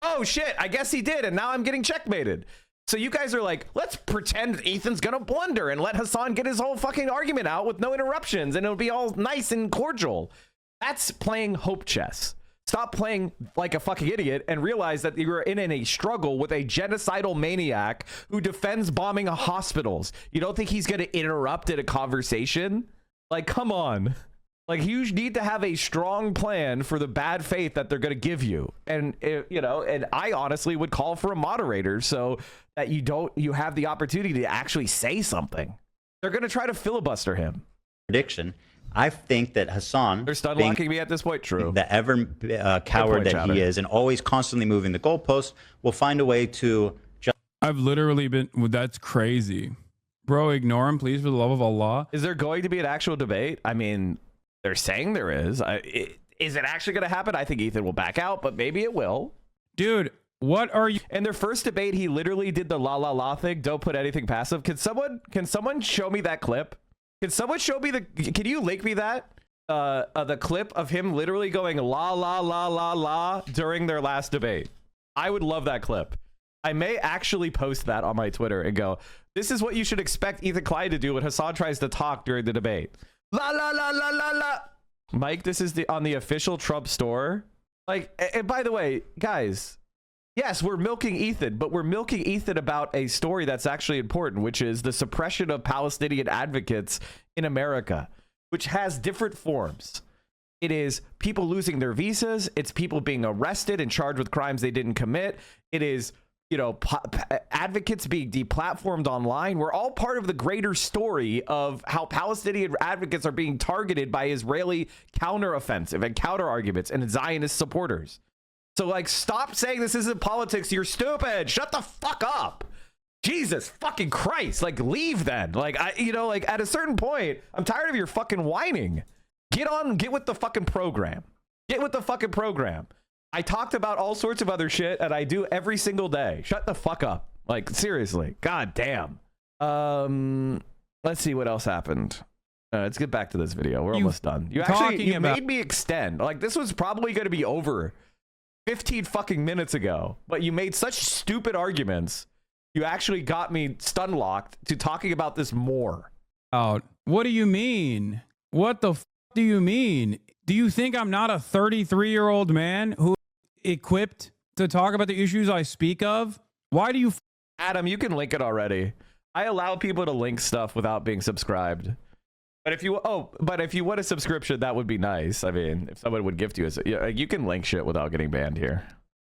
Oh shit, I guess he did, and now I'm getting checkmated. So you guys are like, let's pretend Ethan's gonna blunder and let Hassan get his whole fucking argument out with no interruptions, and it'll be all nice and cordial. That's playing hope chess. Stop playing like a fucking idiot and realize that you're in a struggle with a genocidal maniac who defends bombing hospitals. You don't think he's gonna interrupt in a conversation? Like, come on. Like, you need to have a strong plan for the bad faith that they're going to give you. And, and I honestly would call for a moderator so that you have the opportunity to actually say something. They're going to try to filibuster him. Prediction. I think that Hassan, they're stun locking me at this point. True. The ever coward that he is and always constantly moving the goalposts will find a way to. I've literally been. That's crazy. Bro, ignore him, please, for the love of Allah. Is there going to be an actual debate? I mean, they're saying there is. Is it actually going to happen? I think Ethan will back out, but maybe it will. Dude, what are you? In their first debate, he literally did the la la la thing. Don't put anything passive. Can someone show me that clip? Can someone show me can you link me that? The clip of him literally going la la la la la during their last debate. I would love that clip. I may actually post that on my Twitter and go, this is what you should expect Ethan Klein to do when Hassan tries to talk during the debate. La la la la la la. Mike, this is on the official Trump store. Like, and by the way, guys, yes, we're milking Ethan, but we're milking Ethan about a story that's actually important, which is the suppression of Palestinian advocates in America, which has different forms. It is people losing their visas. It's people being arrested and charged with crimes they didn't commit. It is, advocates being deplatformed online. We're all part of the greater story of how Palestinian advocates are being targeted by Israeli counteroffensive and counter arguments and Zionist supporters. So, like, stop saying this isn't politics. You're stupid. Shut the fuck up. Jesus fucking Christ. Like, leave then. Like, at a certain point, I'm tired of your fucking whining. Get with the fucking program. Get with the fucking program. I talked about all sorts of other shit, and I do every single day. Shut the fuck up. Like, seriously. God damn. Let's see what else happened. Let's get back to this video. We're almost done. You made me extend. Like, this was probably going to be over 15 fucking minutes ago, but you made such stupid arguments. You actually got me stun locked to talking about this more. Oh, what do you mean? What the f do you mean? Do you think I'm not a 33-year-old man who is equipped to talk about the issues I speak of? Why do you... Adam, you can link it already. I allow people to link stuff without being subscribed. But if you want a subscription, that would be nice. I mean, if someone would gift you you can link shit without getting banned here.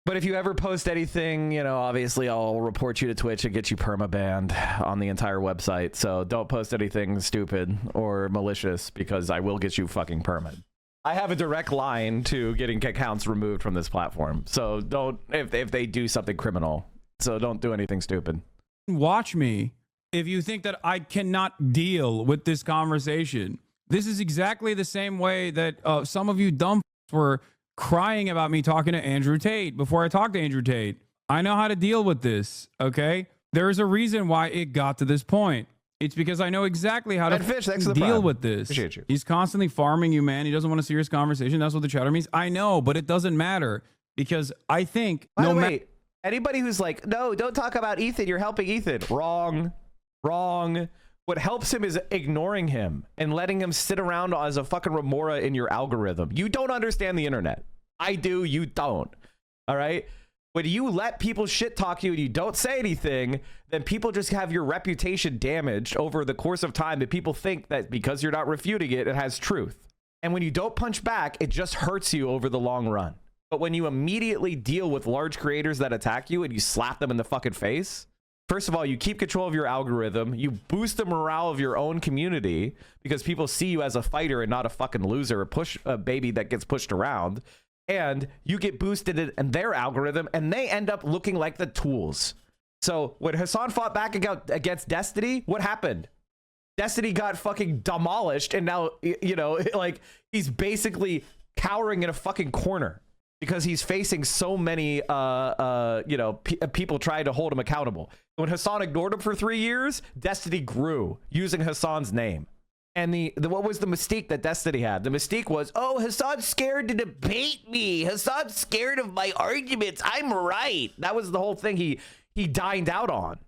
But if you ever post anything, you know, obviously I'll report you to Twitch and get you perma-banned on the entire website. So don't post anything stupid or malicious because I will get you fucking perma. I have a direct line to getting accounts removed from this platform. So don't, if they do something criminal. So don't do anything stupid. Watch me. If you think that I cannot deal with this conversation, this is exactly the same way that some of you dumb were crying about me talking to Andrew Tate before I talked to Andrew Tate. I know how to deal with this, okay? There is a reason why it got to this point. It's because I know exactly how to deal with this. Appreciate you. He's constantly farming you, man. He doesn't want a serious conversation. That's what the chatter means. I know, but it doesn't matter because I think... Wait, anybody who's like, no, don't talk about Ethan. You're helping Ethan. Wrong. Wrong. What helps him is ignoring him and letting him sit around as a fucking remora in your algorithm. You don't understand the internet. I do. You don't. All right. When you let people shit talk you and you don't say anything, then people just have your reputation damaged over the course of time, that people think that because you're not refuting it, it has truth. And when you don't punch back, it just hurts you over the long run. But when you immediately deal with large creators that attack you and you slap them in the fucking face, first of all, you keep control of your algorithm. You boost the morale of your own community because people see you as a fighter and not a fucking loser, a baby that gets pushed around. And you get boosted in their algorithm and they end up looking like the tools. So when Hassan fought back against Destiny, what happened? Destiny got fucking demolished and now, you know, like he's basically cowering in a fucking corner because he's facing so many, you know, people trying to hold him accountable. When Hassan ignored him for 3 years, Destiny grew using Hassan's name. And what was the mystique that Destiny had? The mystique was, oh, Hassan's scared to debate me. Hassan's scared of my arguments. I'm right. That was the whole thing he dined out on.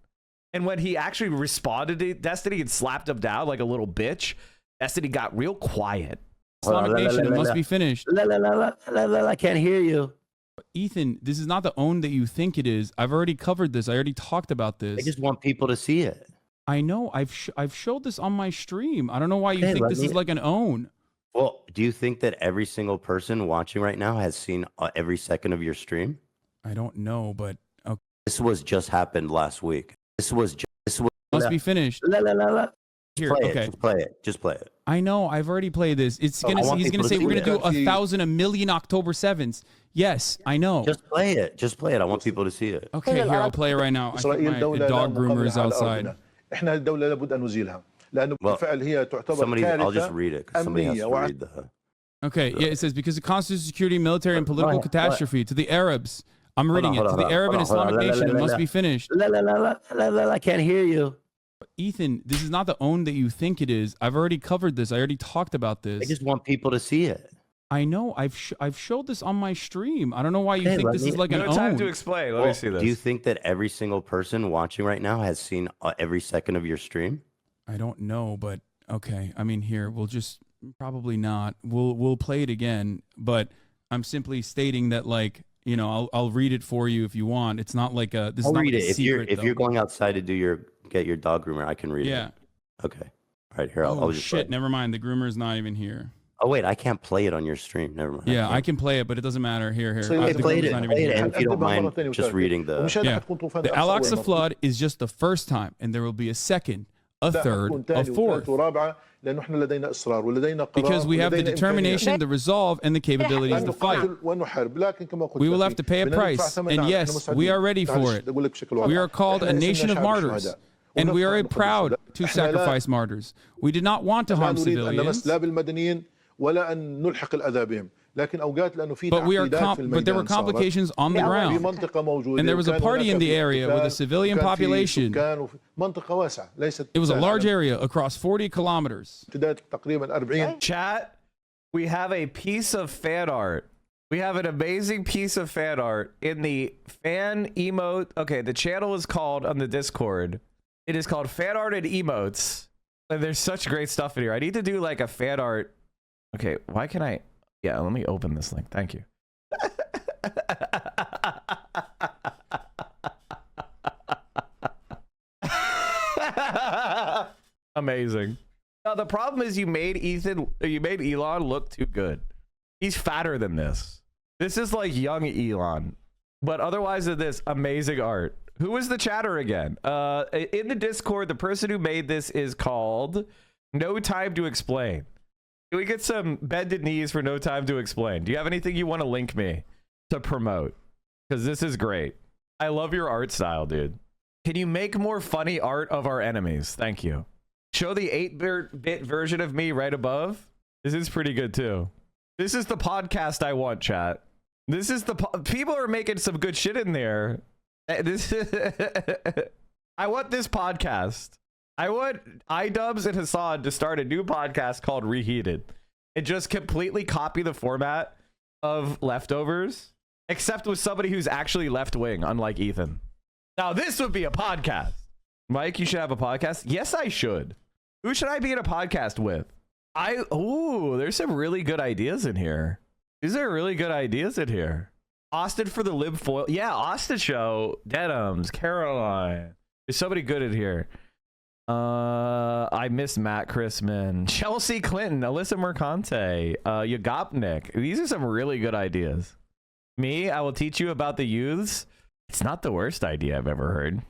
And when he actually responded to Destiny and slapped him down like a little bitch, Destiny got real quiet. Islamic Nation, it must be finished. I can't hear you. Ethan, this is not the own that you think it is. I've already covered this. I already talked about this. I just want people to see it. I know. I've showed this on my stream. I don't know why you think this is like an own. Well, do you think that every single person watching right now has seen every second of your stream? I don't know, but okay. This was just happened last week. This must be finished. Here, okay. Just play it. I know. I've already played this. He's gonna say we're gonna do 1,000 a million October 7th. Yes, I know. Just play it. Just play it. I want people to see it. Okay, here, I'll play it right now. I think my dog groomer is outside. احنا الدولة لابد أن نزيلها لأنه بالفعل هي تعتبر كارثة أمنية. Okay, yeah, it says because it constitutes security, military, and political catastrophe to the Arabs. I'm reading it. To the Arab and Islamic Nation, it must be finished. I can't hear you. Ethan, this is not the own that you think it is. I've already covered this. I already talked about this. I just want people to see it. I know. I've showed this on my stream. I don't know why you think this is like an own. No time to explain. Let me see this. Do you think that every single person watching right now has seen every second of your stream? I don't know, but okay. I mean, here we'll just probably not. We'll play it again, but I'm simply stating that, like, you know, I'll read it for you if you want. It's not like a. This is not like a secret, if you're going outside to get your dog groomer, I can read it. Yeah. Okay. All right. Here, I'll just. Shit! Never mind. The groomer is not even here. Oh wait, I can't play it on your stream. Never mind. Yeah, I can play it, but it doesn't matter. Here. So play it, and if you don't mind, just reading the. Yeah. The Al-Aqsa flood is just the first time, and there will be a second, a third, a fourth. Because we have the determination, the resolve, and the capabilities to fight. We will have to pay a price, and yes, we are ready for it. We are called a nation of martyrs. And we are proud to sacrifice martyrs. We did not want to harm civilians. ولا أن نلحق الأذى بهم but there were complications on the ground, and there was a party in the area with a civilian population. It was a large area across 40 kilometers. Chat, we have a piece of fan art. We have an amazing piece of fan art in the fan emote. Okay, the channel is called on the Discord. It is called Fan Art and Emotes. And there's such great stuff in here. I need to do like a fan art. Okay, why can I? Yeah, let me open this link. Thank you. Amazing. Now the problem is you made Elon look too good. He's fatter than this. This is like young Elon. But otherwise of this, amazing art. Who is the chatter again? In the Discord, the person who made this is called No Time to Explain. Can we get some bended knees for No Time to Explain? Do you have anything you want to link me to promote? Because this is great. I love your art style, dude. Can you make more funny art of our enemies? Thank you. Show the 8-bit version of me right above. This is pretty good too. This is the podcast I want, chat. This is the people are making some good shit in there. This I want this podcast. I want iDubbbz and Hassan to start a new podcast called Reheated and just completely copy the format of Leftovers, except with somebody who's actually left-wing, unlike Ethan. Now this would be a podcast. Mike, you should have a podcast. Yes, I should. Who should I be in a podcast with? Ooh, there's some really good ideas in here. These are really good ideas in here. Austin for the Lib Foil. Yeah, Austin show. Denims, Caroline. There's somebody good in here. I miss Matt Chrisman. Chelsea Clinton, Alyssa Mercante, Yagopnik. These are some really good ideas. Me, I will teach you about the youths. It's not the worst idea I've ever heard.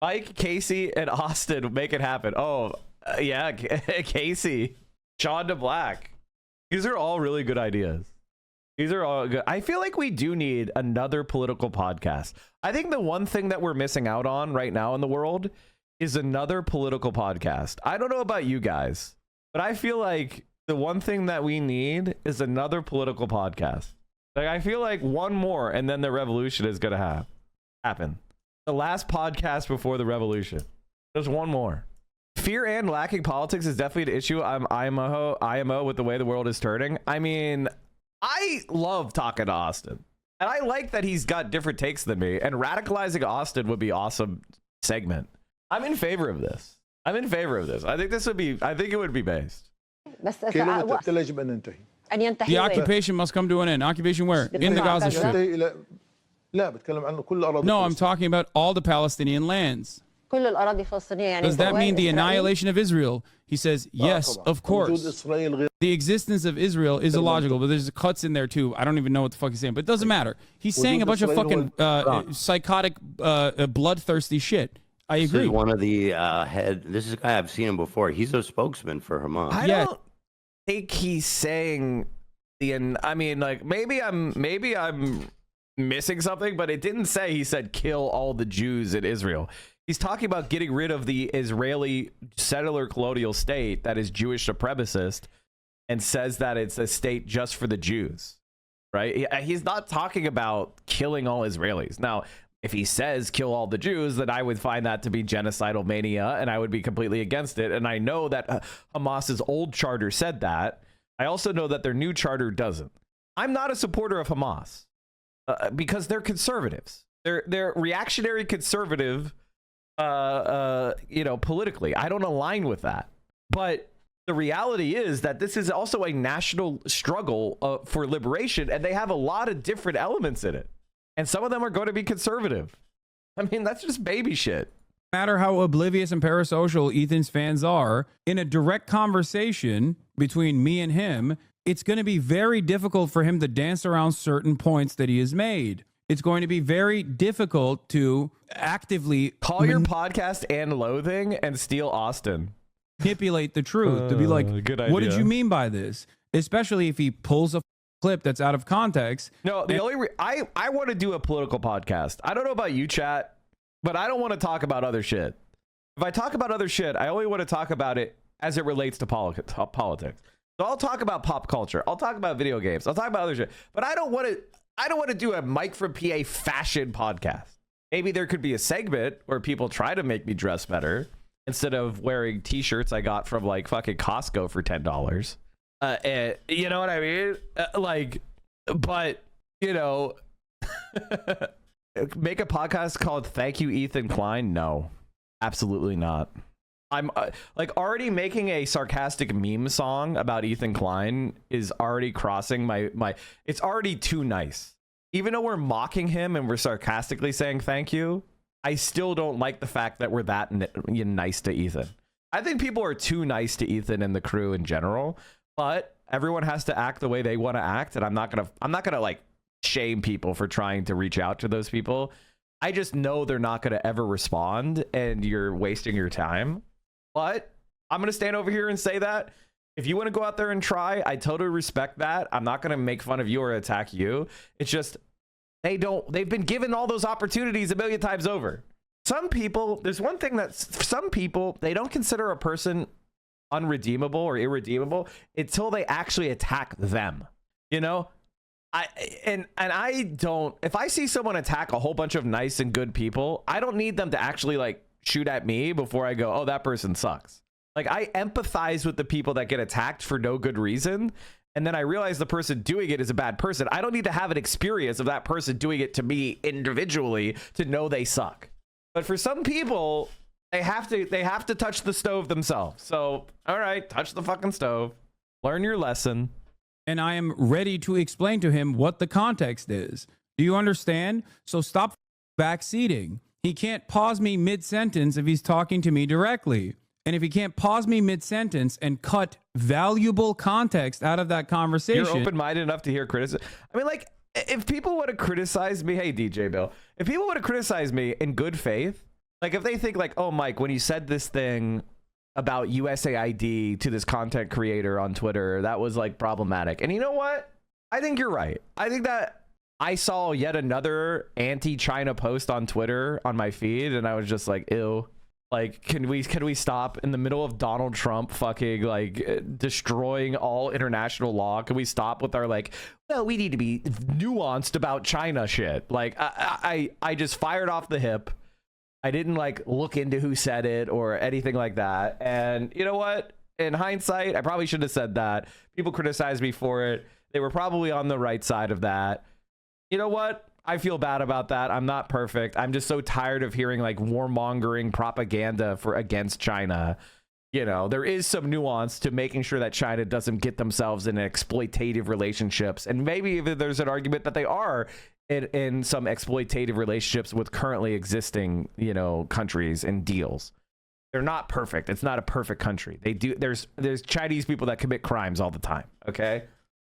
Mike, Casey, and Austin make it happen. Oh, yeah, Casey. Sean DeBlack. These are all really good ideas. These are all good. I feel like we do need another political podcast. I think the one thing that we're missing out on right now in the world is another political podcast. I don't know about you guys, but I feel like the one thing that we need is another political podcast. Like, I feel like one more and then the revolution is going to happen. The last podcast before the revolution. There's one more. Fear and lacking politics is definitely an issue. I'm IMO with the way the world is turning. I mean, I love talking to Austin. And I like that he's got different takes than me. And radicalizing Austin would be awesome segment. I'm in favor of this. I think it would be based. The occupation must come to an end. Occupation where? In the Gaza Strip. No, I'm talking about all the Palestinian lands. Does that mean the annihilation of Israel? He says, yes, of course. The existence of Israel is illogical, but there's cuts in there too. I don't even know what the fuck he's saying, but it doesn't matter. He's saying a bunch of fucking psychotic, bloodthirsty shit. I agree. This is one of the this is a guy, I've seen him before. He's a spokesman for Hamas. I don't think he's saying I mean, like, maybe I'm missing something, but it didn't say he said kill all the Jews in Israel. He's talking about getting rid of the Israeli settler colonial state that is Jewish supremacist and says that it's a state just for the Jews, right? He's not talking about killing all Israelis. Now, if he says kill all the Jews, then I would find that to be genocidal mania, and I would be completely against it. And I know that Hamas's old charter said that. I also know that their new charter doesn't. I'm not a supporter of Hamas because they're conservatives. They're reactionary conservative, politically. I don't align with that. But the reality is that this is also a national struggle for liberation, and they have a lot of different elements in it. And some of them are going to be conservative. I mean, that's just baby shit. No matter how oblivious and parasocial Ethan's fans are, in a direct conversation between me and him, it's going to be very difficult for him to dance around certain points that he has made. It's going to be very difficult to actively call your podcast and loathing and steal Austin. Manipulate the truth to be like, good idea. What did you mean by this? Especially if he pulls a clip that's out of context. No, I want to do a political podcast. I don't know about you, chat, but I don't want to talk about other shit. If I talk about other shit, I only want to talk about it as it relates to politics. So I'll talk about pop culture. I'll talk about video games. I'll talk about other shit. But I don't want to do a Mike from PA fashion podcast. Maybe there could be a segment where people try to make me dress better instead of wearing t-shirts I got from like fucking Costco for $10. And you know what I mean? But you know, make a podcast called Thank You, Ethan Klein? No, absolutely not. I'm like already making a sarcastic meme song about Ethan Klein is already crossing my it's already too nice. Even though we're mocking him and we're sarcastically saying thank you, I still don't like the fact that we're that nice to Ethan. I think people are too nice to Ethan and the crew in general, but everyone has to act the way they want to act, and I'm not gonna like shame people for trying to reach out to those people. I just know they're not gonna ever respond, and you're wasting your time. But I'm going to stand over here and say that if you want to go out there and try, I totally respect that. I'm not going to make fun of you or attack you. It's just they've been given all those opportunities a million times over. Some people, there's one thing that some people, they don't consider a person unredeemable or irredeemable until they actually attack them. You know, I don't, if I see someone attack a whole bunch of nice and good people, I don't need them to actually like shoot at me before I go, oh, that person sucks. Like, I empathize with the people that get attacked for no good reason, and then I realize the person doing it is a bad person. I don't need to have an experience of that person doing it to me individually to know they suck. But for some people, they have to touch the stove themselves. So, all right, touch the fucking stove. Learn your lesson. And I am ready to explain to him what the context is. Do you understand? So stop backseating. He can't pause me mid-sentence if he's talking to me directly. And if he can't pause me mid-sentence and cut valuable context out of that conversation... You're open-minded enough to hear criticism. I mean, like, if people want to criticize me... Hey, DJ Bill. If people want to criticize me in good faith, like, if they think, like, oh, Mike, when you said this thing about USAID to this content creator on Twitter, that was, like, problematic. And you know what? I think you're right. I think that... I saw yet another anti-China post on Twitter on my feed, and I was just like, ew. Like, can we stop in the middle of Donald Trump fucking like destroying all international law? Can we stop with our like, well, we need to be nuanced about China shit? Like, I just fired off the hip. I didn't like look into who said it or anything like that. And you know what? In hindsight, I probably shouldn't have said that. People criticized me for it. They were probably on the right side of that. You know what? I feel bad about that. I'm not perfect. I'm just so tired of hearing like warmongering propaganda against China. You know, there is some nuance to making sure that China doesn't get themselves in exploitative relationships. And maybe even there's an argument that they are in some exploitative relationships with currently existing, you know, countries and deals. They're not perfect. It's not a perfect country. There's Chinese people that commit crimes all the time. Okay.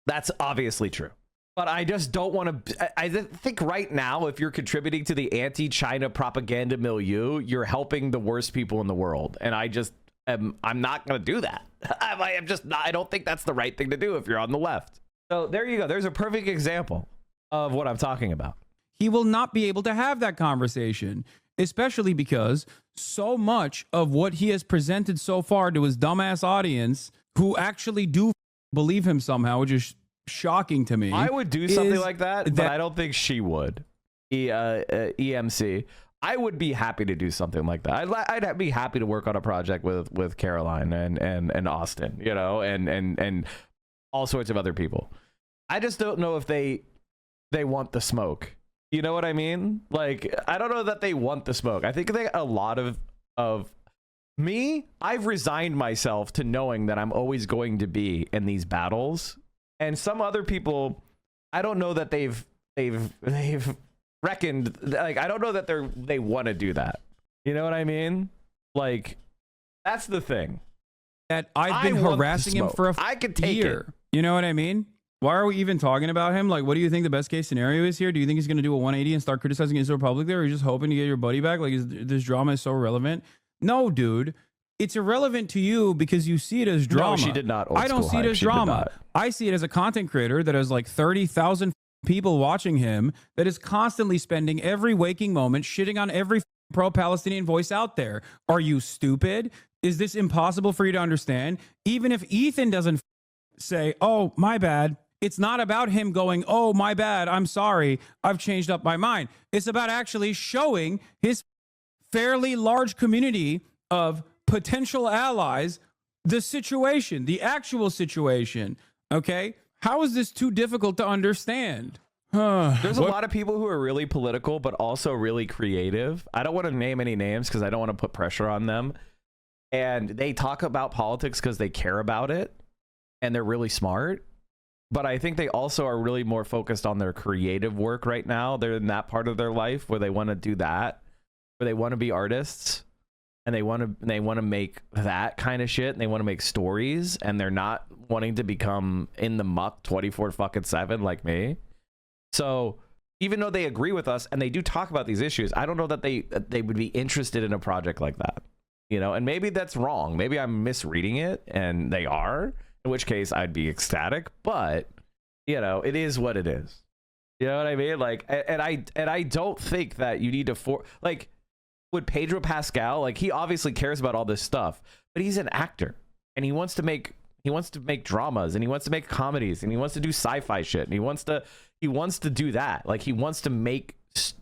That's obviously true. But I just don't want to... I think right now, if you're contributing to the anti-China propaganda milieu, you're helping the worst people in the world. And I'm not going to do that. I'm just not... I don't think that's the right thing to do if you're on the left. So there you go. There's a perfect example of what I'm talking about. He will not be able to have that conversation, especially because so much of what he has presented so far to his dumbass audience, who actually do believe him somehow, which is... shocking to me. I would do something like that, but I don't think she would. EMC. I would be happy to do something like that. I'd be happy to work on a project with Caroline and Austin, you know, and all sorts of other people. I just don't know if they want the smoke. You know what I mean? Like, I don't know that they want the smoke. I think a lot of me, I've resigned myself to knowing that I'm always going to be in these battles. And some other people, I don't know that they've reckoned, like, I don't know that they want to do that. You know what I mean? Like, that's the thing. That I've been harassing him for I could take year. It. You know what I mean? Why are we even talking about him? Like, what do you think the best case scenario is here? Do you think he's going to do a 180 and start criticizing his Republic there? Or are you just hoping to get your buddy back? Like, this drama is so irrelevant? No, dude. It's irrelevant to you because you see it as drama. No, she did not. I don't see it as drama. I see it as a content creator that has like 30,000 people watching him that is constantly spending every waking moment shitting on every pro-Palestinian voice out there. Are you stupid? Is this impossible for you to understand? Even if Ethan doesn't say, oh, my bad. It's not about him going, oh, my bad. I'm sorry. I've changed up my mind. It's about actually showing his fairly large community of potential allies the situation, the actual situation. Okay? How is this too difficult to understand? There's a lot of people who are really political, but also really creative. I don't want to name any names because I don't want to put pressure on them. And they talk about politics because they care about it and they're really smart. But I think they also are really more focused on their creative work right now. They're in that part of their life where they want to do that, where they want to be artists and they want to make that kind of shit and they want to make stories and they're not wanting to become in the muck 24/7 like me. So even though they agree with us and they do talk about these issues, I don't know that they would be interested in a project like that, you know, and maybe that's wrong. Maybe I'm misreading it and they are, in which case I'd be ecstatic, but you know, it is what it is. You know what I mean? Like, and I don't think that you need to like with Pedro Pascal, like he obviously cares about all this stuff, but he's an actor and he wants to make dramas and he wants to make comedies and he wants to do sci-fi shit and he wants to do that. Like he wants to make,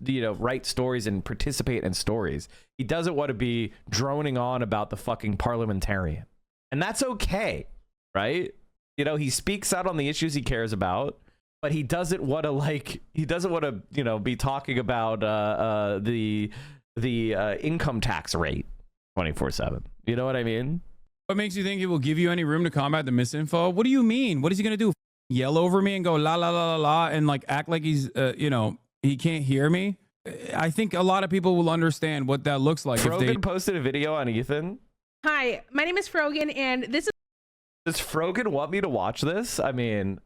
you know, write stories and participate in stories. He doesn't want to be droning on about the fucking parliamentarian. And that's okay, right? You know, he speaks out on the issues he cares about, but he doesn't want to you know, be talking about the income tax rate 24/7. You know what I mean? What makes you think he will give you any room to combat the misinfo? What do you mean? What is he going to do? Yell over me and go la la la la la and like act like he's you know, he can't hear me? I think a lot of people will understand what that looks like. Frogan posted a video on Ethan. Hi, my name is Frogan and this is Does Frogan want me to watch this? I mean,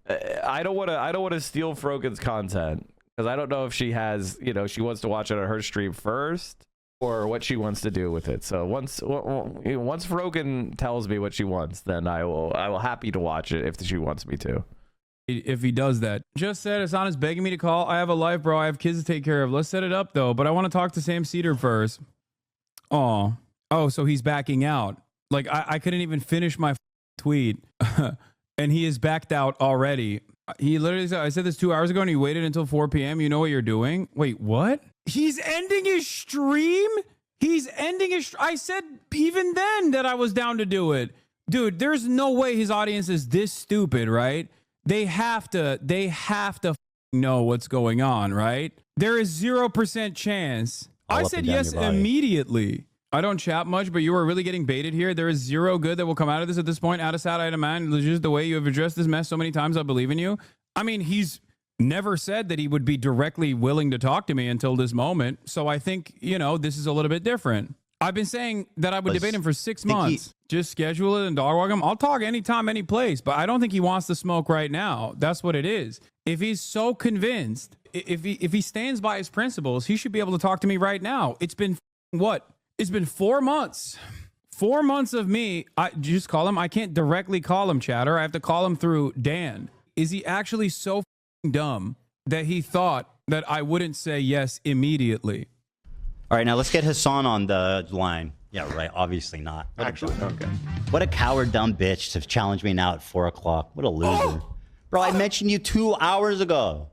I don't want to steal Frogan's content because I don't know if she has, you know, she wants to watch it on her stream first or what she wants to do with it. So once Frogan tells me what she wants, then I will happy to watch it if she wants me to. If he does that. Just said Asana's begging me to call. I have a life, bro. I have kids to take care of. Let's set it up though. But I want to talk to Sam Cedar first. Oh, so he's backing out. Like I couldn't even finish my tweet and he is backed out already. He literally said, I said this 2 hours ago and he waited until 4 p.m. You know what you're doing? Wait, what? He's ending his stream? I said even then that I was down to do it. Dude, there's no way his audience is this stupid, right? They have to know what's going on, right? There is 0% chance. I said yes immediately. I don't chat much, but you are really getting baited here. There is zero good that will come out of this at this point. Out of sad, I demand. Just the way you have addressed this mess so many times, I believe in you. I mean, he's never said that he would be directly willing to talk to me until this moment. So I think, you know, this is a little bit different. I've been saying that I would debate him for 6 months. Just schedule it and dog walk him. I'll talk anytime, any place, but I don't think he wants to smoke right now. That's what it is. If he's so convinced, if he stands by his principles, he should be able to talk to me right now. It's been what? It's been 4 months. 4 months of me. I just call him. I can't directly call him, chatter. I have to call him through Dan. Is he actually so dumb that he thought that I wouldn't say yes immediately? All right, now let's get Hassan on the line. Yeah, right. Obviously not. Actually, okay. What a coward, dumb bitch to challenge me now at 4 o'clock. What a loser. Bro, I mentioned you 2 hours ago.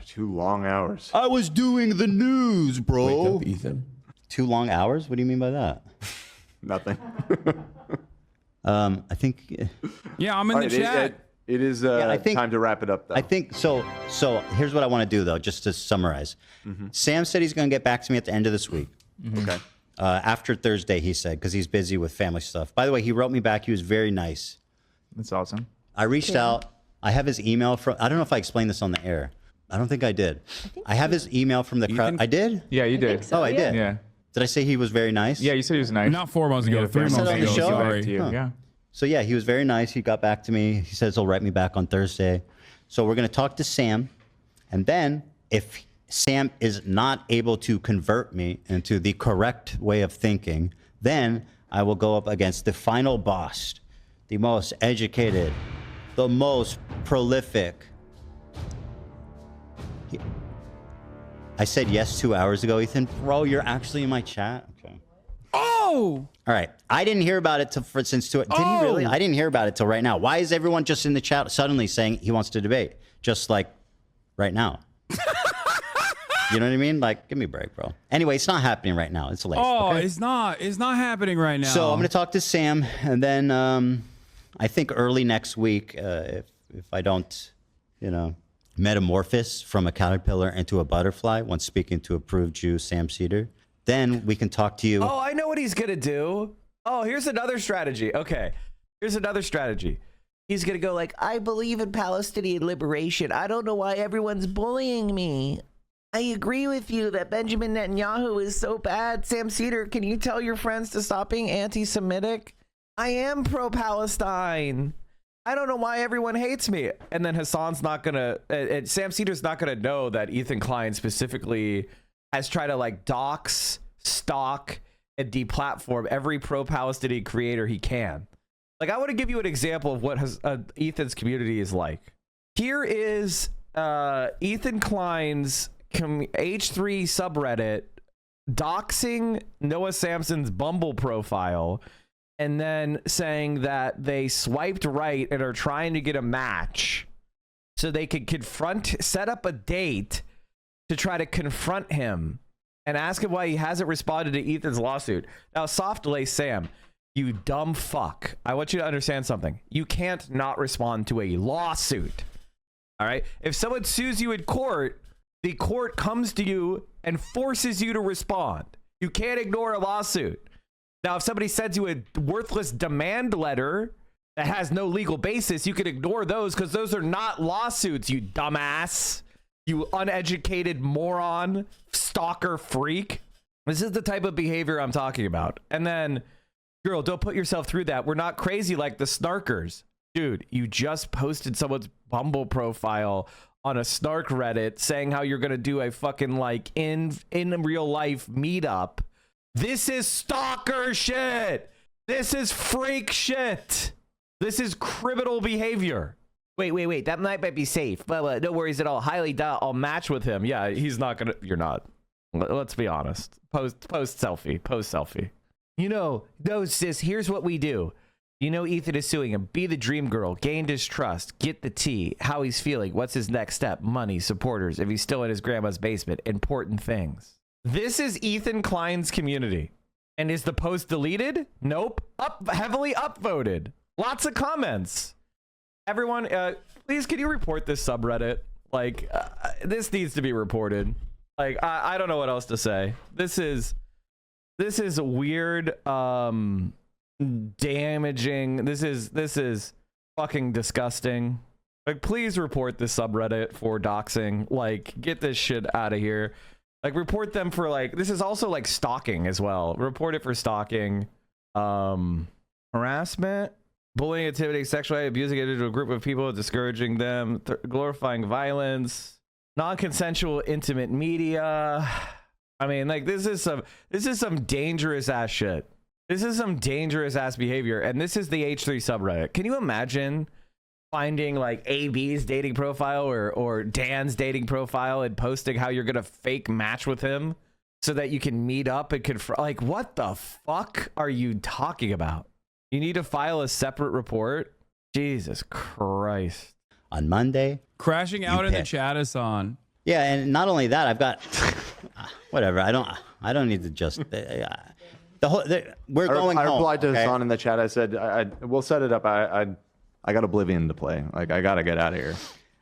2 long hours. I was doing the news, bro. Wake up, Ethan. 2 long hours? What do you mean by that? Nothing. I think. Yeah, I'm in the chat. It is time to wrap it up, though. I think so. So here's what I want to do, though, just to summarize. Sam said he's going to get back to me at the end of this week. Okay. After Thursday, he said, because he's busy with family stuff. By the way, he wrote me back. He was very nice. That's awesome. I reached out. I have his email from. I don't know if I explained this on the air. I don't think I did. I have his email from the crowd. I did? Yeah, you did. Oh, I did? Yeah. Did I say he was very nice? Yeah, you said he was nice. Not 4 months ago, 3 months ago. On the show? Sorry. Yeah. So yeah, he was very nice. He got back to me. He says he'll write me back on Thursday. So we're going to talk to Sam. And then if Sam is not able to convert me into the correct way of thinking, then I will go up against the final boss, the most educated, the most prolific. I said yes 2 hours ago, Ethan. Bro, you're actually in my chat? Okay. Oh! All right. I didn't hear about it since did he really? I didn't hear about it till right now. Why is everyone just in the chat suddenly saying he wants to debate? Just like right now. You know what I mean? Like, give me a break, bro. Anyway, it's not happening right now. It's late. Oh, okay? It's not happening right now. So I'm going to talk to Sam, and then I think early next week, if I don't, metamorphose from a caterpillar into a butterfly once speaking to approved Jew Sam Cedar, then we can talk to you. Oh, I know what he's going to do. Oh, here's another strategy. Okay, here's another strategy. He's going to go like, I believe in Palestinian liberation. I don't know why everyone's bullying me. I agree with you that Benjamin Netanyahu is so bad. Sam Cedar, can you tell your friends to stop being anti-Semitic? I am pro-Palestine. I don't know why everyone hates me. And then Hassan's not gonna, and Sam Cedar's not gonna know that Ethan Klein specifically has tried to like dox, stalk, and deplatform every pro-Palestinian creator he can. Like, I want to give you an example of what Ethan's community is like. Here is Ethan Klein's H3 subreddit doxing Noah Samson's Bumble profile and then saying that they swiped right and are trying to get a match so they could set up a date to try to confront him and ask him why he hasn't responded to Ethan's lawsuit. Now, soft delay Sam, you dumb fuck. I want you to understand something. You can't not respond to a lawsuit. All right? If someone sues you in court, the court comes to you and forces you to respond. You can't ignore a lawsuit. Now, if somebody sends you a worthless demand letter that has no legal basis, you can ignore those because those are not lawsuits, you dumbass. You uneducated moron, stalker freak. This is the type of behavior I'm talking about. And then, girl, don't put yourself through that. We're not crazy like the snarkers. Dude, you just posted someone's Bumble profile on a snark Reddit saying how you're gonna do a fucking like in real life meetup. This is stalker shit. This is freak shit. This is criminal behavior. Wait. That might be safe. But no worries at all. Highly doubt I'll match with him. Yeah, he's not gonna. You're not. Let's be honest. Post selfie. No, sis. Here's what we do. Ethan is suing him. Be the dream girl. Gain distrust. Get the tea. How he's feeling. What's his next step? Money. Supporters. If he's still in his grandma's basement. Important things. This is Ethan Klein's community. And is the post deleted? Nope. Heavily upvoted. Lots of comments. Everyone, please, can you report this subreddit? Like, this needs to be reported. Like, I don't know what else to say. This is weird. Damaging. This is fucking disgusting. Like, please report this subreddit for doxing. Like, get this shit out of here. Like, report them for like, this is also like stalking as well. Report it for stalking, harassment, bullying, intimidating, sexually abusing it into a group of people, discouraging them, glorifying violence, non-consensual intimate media. I mean, like, this is some dangerous ass shit. This is some dangerous ass behavior, and this is the H3 subreddit. Can you imagine finding like AB's dating profile or Dan's dating profile and posting how you're gonna fake match with him so that you can meet up and confront? Like, what the fuck are you talking about? You need to file a separate report? Jesus Christ. On Monday, crashing out in the chat is on. Yeah, and not only that, I've got whatever. I don't need to just. We're going home. I replied to okay? Hassan in the chat. I said, we'll set it up. I got Oblivion to play. Like, I gotta get out of here.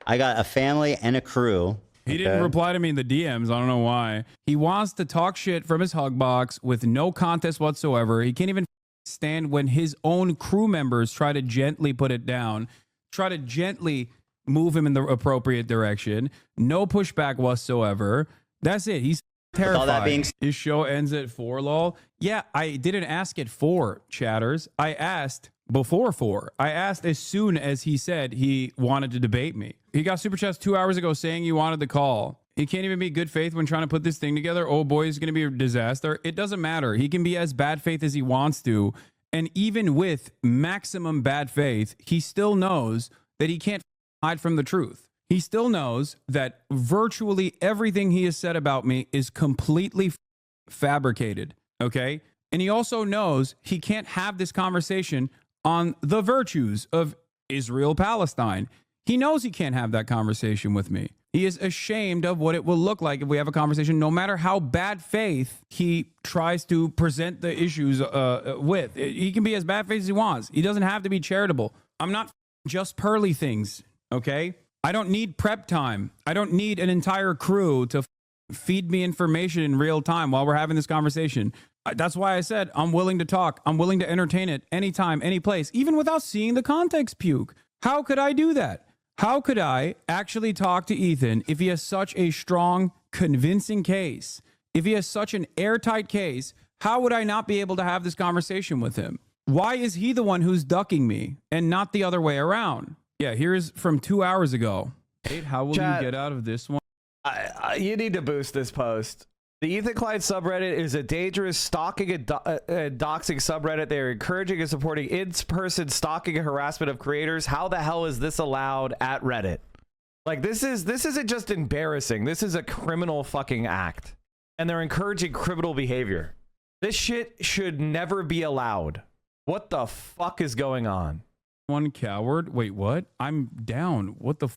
I got a family and a crew. He didn't reply to me in the DMs. I don't know why. He wants to talk shit from his hug box with no contest whatsoever. He can't even stand when his own crew members try to gently put it down, try to gently move him in the appropriate direction. No pushback whatsoever. That's it. He's terrified. All that being his show ends at 4, lol. Yeah, I didn't ask at 4, chatters. I asked before 4. I asked as soon as he said he wanted to debate me. He got super chats 2 hours ago saying he wanted the call. He can't even be good faith when trying to put this thing together. Oh boy, it's going to be a disaster. It doesn't matter. He can be as bad faith as he wants to. And even with maximum bad faith, he still knows that he can't hide from the truth. He still knows that virtually everything he has said about me is completely fabricated. Okay. And he also knows he can't have this conversation on the virtues of Israel-Palestine. He knows he can't have that conversation with me. He is ashamed of what it will look like if we have a conversation, no matter how bad faith he tries to present the issues with. He can be as bad faith as he wants. He doesn't have to be charitable. I'm not just pearly things, okay? I don't need prep time. I don't need an entire crew to feed me information in real time while we're having this conversation. That's why I said I'm willing to talk. I'm willing to entertain it anytime, any place, even without seeing the context, Puke. How could I do that? How could I actually talk to Ethan if he has such a strong, convincing case? If he has such an airtight case, how would I not be able to have this conversation with him? Why is he the one who's ducking me and not the other way around? Yeah, here's from 2 hours ago. How will Chat, you get out of this one? You need to boost this post. The Ethan Klein subreddit is a dangerous stalking and doxing subreddit. They're encouraging and supporting in-person stalking and harassment of creators. How the hell is this allowed at Reddit? Like, this isn't just embarrassing. This is a criminal fucking act. And they're encouraging criminal behavior. This shit should never be allowed. What the fuck is going on? One coward. Wait, what? I'm down. What the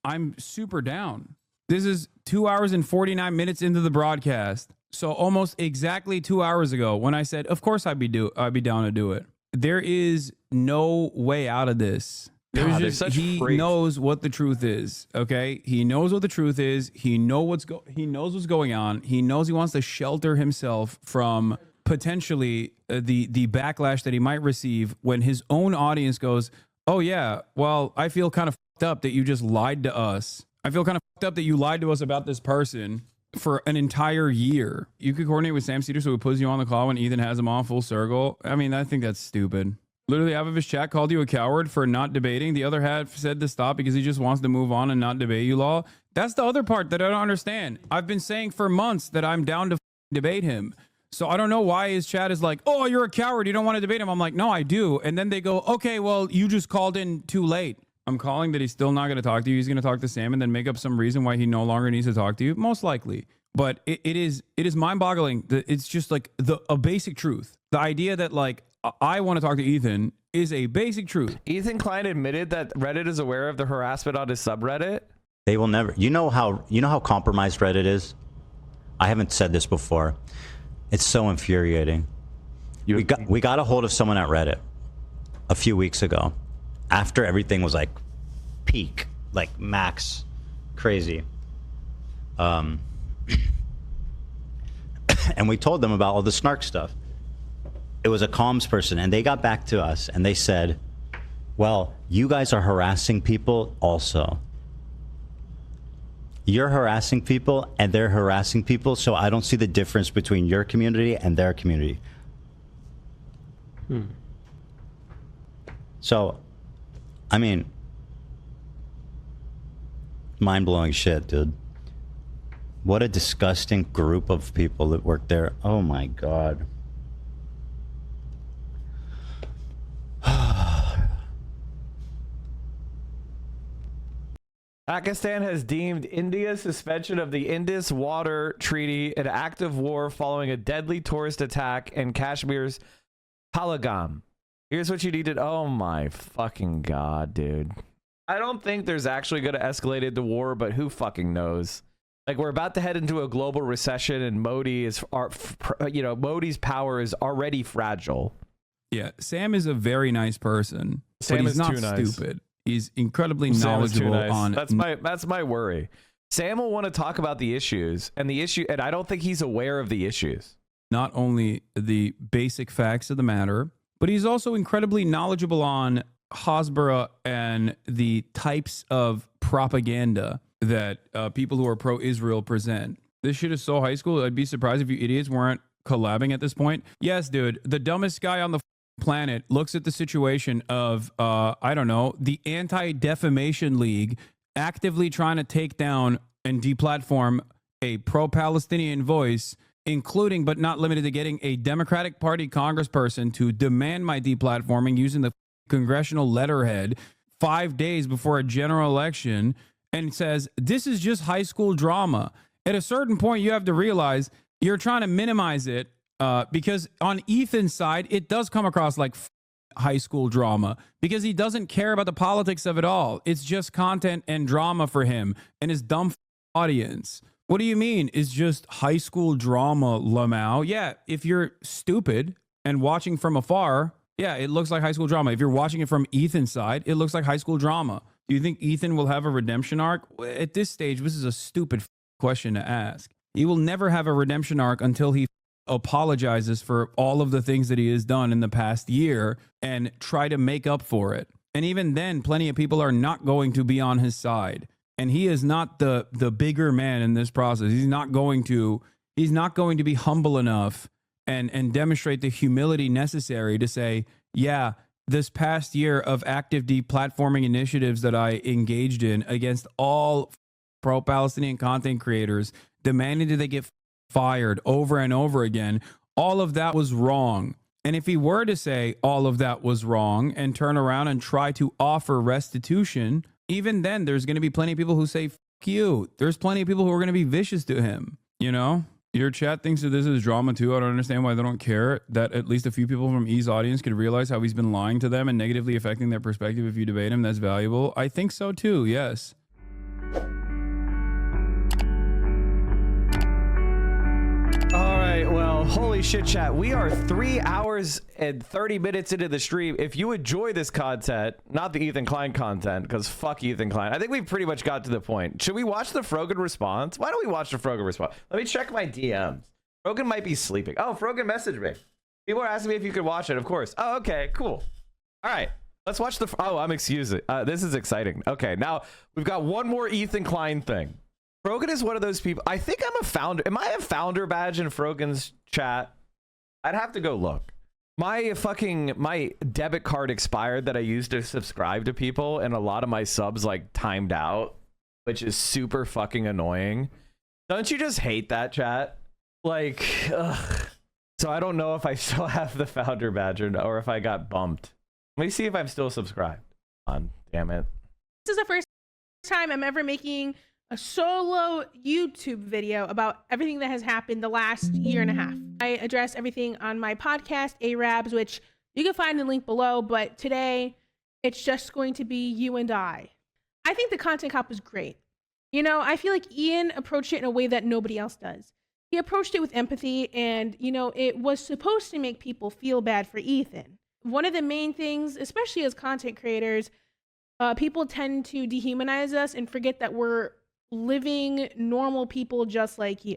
I'm super down. This is 2 hours and 49 minutes into the broadcast. So almost exactly 2 hours ago when I said, of course I'd be down to do it. There is no way out of this. God, he knows what the truth is. Okay. He knows what the truth is. He knows what's going on. He knows he wants to shelter himself from potentially the backlash that he might receive when his own audience goes, oh yeah, well, I feel kind of fucked up that you just lied to us. I feel kind of fucked up that you lied to us about this person for an entire year. You could coordinate with Sam Cedar so he puts you on the call when Ethan has him on full circle. I mean, I think that's stupid. Literally, half of his chat called you a coward for not debating. The other half said to stop because he just wants to move on and not debate you, Law. That's the other part that I don't understand. I've been saying for months that I'm down to debate him. So I don't know why his chat is like, oh, you're a coward. You don't want to debate him. I'm like, no, I do. And then they go, okay, well, you just called in too late. I'm calling that he's still not going to talk to you. He's going to talk to Sam and then make up some reason why he no longer needs to talk to you. Most likely. But it is mind-boggling. It's just like a basic truth. The idea that like I want to talk to Ethan is a basic truth. Ethan Klein admitted that Reddit is aware of the harassment on his subreddit. They will never. You know how compromised Reddit is? I haven't said this before. It's so infuriating. We got a hold of someone at Reddit a few weeks ago after everything was like peak, like max crazy. And we told them about all the snark stuff. It was a comms person, and they got back to us and they said, well, you guys are harassing people also. You're harassing people and they're harassing people, so I don't see the difference between your community and their community. So, I mean, mind-blowing shit, dude. What a disgusting group of people that work there. Oh my God. Pakistan has deemed India's suspension of the Indus Water Treaty an act of war following a deadly tourist attack in Kashmir's Pahalgam. Here's what you needed. Oh my fucking God, dude. I don't think there's actually going to escalate into war, but who fucking knows? Like, we're about to head into a global recession, and Modi's power is already fragile. Yeah, Sam is a very nice person. Sam but he's is not too nice. Stupid. He's incredibly knowledgeable on. That's my worry. Sam will want to talk about the issues, and I don't think he's aware of the issues. Not only the basic facts of the matter, but he's also incredibly knowledgeable on Hasbara and the types of propaganda that people who are pro-Israel present. This shit is so high school. I'd be surprised if you idiots weren't collabing at this point. Yes, dude, the dumbest guy on the planet looks at the situation of I don't know, the Anti-Defamation League actively trying to take down and deplatform a pro-Palestinian voice, including but not limited to getting a Democratic Party congressperson to demand my deplatforming using the congressional letterhead 5 days before a general election, and says this is just high school drama. At a certain point, you have to realize you're trying to minimize it Because on Ethan's side, it does come across like high school drama because he doesn't care about the politics of it all. It's just content and drama for him and his dumb audience. What do you mean? It's just high school drama, Lamau? Yeah, if you're stupid and watching from afar, yeah, it looks like high school drama. If you're watching it from Ethan's side, it looks like high school drama. Do you think Ethan will have a redemption arc? At this stage, this is a stupid question to ask. He will never have a redemption arc until he apologizes for all of the things that he has done in the past year and try to make up for it. And even then, plenty of people are not going to be on his side. And he is not the bigger man in this process. He's not going to be humble enough and demonstrate the humility necessary to say, yeah, this past year of active deplatforming initiatives that I engaged in against all pro-Palestinian content creators, demanding that they get fired over and over again, all of that was wrong. And if he were to say all of that was wrong and turn around and try to offer restitution, even then there's going to be plenty of people who say, "F you." There's plenty of people who are going to be vicious to him. You know, your chat thinks that this is drama too. I don't understand why they don't care that at least a few people from E's audience could realize how he's been lying to them and negatively affecting their perspective. If you debate him, that's valuable. I think so too. Yes. All right, well, holy shit, chat. We are 3 hours and 30 minutes into the stream. If you enjoy this content, not the Ethan Klein content, because fuck Ethan Klein. I think we've pretty much got to the point. Should we watch the Frogan response? Why don't we watch the Frogan response? Let me check my DMs. Frogan might be sleeping. Oh, Frogan messaged me. People are asking me if you could watch it, of course. Oh, okay, cool. All right, let's watch the... Oh, I'm excusing. This is exciting. Okay, now we've got one more Ethan Klein thing. Frogan is one of those people. I think I'm a founder. Am I a founder badge in Frogan's chat? I'd have to go look. My debit card expired that I used to subscribe to people, and a lot of my subs like timed out, which is super fucking annoying. Don't you just hate that, chat? Like, ugh. So I don't know if I still have the founder badge or if I got bumped. Let me see if I'm still subscribed. Damn it. This is the first time I'm ever making a solo YouTube video about everything that has happened the last year and a half. I address everything on my podcast, Arabs, which you can find the link below, but today it's just going to be you and I. I think the content cop was great. You know, I feel like Ian approached it in a way that nobody else does. He approached it with empathy, and, you know, it was supposed to make people feel bad for Ethan. One of the main things, especially as content creators, people tend to dehumanize us and forget that we're living normal people just like you.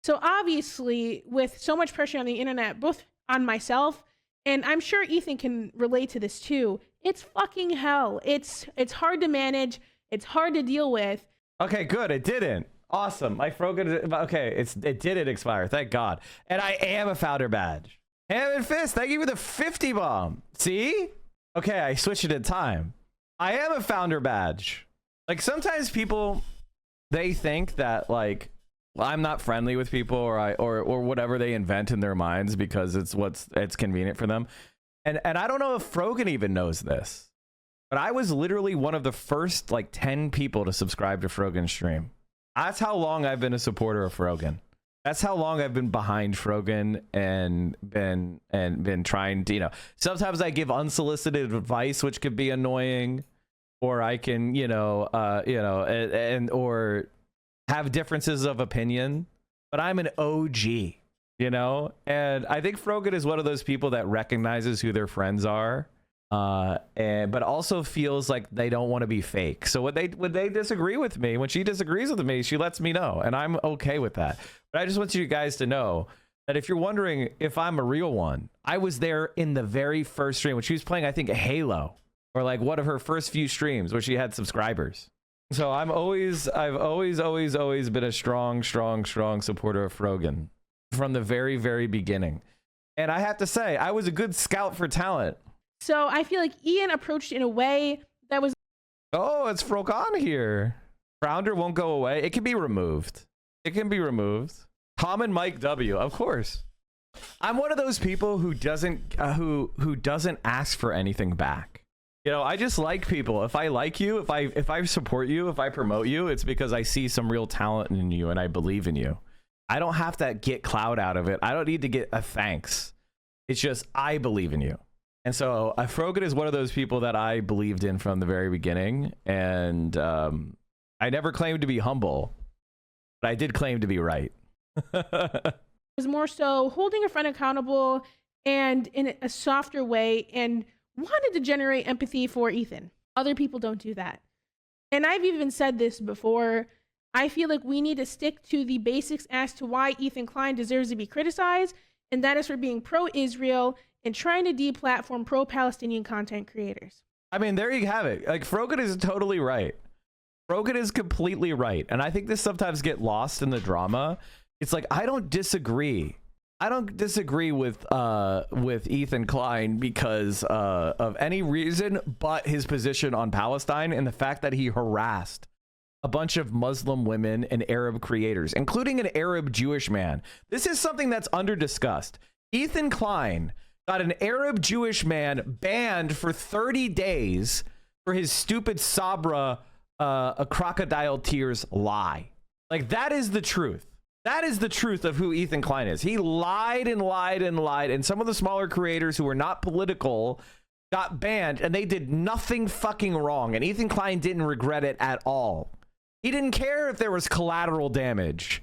So obviously, with so much pressure on the internet, both on myself, and I'm sure Ethan can relate to this too, it's fucking hell. It's hard to manage. It's hard to deal with. Okay, good. It didn't. Awesome. My Frogan. Okay, it didn't expire. Thank God. And I am a founder badge. Ham and Fist, thank you for the 50 bomb. See? Okay, I switched it in time. I am a founder badge. Like, sometimes people, they think that, like, I'm not friendly with people, or whatever they invent in their minds because it's convenient for them. And I don't know if Frogan even knows this, but I was literally one of the first like 10 people to subscribe to Frogan's stream. That's how long I've been a supporter of Frogan. That's how long I've been behind Frogan and been trying to, you know, sometimes I give unsolicited advice, which could be annoying, or I can, or have differances of opinion, but I'm an OG, you know? And I think Frogan is one of those people that recognizes who their friends are, but also feels like they don't want to be fake. So when they disagree with me, when she disagrees with me, she lets me know, and I'm okay with that. But I just want you guys to know that if you're wondering if I'm a real one, I was there in the very first stream when she was playing, I think, Halo, or like one of her first few streams where she had subscribers. So I've always been a strong supporter of Frogan from the very, very beginning. And I have to say, I was a good scout for talent. So I feel like Ian approached it in a way that was... Oh, it's Frogan here. Founder won't go away. It can be removed. It can be removed. Common Mike W, of course. I'm one of those people who doesn't ask for anything back. You know, I just like people. If I like you, if I support you, if I promote you, it's because I see some real talent in you and I believe in you. I don't have to get clout out of it. I don't need to get a thanks. It's just, I believe in you. And so Frogan is one of those people that I believed in from the very beginning. And I never claimed to be humble, but I did claim to be right. It was more so holding a friend accountable and in a softer way, and wanted to generate empathy for Ethan. Other people don't do that. And I've even said this before. I feel like we need to stick to the basics as to why Ethan Klein deserves to be criticized, and that is for being pro-Israel and trying to deplatform pro-Palestinian content creators. I mean, there you have it. Like, Frogan is totally right. Frogan is completely right. And I think this sometimes get lost in the drama. It's like, I don't disagree. I don't disagree with Ethan Klein because of any reason but his position on Palestine and the fact that he harassed a bunch of Muslim women and Arab creators, including an Arab Jewish man. This is something that's under-discussed. Ethan Klein got an Arab Jewish man banned for 30 days for his stupid Sabra a crocodile tears lie. Like, that is the truth. That is the truth of who Ethan Klein is. He lied and lied and lied, and some of the smaller creators who were not political got banned, and they did nothing fucking wrong, and Ethan Klein didn't regret it at all. He didn't care if there was collateral damage,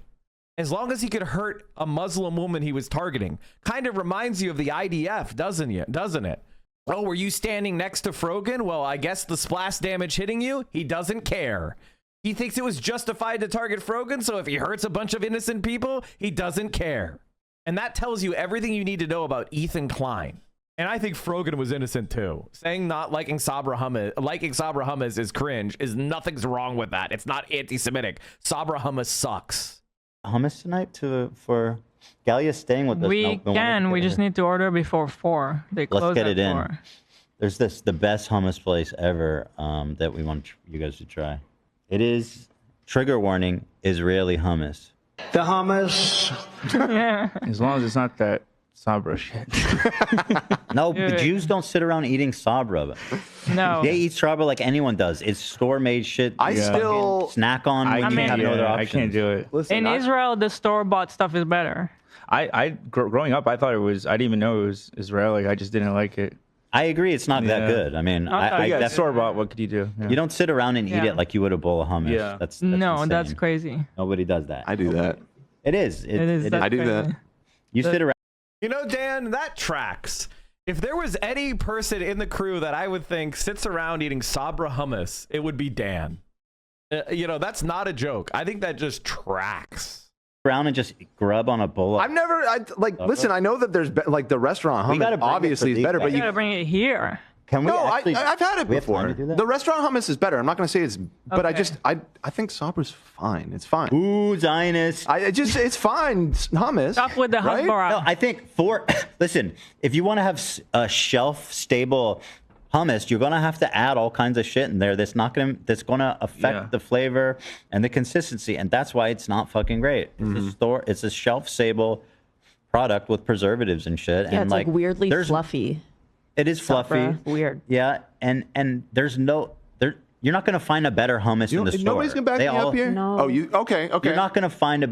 as long as he could hurt a Muslim woman he was targeting. Kind of reminds you of the IDF, doesn't it? Oh, were you standing next to Frogan? Well, I guess the splash damage hitting you, he doesn't care. He thinks it was justified to target Frogan, so if he hurts a bunch of innocent people, he doesn't care. And that tells you everything you need to know about Ethan Klein. And I think Frogan was innocent too. Saying not liking Sabra hummus is cringe. Nothing's wrong with that. It's not anti-Semitic. Sabra hummus sucks. Hummus tonight for Gallia's staying with us. We can. We just need to order before 4. They close. Let's get at it 4. in. There's the best hummus place ever that we want you guys to try. It is, trigger warning, Israeli hummus. The hummus. Yeah. As long as it's not that Sabra shit. No, the Jews don't sit around eating Sabra. No. They eat Sabra like anyone does. It's store-made shit. I still snack on. I when you have no other options. can't do it. Listen, in Israel, the store-bought stuff is better. Growing up, I thought it was. I didn't even know it was Israeli. I just didn't like it. I agree. It's not that good. I mean, I store-bought. What could you do? Yeah. You don't sit around and eat it like you would a bowl of hummus. Yeah. That's no, insane. that's crazy. Nobody does that. I do that. It is. It is. I do that. You sit around. You know, Dan, that tracks. If there was any person in the crew that I would think sits around eating Sabra hummus, it would be Dan. You know, that's not a joke. I think that just tracks. Around and just grub on a bowl. I've never, listen, I know that there's, like, the restaurant hummus obviously is better, but you gotta bring it here. Can we? No, actually, I've had it before. The restaurant hummus is better. I'm not going to say it's, but I think Sabra's fine. It's fine. Ooh, Zionist. It's fine. Hummus. Stop with the right? Hasbara. No, I think listen, if you want to have a shelf-stable hummus, you're gonna have to add all kinds of shit in there that's gonna affect the flavor and the consistency, and that's why it's not fucking great. It's a shelf-stable product with preservatives and shit. Yeah, and it's like weirdly fluffy. It is fluffy. Weird. Yeah, and there's you're not gonna find a better hummus in the store. Nobody's gonna back me up here. No. Oh, you okay? You're not gonna find a.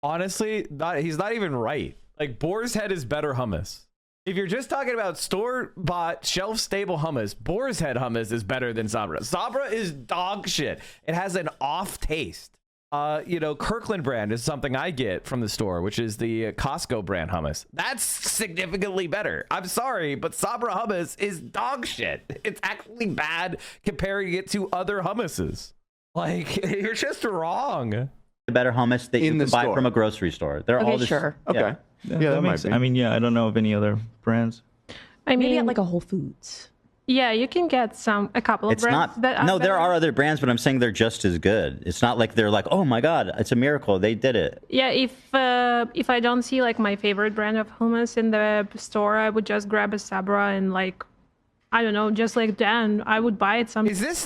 Honestly, he's not even right. Like, Boar's Head is better hummus. If you're just talking about store-bought, shelf-stable hummus, Boar's Head hummus is better than Sabra. Sabra is dog shit. It has an off taste. You know, Kirkland brand is something I get from the store, which is the Costco brand hummus. That's significantly better. I'm sorry, but Sabra hummus is dog shit. It's actually bad comparing it to other hummuses. Like, you're just wrong. The better hummus that you can buy from a grocery store. They're all just sure. Okay. Yeah, that makes sense. I mean, I don't know of any other brands. I mean, maybe at like a Whole Foods. Yeah, you can get a couple of It's brands not. that are No, there better. are other brands, but I'm saying they're just as good. It's not like they're like, oh my god, it's a miracle, they did it. Yeah, if I don't see like my favorite brand of hummus in the store, I would just grab a Sabra and like, I don't know, just like Dan, I would buy it. Is this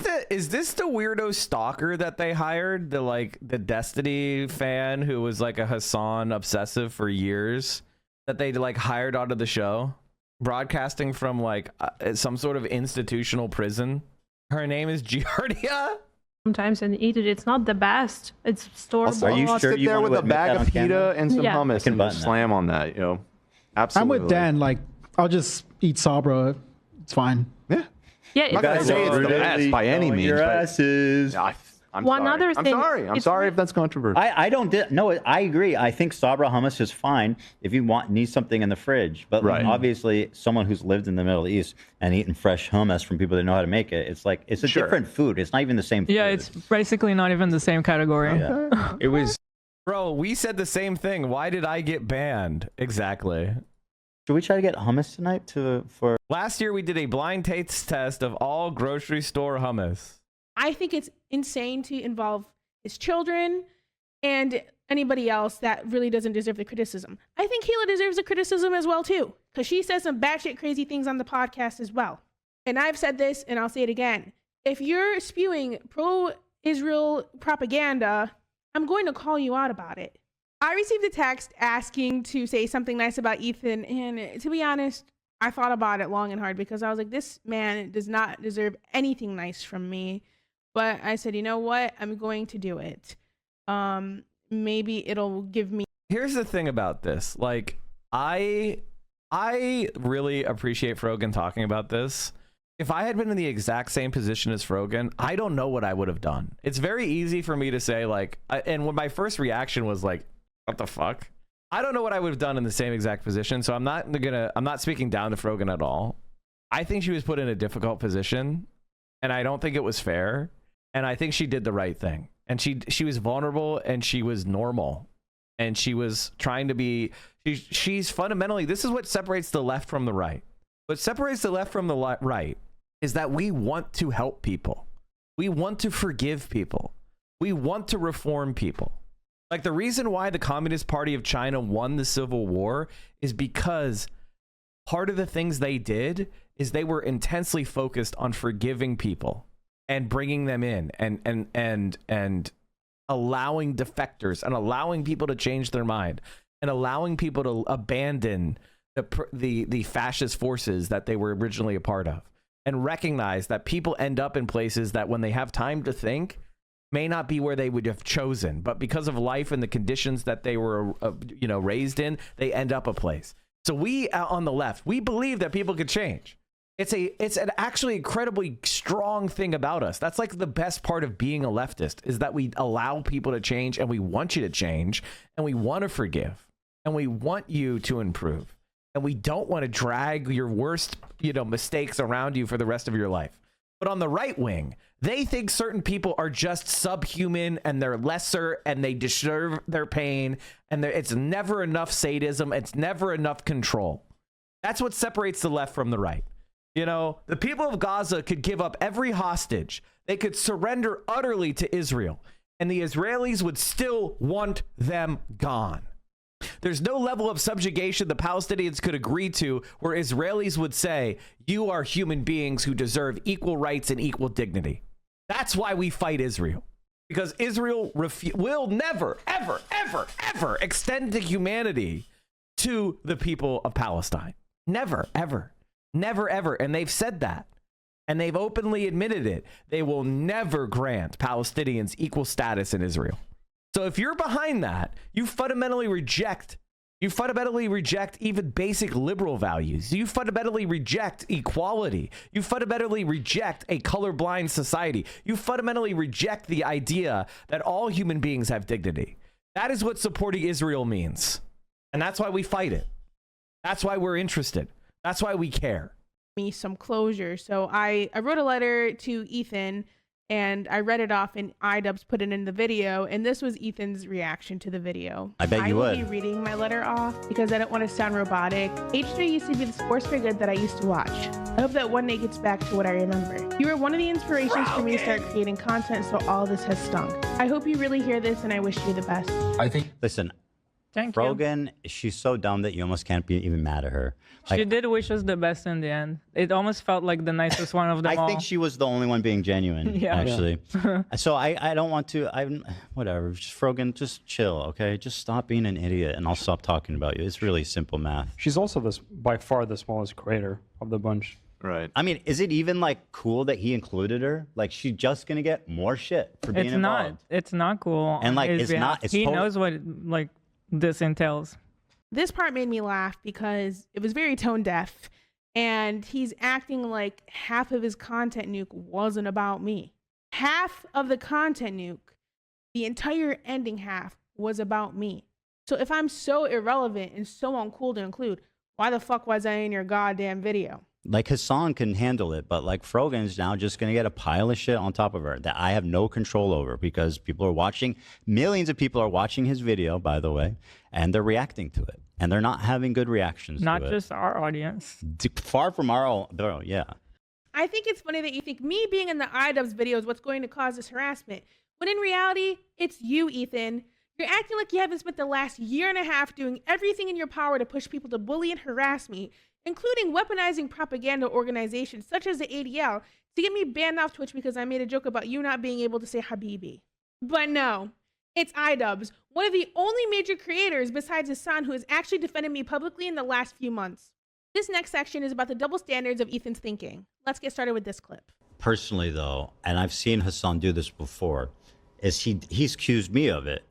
the weirdo stalker that they hired? The Destiny fan who was like a Hassan obsessive for years that they like hired onto the show, broadcasting from like some sort of institutional prison. Her name is Giardia. sometimes and eat it. It's not the best. It's store bought. Are you sure Sit you there want with to a bag of pita and some Yeah. hummus and just slam on that, you know. Absolutely. I'm with Dan. Like, I'll just eat Sabra. It's fine. Yeah. Yeah, I'm not gonna say it's the best by any means. Your but asses. I'm One sorry. other I'm thing, sorry. I'm it's sorry if that's controversial. I don't no, I agree. I think Sabra hummus is fine if you need something in the fridge. But like, obviously, someone who's lived in the Middle East and eaten fresh hummus from people that know how to make it, it's like it's a different food. It's not even the same food. Yeah, it's basically not even the same category. Yeah. It was. Bro, we said the same thing. Why did I get banned? Exactly. Should we try to get hummus tonight for? Last year we did a blind taste test of all grocery store hummus. I think it's insane to involve his children and anybody else that really doesn't deserve the criticism. I think Kayla deserves the criticism as well too, because she says some batshit crazy things on the podcast as well. And I've said this and I'll say it again. If you're spewing pro-Israel propaganda, I'm going to call you out about it. I received a text asking to say something nice about Ethan, and to be honest, I thought about it long and hard because I was like, this man does not deserve anything nice from me. But I said, you know what? I'm going to do it. Maybe it'll give me. Here's the thing about this. Like, I really appreciate Frogan talking about this. If I had been in the exact same position as Frogan, I don't know what I would have done. It's very easy for me to say, like, and when my first reaction was like, what the fuck? I don't know what I would have done in the same exact position. So I'm not speaking down to Frogan at all. I think she was put in a difficult position, and I don't think it was fair. And I think she did the right thing. And she was vulnerable, and she was normal, and she was trying to be. She's fundamentally. This is what separates the left from the right. What separates the left from the right is that we want to help people. We want to forgive people. We want to reform people. Like, the reason why the Communist Party of China won the Civil War is because part of the things they did is they were intensely focused on forgiving people and bringing them in and allowing defectors and allowing people to change their mind and allowing people to abandon the fascist forces that they were originally a part of, and recognize that people end up in places that when they have time to think may not be where they would have chosen, but because of life and the conditions that they were raised in, they end up a place. So we on the left, we believe that people could change. It's an actually incredibly strong thing about us. That's like the best part of being a leftist, is that we allow people to change, and we want you to change, and we want to forgive, and we want you to improve, and we don't want to drag your worst, mistakes around you for the rest of your life. But on the right wing, they think certain people are just subhuman and they're lesser and they deserve their pain, and it's never enough sadism. It's never enough control. That's what separates the left from the right. The people of Gaza could give up every hostage. They could surrender utterly to Israel, and the Israelis would still want them gone. There's no level of subjugation the Palestinians could agree to where Israelis would say, you are human beings who deserve equal rights and equal dignity. That's why we fight Israel. Because Israel will never, ever, ever, ever extend the humanity to the people of Palestine. Never, ever. Never, ever. And they've said that. And they've openly admitted it. They will never grant Palestinians equal status in Israel. So if you're behind that, you fundamentally reject even basic liberal values. You fundamentally reject equality. You fundamentally reject a colorblind society. You fundamentally reject the idea that all human beings have dignity. That is what supporting Israel means. And that's why we fight it. That's why we're interested. That's why we care. Me some closure. So I wrote a letter to Ethan, and I read it off, and iDubbbz put it in the video, and this was Ethan's reaction to the video. I bet you would. I will be reading my letter off because I don't want to sound robotic. H3 used to be the sports for good that I used to watch. I hope that one day gets back to what I remember. You were one of the inspirations for me to start creating content, so all this has stunk. I hope you really hear this, and I wish you the best. Listen, Thank you. Rogan, she's so dumb that you almost can't be even mad at her. She did wish us the best in the end. It almost felt like the nicest one of them all. I think she was the only one being genuine, Yeah. actually. So I don't want to, whatever, just Rogan, just chill, okay? Just stop being an idiot and I'll stop talking about you. It's really simple math. She's also by far the smallest creator of the bunch. Right. I mean, is it even like cool that he included her? Like, she's just gonna get more shit for being involved. It's not cool. And, on like, his it's behalf. not- it's he tot- knows what like this entails. This part made me laugh because it was very tone deaf, and he's acting like half of his content nuke wasn't about me. Half of the content nuke, the entire ending half, was about me. So if I'm so irrelevant and so uncool to include, why the fuck was I in your goddamn video? Like, Hassan can handle it, but like Frogan's now just gonna get a pile of shit on top of her that I have no control over because people are watching. Millions of people are watching his video, by the way, and they're reacting to it, and they're not having good reactions. Not to it. just our audience. Far from our own. Bro, yeah. I think it's funny that you think me being in the iDubbbz video is what's going to cause this harassment, when in reality, it's you, Ethan. You're acting like you haven't spent the last year and a half doing everything in your power to push people to bully and harass me, including weaponizing propaganda organizations such as the ADL to get me banned off Twitch because I made a joke about you not being able to say Habibi. But no, it's iDubbbz, one of the only major creators besides Hassan who has actually defended me publicly in the last few months. This next section is about the double standards of Ethan's thinking. Let's get started with this clip. Personally, though, and I've seen Hassan do this before, is he's accused me of it.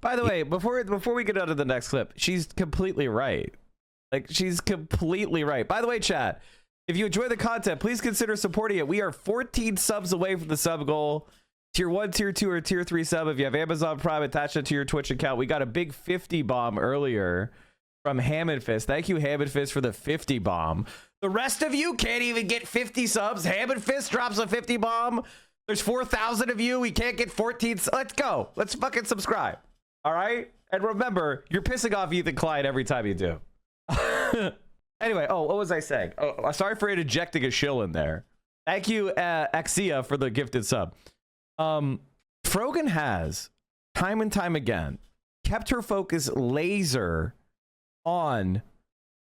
By the way, before we get on to the next clip, she's completely right. Like, she's completely right. By the way, chat, if you enjoy the content, please consider supporting it. We are 14 subs away from the sub goal. Tier 1, Tier 2, or Tier 3 sub. If you have Amazon Prime, attach it to your Twitch account. We got a big 50 bomb earlier from Hammond Fist. Thank you, Hammond Fist, for the 50 bomb. The rest of you can't even get 50 subs. Hammond Fist drops a 50 bomb. There's 4,000 of you. We can't get 14. Let's go. Let's fucking subscribe. All right? And remember, you're pissing off Ethan Klein every time you do. Anyway, what was I saying? Oh, sorry for interjecting a shill in there. Thank you, Axia, for the gifted sub. Frogan has, time and time again, kept her focus laser on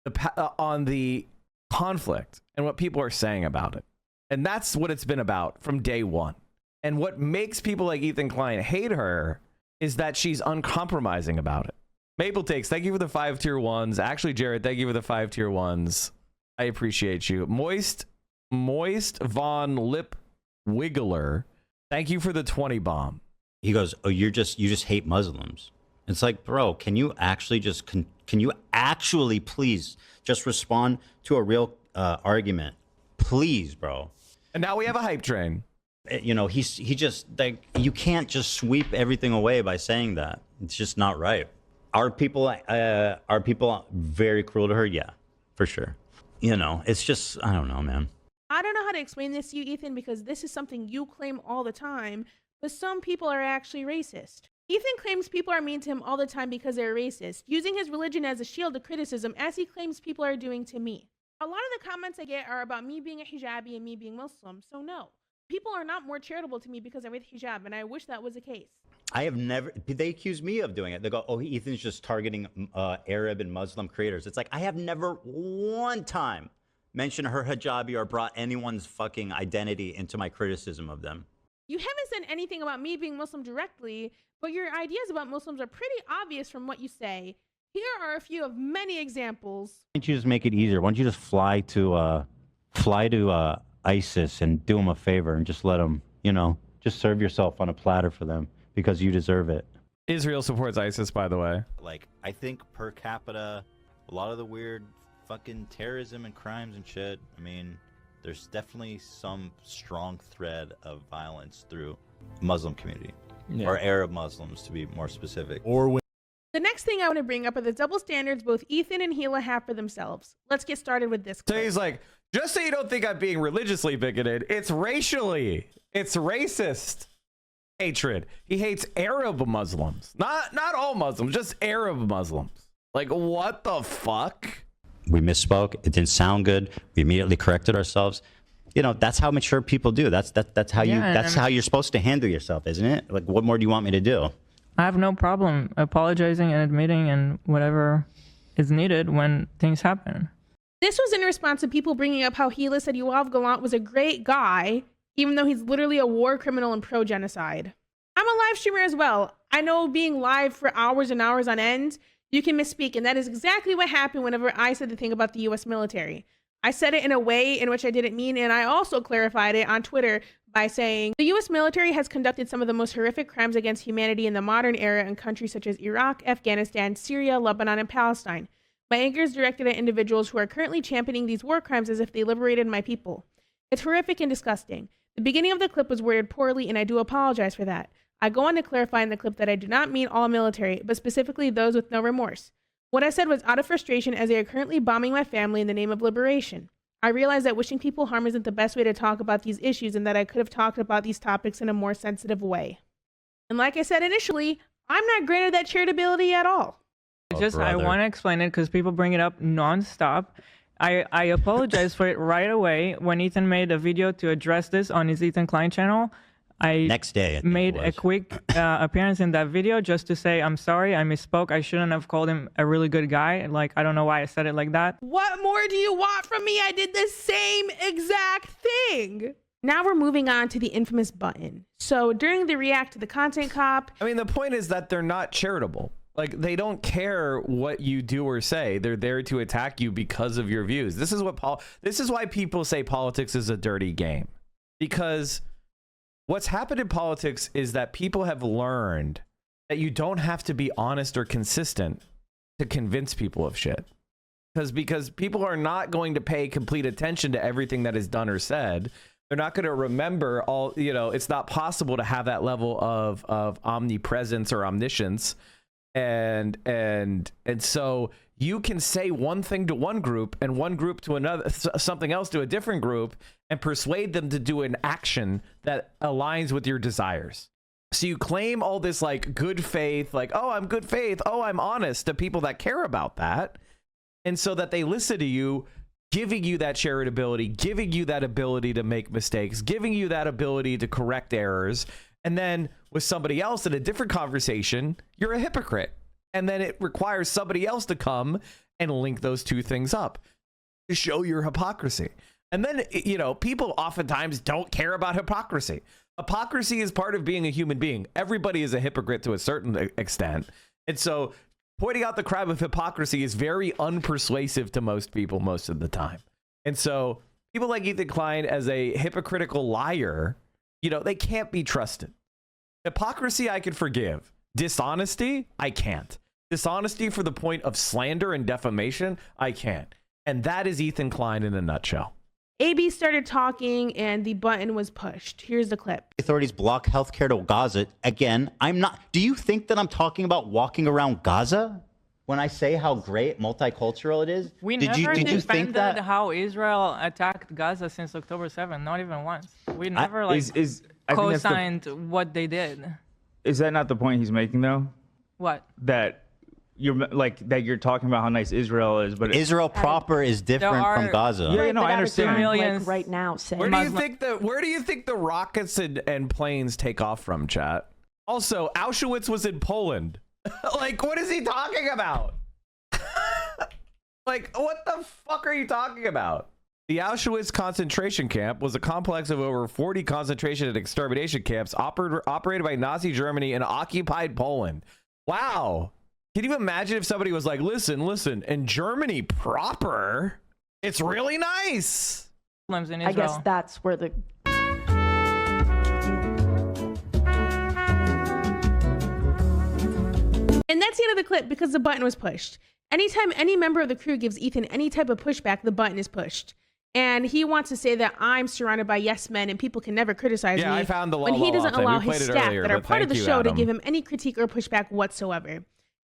the conflict and what people are saying about it. And that's what it's been about from day one. And what makes people like Ethan Klein hate her is that she's uncompromising about it. Maple Takes, thank you for the 5 tier 1s. Actually, Jared, thank you for the 5 tier 1s. I appreciate you. Moist Von Lip Wiggler, thank you for the 20 bomb. He goes, "Oh, you just hate Muslims." It's like, bro, can you actually just can you actually please just respond to a real argument, please, bro? And now we have a hype train. You know, he just, like, you can't just sweep everything away by saying that. It's just not right. Are people very cruel to her? Yeah, for sure. You know, it's just, I don't know, man. I don't know how to explain this to you, Ethan, because this is something you claim all the time, but some people are actually racist. Ethan claims people are mean to him all the time because they're racist, using his religion as a shield to criticism, as he claims people are doing to me. A lot of the comments I get are about me being a hijabi and me being Muslim, so no. People are not more charitable to me because I wear the hijab, and I wish that was the case. I have never, they accuse me of doing it. They go, "Oh, Ethan's just targeting Arab and Muslim creators." It's like, I have never one time mentioned her hijabi or brought anyone's fucking identity into my criticism of them. You haven't said anything about me being Muslim directly, but your ideas about Muslims are pretty obvious from what you say. Here are a few of many examples. Why don't you just make it easier? Why don't you just fly to ISIS and do them a favor and just let them, you know, just serve yourself on a platter for them because you deserve it. Israel supports ISIS, by the way. Like, I think per capita, a lot of the weird fucking terrorism and crimes and shit, I mean, there's definitely some strong thread of violence through Muslim community, or Arab Muslims, to be more specific. Or The next thing I want to bring up are the double standards both Ethan and Gila have for themselves. Let's get started with this clip. So he's like, just so you don't think I'm being religiously bigoted, it's racially, it's racist hatred. He hates Arab Muslims, not all Muslims, just Arab Muslims. Like, what the fuck? We misspoke. It didn't sound good. We immediately corrected ourselves. You know, that's how mature people do. That's how how you're supposed to handle yourself, isn't it? Like, what more do you want me to do? I have no problem apologizing and admitting and whatever is needed when things happen. This was in response to people bringing up how Gila said Yoav Gallant was a great guy, even though he's literally a war criminal and pro-genocide. I'm a live streamer as well. I know being live for hours and hours on end, you can misspeak, and that is exactly what happened whenever I said the thing about the US military. I said it in a way in which I didn't mean, and I also clarified it on Twitter by saying, the U.S. military has conducted some of the most horrific crimes against humanity in the modern era in countries such as Iraq, Afghanistan, Syria, Lebanon, and Palestine. My anger is directed at individuals who are currently championing these war crimes as if they liberated my people. It's horrific and disgusting. The beginning of the clip was worded poorly, and I do apologize for that. I go on to clarify in the clip that I do not mean all military, but specifically those with no remorse. What I said was out of frustration as they are currently bombing my family in the name of liberation. I realize that wishing people harm isn't the best way to talk about these issues and that I could have talked about these topics in a more sensitive way. And like I said initially, I'm not granted that charitability at all. I want to explain it because people bring it up nonstop. I apologize for it right away. When Ethan made a video to address this on his Ethan Klein channel, I next day made a quick appearance in that video just to say, I'm sorry, I misspoke. I shouldn't have called him a really good guy. Like, I don't know why I said it like that. What more do you want from me? I did the same exact thing. Now we're moving on to the infamous button. So during the react to the content cop. I mean, the point is that they're not charitable. Like, they don't care what you do or say. They're there to attack you because of your views. This is why people say politics is a dirty game. Because what's happened in politics is that people have learned that you don't have to be honest or consistent to convince people of shit. Because people are not going to pay complete attention to everything that is done or said. They're not going to remember all, it's not possible to have that level of omnipresence or omniscience. And so you can say one thing to one group and one group to another, something else to a different group, and persuade them to do an action that aligns with your desires. So you claim all this like good faith, like, oh, I'm good faith, oh, I'm honest, to people that care about that. And so that they listen to you, giving you that charitability, giving you that ability to make mistakes, giving you that ability to correct errors. And then with somebody else in a different conversation, you're a hypocrite. And then it requires somebody else to come and link those two things up to show your hypocrisy. And then, people oftentimes don't care about hypocrisy. Hypocrisy is part of being a human being. Everybody is a hypocrite to a certain extent. And so pointing out the crime of hypocrisy is very unpersuasive to most people most of the time. And so people like Ethan Klein as a hypocritical liar, they can't be trusted. Hypocrisy, I can forgive. Dishonesty, I can't. Dishonesty for the point of slander and defamation, I can't. And that is Ethan Klein in a nutshell. AB started talking and the button was pushed. Here's the clip. Authorities block healthcare to Gaza. Again, I'm not. Do you think that I'm talking about walking around Gaza when I say how great multicultural it is? We did never you defended think that how Israel attacked Gaza since October 7th, not even once. We never co-signed what they did. Is that not the point he's making though? What? That you're talking about how nice Israel is, but Israel proper is different from Gaza. Yeah, no, I understand. Like right now, where do you think the rockets and planes take off from, chat? Also, Auschwitz was in Poland. Like, what is he talking about? Like, what the fuck are you talking about? The Auschwitz concentration camp was a complex of over 40 concentration and extermination camps operated by Nazi Germany in occupied Poland. Wow. Can you imagine if somebody was like, listen, in Germany proper, it's really nice. I guess that's where the... And that's the end of the clip because the button was pushed. Anytime any member of the crew gives Ethan any type of pushback, the button is pushed. And he wants to say that I'm surrounded by yes men and people can never criticize me. Yeah, I found the when he doesn't allow his staff earlier, that are part of the show Adam. to give him any critique or pushback whatsoever.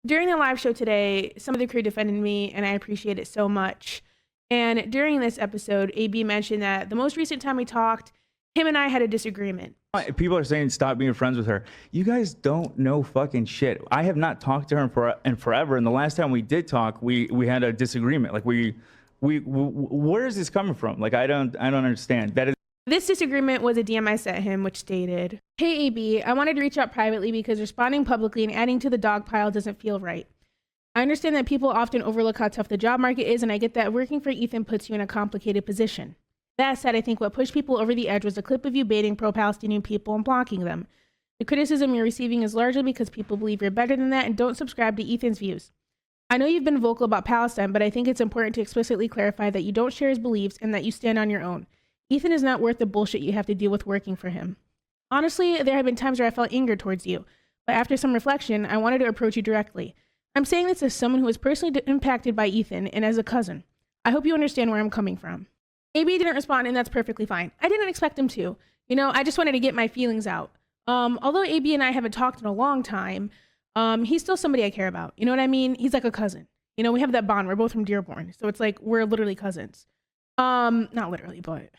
During the live show today, some of the crew defended me, and I appreciate it so much. And during this episode, AB mentioned that the most recent time we talked, him and I had a disagreement. People are saying stop being friends with her. You guys don't know fucking shit. I have not talked to her in forever, and the last time we did talk, we had a disagreement. Like where is this coming from? Like I don't understand. This disagreement was a DM I sent him, which stated, "Hey AB, I wanted to reach out privately because responding publicly and adding to the dog pile doesn't feel right. I understand that people often overlook how tough the job market is, and I get that working for Ethan puts you in a complicated position. That said, I think what pushed people over the edge was a clip of you baiting pro-Palestinian people and blocking them. The criticism you're receiving is largely because people believe you're better than that and don't subscribe to Ethan's views. I know you've been vocal about Palestine, but I think it's important to explicitly clarify that you don't share his beliefs and that you stand on your own. Ethan is not worth the bullshit you have to deal with working for him. Honestly, there have been times where I felt anger towards you, but after some reflection, I wanted to approach you directly. I'm saying this as someone who was personally impacted by Ethan and as a cousin. I hope you understand where I'm coming from. AB didn't respond, and that's perfectly fine. I didn't expect him to. You know, I just wanted to get my feelings out. Although AB and I haven't talked in a long time, he's still somebody I care about. You know what I mean? He's like a cousin. You know, we have that bond. We're both from Dearborn. So it's like we're literally cousins. Not literally, but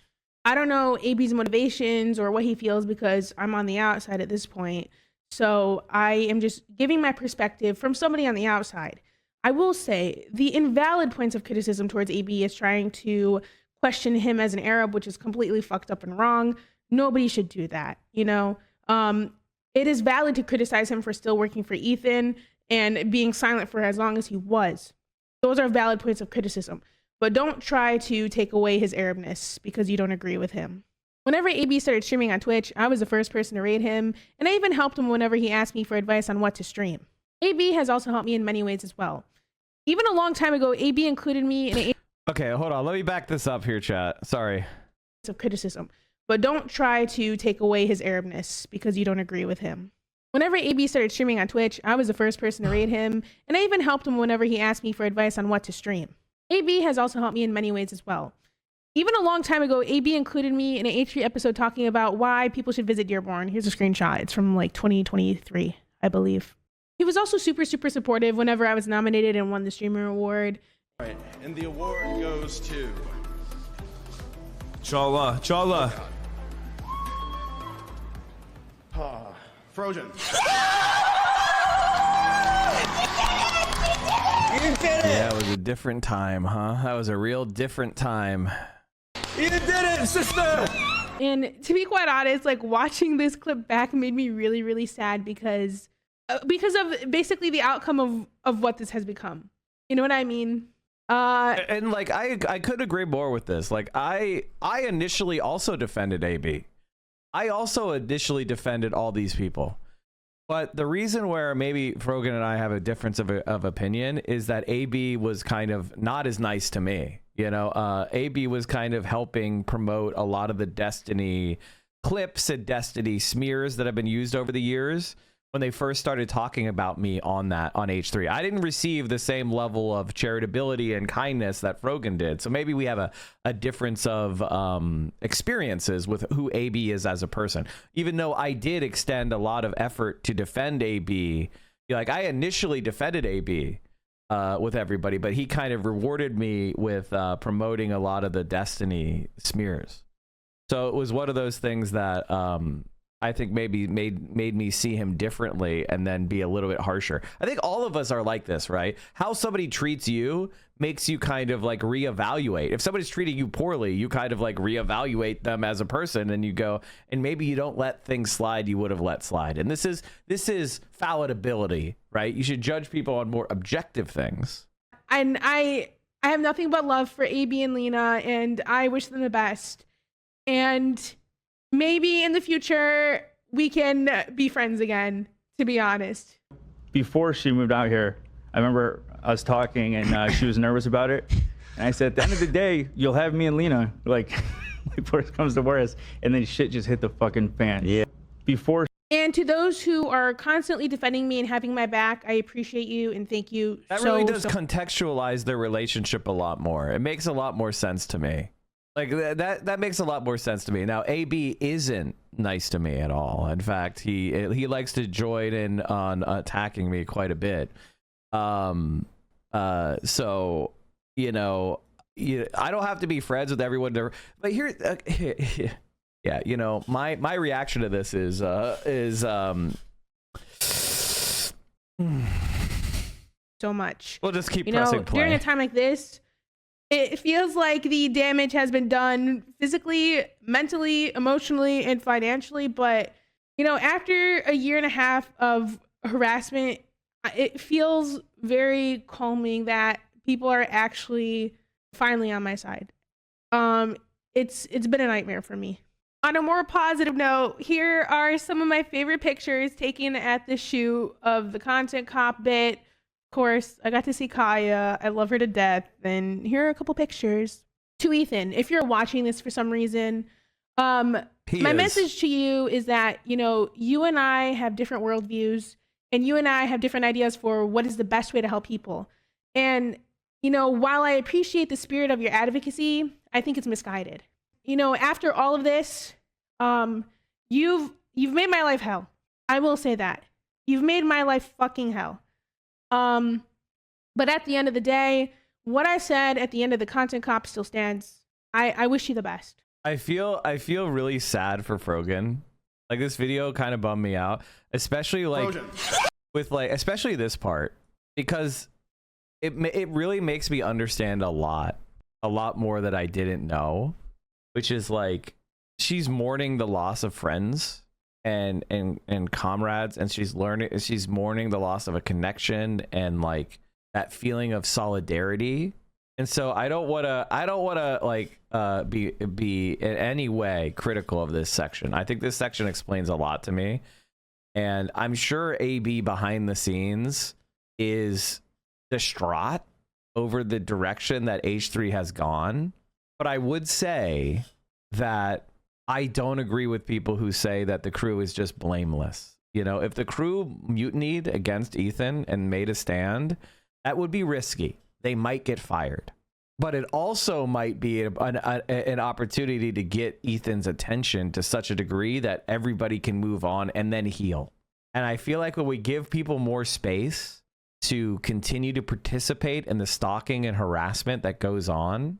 I don't know AB's motivations or what he feels because I'm on the outside at this point. So I am just giving my perspective from somebody on the outside. I will say the invalid points of criticism towards AB is trying to question him as an Arab, which is completely fucked up and wrong. Nobody should do that, you know? It is valid to criticize him for still working for Ethan and being silent for as long as he was. Those are valid points of criticism. But don't try to take away his Arabness because you don't agree with him. Whenever AB started streaming on Twitch, I was the first person to raid him, and I even helped him whenever he asked me for advice on what to stream. AB has also helped me in many ways as well. Even a long time ago, AB included me in a Okay, hold on. Let me back this up here, chat. Sorry. Of criticism. But don't try to take away his Arabness because you don't agree with him. Whenever AB started streaming on Twitch, I was the first person to raid him, and I even helped him whenever he asked me for advice on what to stream. AB has also helped me in many ways as well. Even a long time ago, AB included me in an H3 episode talking about why people should visit Dearborn. Here's a screenshot. It's from like 2023, I believe. He was also super supportive whenever I was nominated and won the Streamer Award. All right, and the award goes to... Chala, Chala. Frozen. Yeah, it was a different time, huh? That was a real different time. You did it, sister! And to be quite honest, like watching this clip back made me really sad because of basically the outcome of what this has become. You know what I mean? And like I could agree more with this. Like I initially also defended AB. I also initially defended all these people. But the reason where maybe Frogan and I have a difference of opinion is that AB was kind of not as nice to me. You know, AB was kind of helping promote a lot of the Destiny clips and Destiny smears that have been used over the years when they first started talking about me on H3. I didn't receive the same level of charitability and kindness that Frogan did. So maybe we have a difference of experiences with who AB is as a person. Even though I did extend a lot of effort to defend AB, like I initially defended AB with everybody, but he kind of rewarded me with promoting a lot of the Destiny smears. So it was one of those things that I think maybe made me see him differently and then be a little bit harsher. I think all of us are like this, right? How somebody treats you makes you kind of like reevaluate. If somebody's treating you poorly, you kind of like reevaluate them as a person, and you go, and maybe you don't let things slide you would have let slide. And this is fallibility, right? You should judge people on more objective things. And I have nothing but love for AB and Lena, and I wish them the best. And maybe in the future we can be friends again, to be honest. Before she moved out here, I remember us talking and she was nervous about it. And I said, at the end of the day, you'll have me and Lena, like worst comes to worst. And then shit just hit the fucking fan. Yeah. And to those who are constantly defending me and having my back, I appreciate you and thank you. That really does contextualize their relationship a lot more. It makes a lot more sense to me. Like that makes a lot more sense to me. Now, AB isn't nice to me at all. In fact, he likes to join in on attacking me quite a bit. So you know, I don't have to be friends with everyone there. But here, yeah, you know, my reaction to this is so much. We'll just keep pressing play. During a time like this, it feels like the damage has been done physically, mentally, emotionally, and financially. But, you know, after a year and a half of harassment, it feels very calming that people are actually finally on my side. It's been a nightmare for me. On a more positive note, here are some of my favorite pictures taken at the shoot of the Content Cop bit, course, I got to see Kaya. I love her to death. And here are a couple pictures. To Ethan, if you're watching this for some reason, my message to you is that, you know, you and I have different worldviews, and you and I have different ideas for what is the best way to help people. And, you know, while I appreciate the spirit of your advocacy, I think it's misguided. You know, after all of this, you've made my life hell. I will say that. You've made my life fucking hell. But at the end of the day, what I said at the end of the content cop still stands. I wish you the best. I feel really sad for Frogan. Like, this video kind of bummed me out, especially like with like especially this part, because it really makes me understand a lot more that I didn't know, which is like she's mourning the loss of friends and comrades, and she's mourning the loss of a connection and like that feeling of solidarity. And so I don't want to like be in any way critical of this section. I think this section explains a lot to me, and I'm sure AB behind the scenes is distraught over the direction that H3 has gone. But I would say that I don't agree with people who say that the crew is just blameless. You know, if the crew mutinied against Ethan and made a stand, that would be risky. They might get fired. But it also might be an opportunity to get Ethan's attention to such a degree that everybody can move on and then heal. And I feel like when we give people more space to continue to participate in the stalking and harassment that goes on,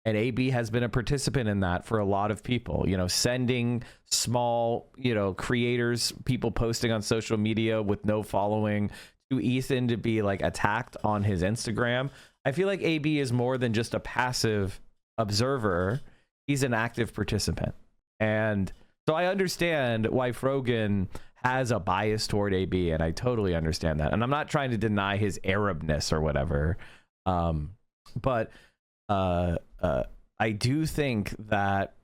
and AB has been a participant in that for a lot of people, you know, sending small, you know, creators, people posting on social media with no following, to Ethan to be like attacked on his Instagram. I feel like AB is more than just a passive observer. He's an active participant. And so I understand why Frogan has a bias toward AB, and I totally understand that. And I'm not trying to deny his Arabness or whatever. But I do think that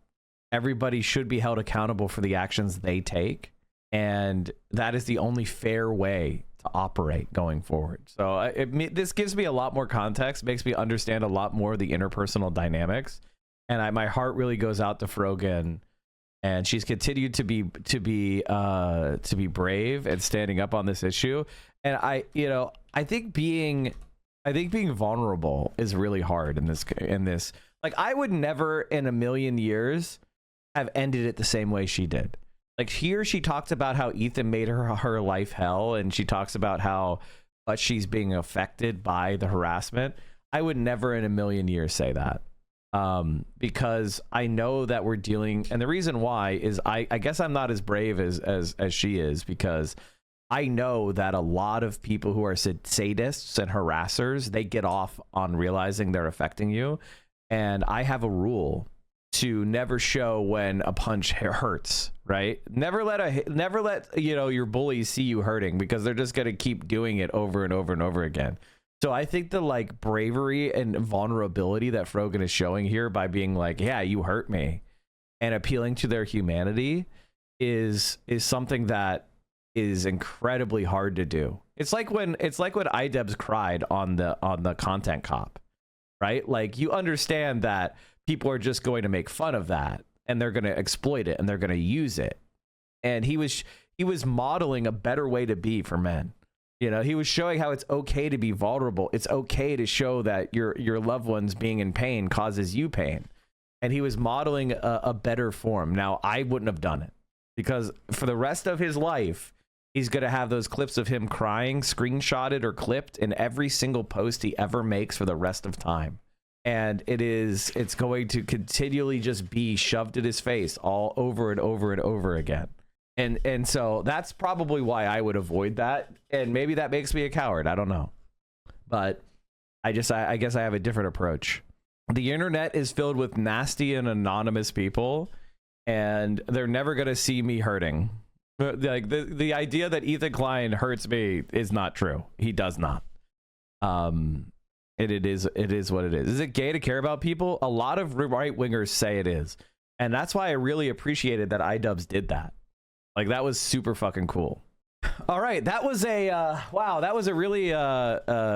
everybody should be held accountable for the actions they take. And that is the only fair way to operate going forward. So this gives me a lot more context, makes me understand a lot more of the interpersonal dynamics, and my heart really goes out to Frogan, and she's continued to be brave and standing up on this issue. And I think being vulnerable is really hard in this. Like, I would never in a million years have ended it the same way she did. Like, here she talks about how Ethan made her life hell, and she talks about how much she's being affected by the harassment. I would never in a million years say that, because I know that we're dealing, and the reason why is I guess I'm not as brave as she is, because I know that a lot of people who are sadists and harassers, they get off on realizing they're affecting you, and I have a rule to never show when a punch hurts, right? Never let you know, your bullies see you hurting, because they're just going to keep doing it over and over and over again. So I think the like bravery and vulnerability that Frogan is showing here by being like, yeah, you hurt me, and appealing to their humanity is something that is incredibly hard to do. It's like when iDebs cried on the content cop, right? Like, you understand that people are just going to make fun of that, and they're going to exploit it, and they're going to use it. And he was modeling a better way to be for men. You know, he was showing how it's okay to be vulnerable. It's okay to show that your loved ones being in pain causes you pain. And he was modeling a better form. Now, I wouldn't have done it, because for the rest of his life, he's going to have those clips of him crying screenshotted or clipped in every single post he ever makes for the rest of time. And it's going to continually just be shoved in his face all over and over and over again. And so that's probably why I would avoid that. And maybe that makes me a coward. I don't know. But I guess I have a different approach. The internet is filled with nasty and anonymous people, and they're never going to see me hurting. Like, the idea that Ethan Klein hurts me is not true. He does not. It is what it is. Is it gay to care about people? A lot of right wingers say it is, and that's why I really appreciated that iDubbbz did that. Like, that was super fucking cool. All right, that was a wow, that was a really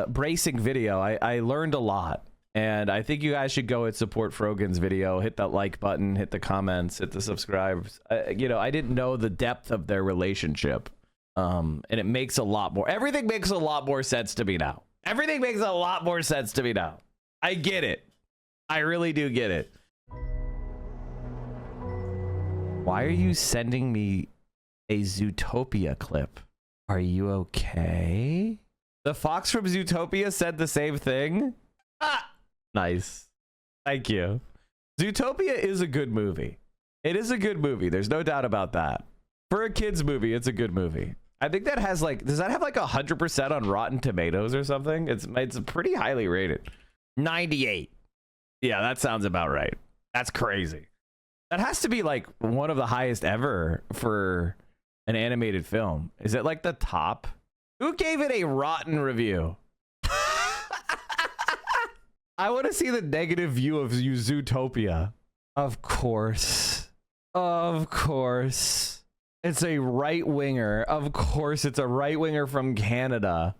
bracing video. I learned a lot, and I think you guys should go and support Frogan's video. Hit that like button, hit the comments, hit the subscribes. You know, I didn't know the depth of their relationship, and it makes a lot more. Everything makes a lot more sense to me now. Everything makes a lot more sense to me now. I get it. I really do get it. Why are you sending me a Zootopia clip? Are you okay? The fox from Zootopia said the same thing. Ah, nice. Thank you. Zootopia is a good movie. It is a good movie. There's no doubt about that. For a kid's movie, it's a good movie. I think that has like, does that have like 100% on Rotten Tomatoes or something? It's pretty highly rated. 98. Yeah, that sounds about right. That's crazy. That has to be like one of the highest ever for an animated film. Is it like the top? Who gave it a rotten review? I want to see the negative view of Zootopia. Of course. Of course. It's a right-winger. Of course, it's a right-winger from Canada.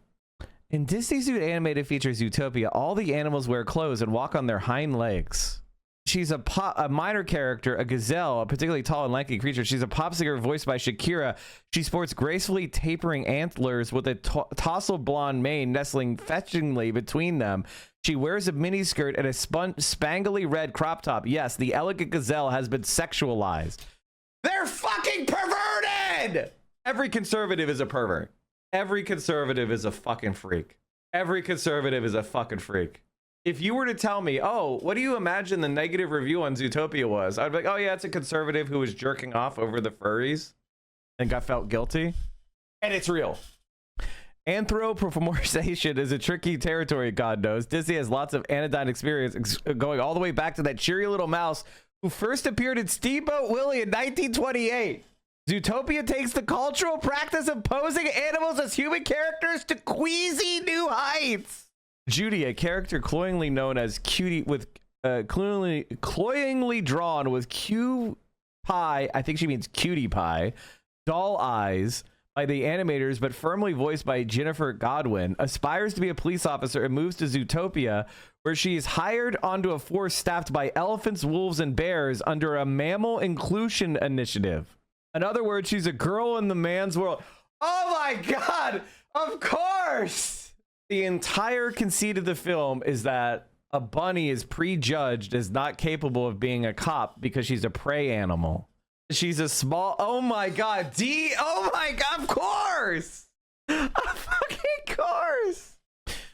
In Disney Zoo animated feature Zootopia, all the animals wear clothes and walk on their hind legs. She's a minor character, a gazelle, a particularly tall and lanky creature. She's a pop singer voiced by Shakira. She sports gracefully tapering antlers with a tousled blonde mane nestling fetchingly between them. She wears a miniskirt and a spangly red crop top. Yes, the elegant gazelle has been sexualized. They're fucking perverted! Every conservative is a pervert. Every conservative is a fucking freak. Every conservative is a fucking freak. If you were to tell me, oh, what do you imagine the negative review on Zootopia was? I'd be like, oh yeah, it's a conservative who was jerking off over the furries and felt guilty. And it's real. Anthropomorphization is a tricky territory, God knows. Disney has lots of anodyne experience going all the way back to that cheery little mouse who first appeared in Steamboat Willie in 1928. Zootopia takes the cultural practice of posing animals as human characters to queasy new heights. Judy, a character cloyingly known as Cutie, with cloyingly drawn with Q Pie, I think she means Cutie Pie, doll eyes by the animators, but firmly voiced by Jennifer Godwin, aspires to be a police officer and moves to Zootopia, where she is hired onto a force staffed by elephants, wolves, and bears under a mammal inclusion initiative. In other words, she's a girl in the man's world. Oh my God, of course! The entire conceit of the film is that a bunny is prejudged as not capable of being a cop because she's a prey animal. She's a small, oh my God, oh my God, of course! Of fucking course!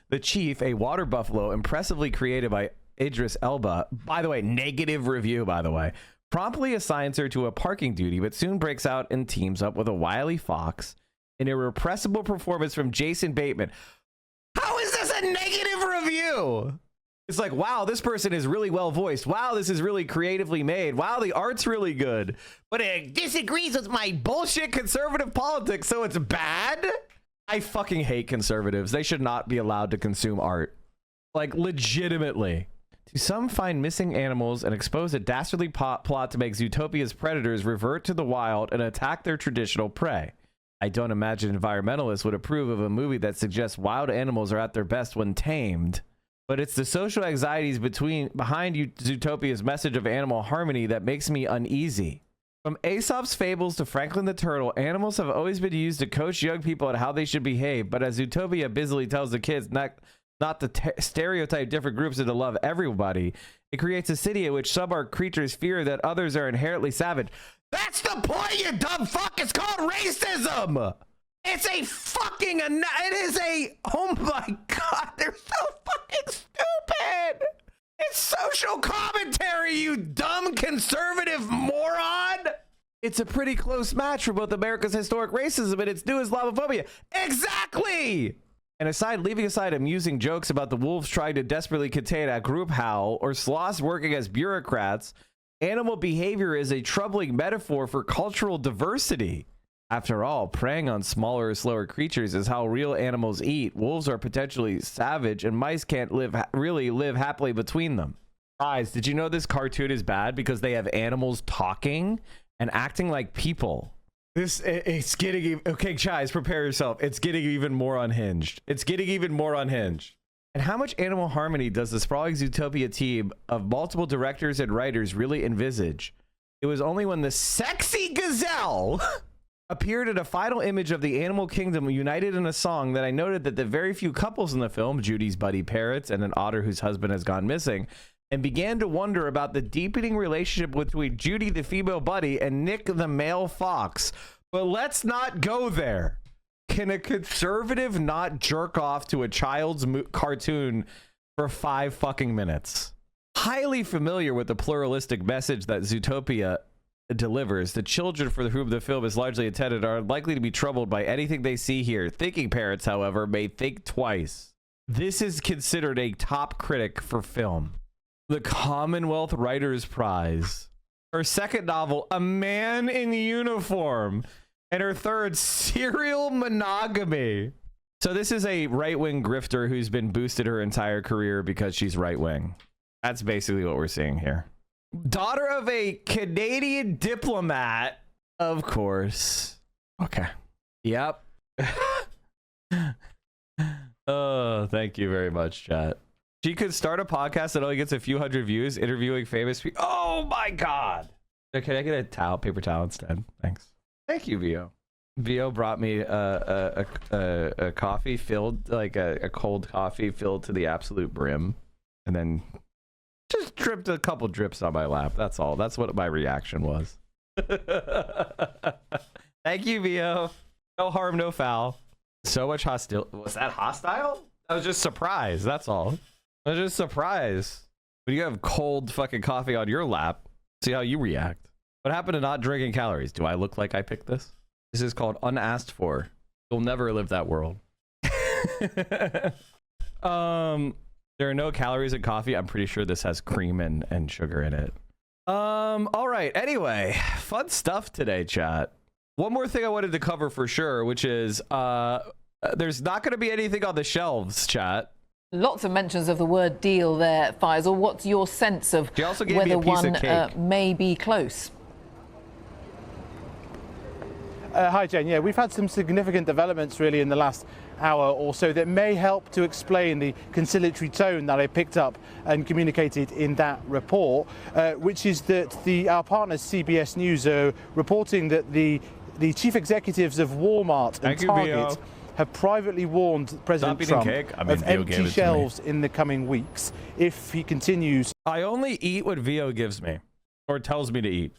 The chief, a water buffalo, impressively created by Idris Elba, by the way, negative review, by the way, promptly assigns her to a parking duty, but soon breaks out and teams up with a wily fox in a irrepressible performance from Jason Bateman. How is this a negative review? It's like, wow, this person is really well voiced. Wow, this is really creatively made. Wow, the art's really good. But it disagrees with my bullshit conservative politics, so it's bad? I fucking hate conservatives. They should not be allowed to consume art. Like, legitimately. To some, find missing animals and expose a dastardly plot to make Zootopia's predators revert to the wild and attack their traditional prey. I don't imagine environmentalists would approve of a movie that suggests wild animals are at their best when tamed. But it's the social anxieties behind Zootopia's message of animal harmony that makes me uneasy. From Aesop's fables to Franklin the Turtle, animals have always been used to coach young people on how they should behave. But as Zootopia busily tells the kids not to stereotype different groups and to love everybody, it creates a city in which some are creatures fear that others are inherently savage. That's the point, you dumb fuck! It's called racism! It's a fucking, it is a, oh my God, they're so fucking stupid! It's social commentary, you dumb conservative moron! It's a pretty close match for both America's historic racism and its new Islamophobia. Exactly! And leaving aside amusing jokes about the wolves trying to desperately contain a group howl or sloths working as bureaucrats, animal behavior is a troubling metaphor for cultural diversity. After all, preying on smaller or slower creatures is how real animals eat. Wolves are potentially savage, and mice can't really live happily between them. Guys, did you know this cartoon is bad because they have animals talking and acting like people? It's getting okay, guys, prepare yourself. It's getting even more unhinged. It's getting even more unhinged. And how much animal harmony does the sprawling Zootopia team of multiple directors and writers really envisage? It was only when the sexy gazelle appeared in a final image of the animal kingdom united in a song that I noted that the very few couples in the film, Judy's buddy parrots and an otter whose husband has gone missing, and began to wonder about the deepening relationship between Judy, the female buddy, and Nick, the male fox. But let's not go there. Can a conservative not jerk off to a child's cartoon for 5 fucking minutes? Highly familiar with the pluralistic message that Zootopia delivers, the children for whom the film is largely intended are likely to be troubled by anything they see here. Thinking parents, however, may think twice. This is considered a top critic for film. The Commonwealth Writers Prize. Her second novel, A Man in Uniform. And her third, Serial Monogamy. So this is a right-wing grifter who's been boosted her entire career because she's right-wing. That's basically what we're seeing here. Daughter of a Canadian diplomat, of course. Okay. Yep. Oh, thank you very much, chat. She could start a podcast that only gets a few hundred views, interviewing famous people. Oh my god. Can I get a towel, paper towel instead? Thanks. Thank you, Vio. Vio brought me a coffee filled, like a cold coffee filled to the absolute brim, and then just dripped a couple drips on my lap. That's all. That's what my reaction was. Thank you, Vio. No harm, no foul. So much hostility. Was that hostile? I was just surprised. That's all. I was just surprised. When you have cold fucking coffee on your lap, see how you react. What happened to not drinking calories? Do I look like I picked this? This is called unasked for. You'll never live that world. There are no calories in coffee. I'm pretty sure this has cream and sugar in it. All right. Anyway, fun stuff today, chat. One more thing I wanted to cover for sure, which is there's not going to be anything on the shelves, chat. Lots of mentions of the word deal there, Faisal. What's your sense of whether one may be close? Hi, Jen. Yeah, we've had some significant developments really in the last hour or so that may help to explain the conciliatory tone that I picked up and communicated in that report, which is that our partners CBS News are reporting that the chief executives of Walmart and Target have privately warned President Trump of empty shelves in the coming weeks if he continues. I only eat what Vio gives me or tells me to eat.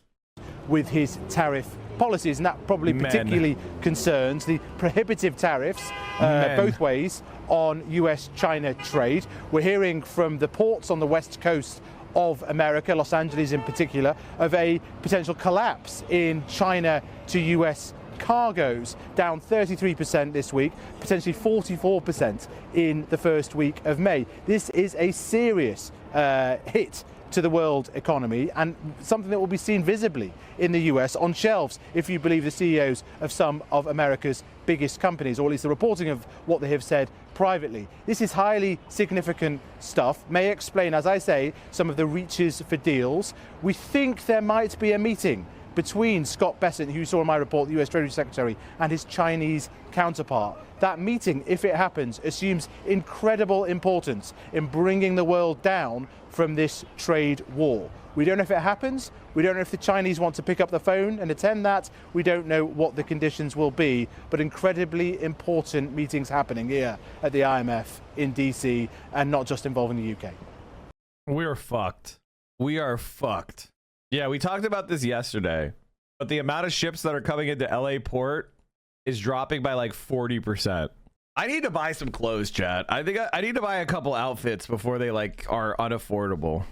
With his tariff policies, and that probably particularly concerns the prohibitive tariffs both ways on US-China trade. We're hearing from the ports on the west coast of America, Los Angeles in particular, of a potential collapse in China to US cargoes, down 33% this week, potentially 44% in the first week of May. This is a serious hit to the world economy and something that will be seen visibly in the US on shelves if you believe the CEOs of some of America's biggest companies, or at least the reporting of what they have said privately. This is highly significant stuff, may explain, as I say, some of the reaches for deals. We think there might be a meeting between Scott Bessent, who you saw in my report, the US Treasury Secretary, and his Chinese counterpart. That meeting, if it happens, assumes incredible importance in bringing the world down from this trade war. We don't know if it happens. We don't know if the Chinese want to pick up the phone and attend that. We don't know what the conditions will be, but incredibly important meetings happening here at the IMF in DC, and not just involving the UK. We're fucked. We are fucked. Yeah, we talked about this yesterday, but the amount of ships that are coming into LA port is dropping by like 40%. I need to buy some clothes, chat. I think I need to buy a couple outfits before they like are unaffordable.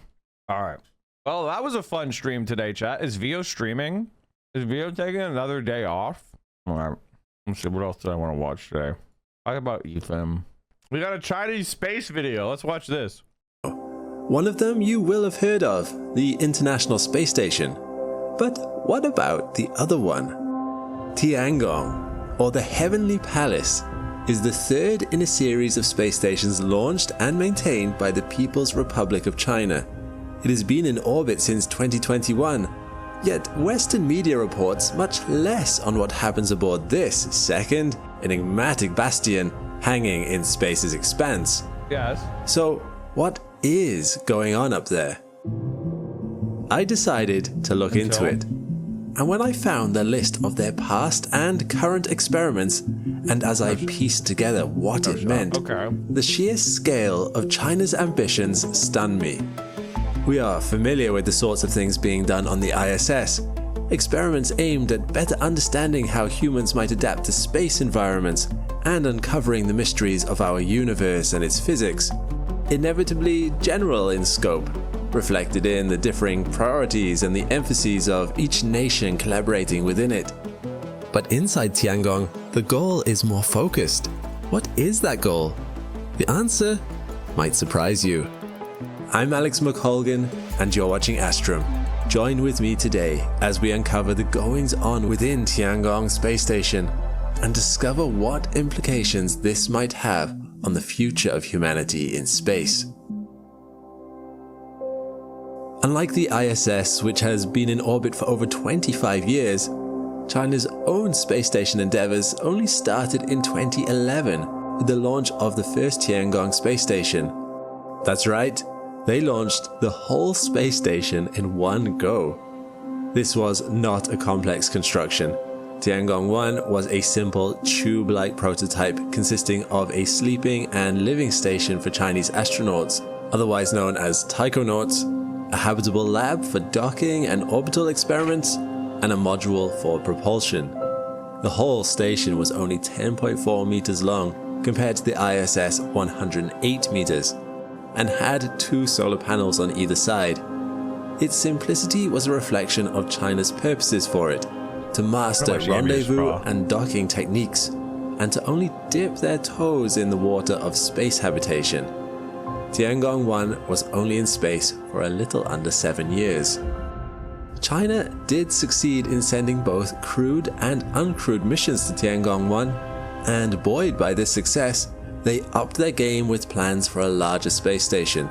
All right. Well, that was a fun stream today, chat. Is Vio streaming? Is Vio taking another day off? All right. Let's see, what else do I want to watch today? Talk about Ethan. We got a Chinese space video. Let's watch this. One of them you will have heard of, the International Space Station. But what about the other one? Tiangong, or the Heavenly Palace, is the third in a series of space stations launched and maintained by the People's Republic of China. It has been in orbit since 2021, Yet Western media reports much less on what happens aboard this second, enigmatic bastion hanging in space's expanse. Yes. So, what is going on up there? I decided to look into it. And when I found the list of their past and current experiments, and as I pieced together what it meant, the sheer scale of China's ambitions stunned me. We are familiar with the sorts of things being done on the ISS, experiments aimed at better understanding how humans might adapt to space environments and uncovering the mysteries of our universe and its physics, inevitably general in scope, reflected in the differing priorities and the emphases of each nation collaborating within it. But inside Tiangong, the goal is more focused. What is that goal? The answer might surprise you. I'm Alex McColgan, and you're watching Astrum. Join with me today as we uncover the goings-on within Tiangong Space Station and discover what implications this might have on the future of humanity in space. Unlike the ISS, which has been in orbit for over 25 years, China's own space station endeavors only started in 2011 with the launch of the first Tiangong space station. That's right, they launched the whole space station in one go. This was not a complex construction. Tiangong 1 was a simple tube-like prototype consisting of a sleeping and living station for Chinese astronauts, otherwise known as taikonauts, a habitable lab for docking and orbital experiments, and a module for propulsion. The whole station was only 10.4 meters long compared to the ISS 108 meters, and had 2 solar panels on either side. Its simplicity was a reflection of China's purposes for it, to master rendezvous and docking techniques, and to only dip their toes in the water of space habitation. Tiangong 1 was only in space for a little under 7 years. China did succeed in sending both crewed and uncrewed missions to Tiangong 1, and buoyed by this success, they upped their game with plans for a larger space station.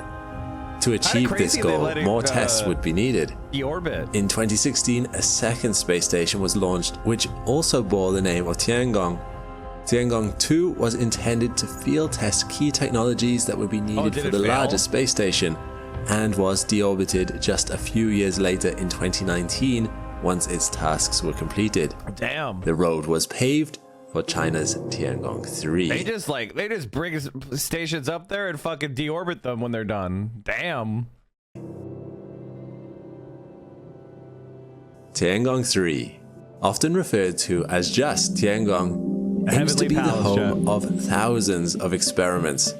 To achieve this goal, more tests would be needed. In 2016, a second space station was launched, which also bore the name of Tiangong. Tiangong 2 was intended to field test key technologies that would be needed for the larger space station, and was deorbited just a few years later in 2019 once its tasks were completed. Damn. The road was paved for China's Tiangong 3. They just bring stations up there and fucking deorbit them when they're done. Damn. Tiangong 3, often referred to as just Tiangong, aims to be the home of thousands of experiments.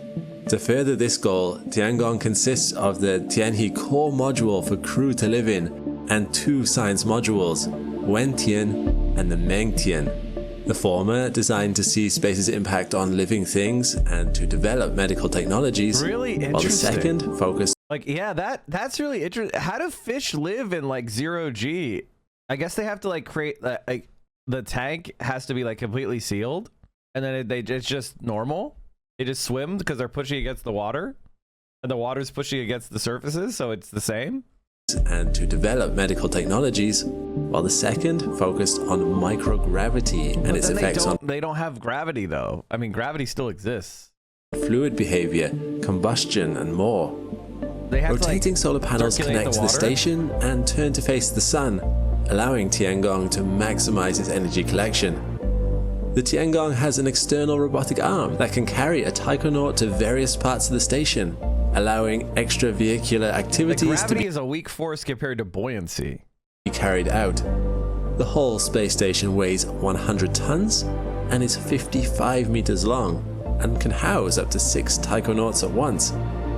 To further this goal, Tiangong consists of the Tianhe core module for crew to live in, and 2 science modules, Wentian and the Mengtian. The former designed to see space's impact on living things and to develop medical technologies, really interesting. While the second focused. Like, yeah, that's really interesting. How do fish live in like 0G? I guess they have to like create like the tank has to be like completely sealed, and then it's just normal. They just swim because they're pushing against the water, and the water's pushing against the surfaces, so it's the same. And to develop medical technologies, while the second focused on microgravity and its effects on. They don't have gravity though. I mean, gravity still exists. Fluid behavior, combustion, and more. They have rotating solar panels connect to the station and turn to face the sun, allowing Tiangong to maximize its energy collection. The Tiangong has an external robotic arm that can carry a taikonaut to various parts of the station, allowing extravehicular activities to be is a weak force compared to buoyancy. Carried out. The whole space station weighs 100 tons and is 55 meters long and can house up to 6 taikonauts at once.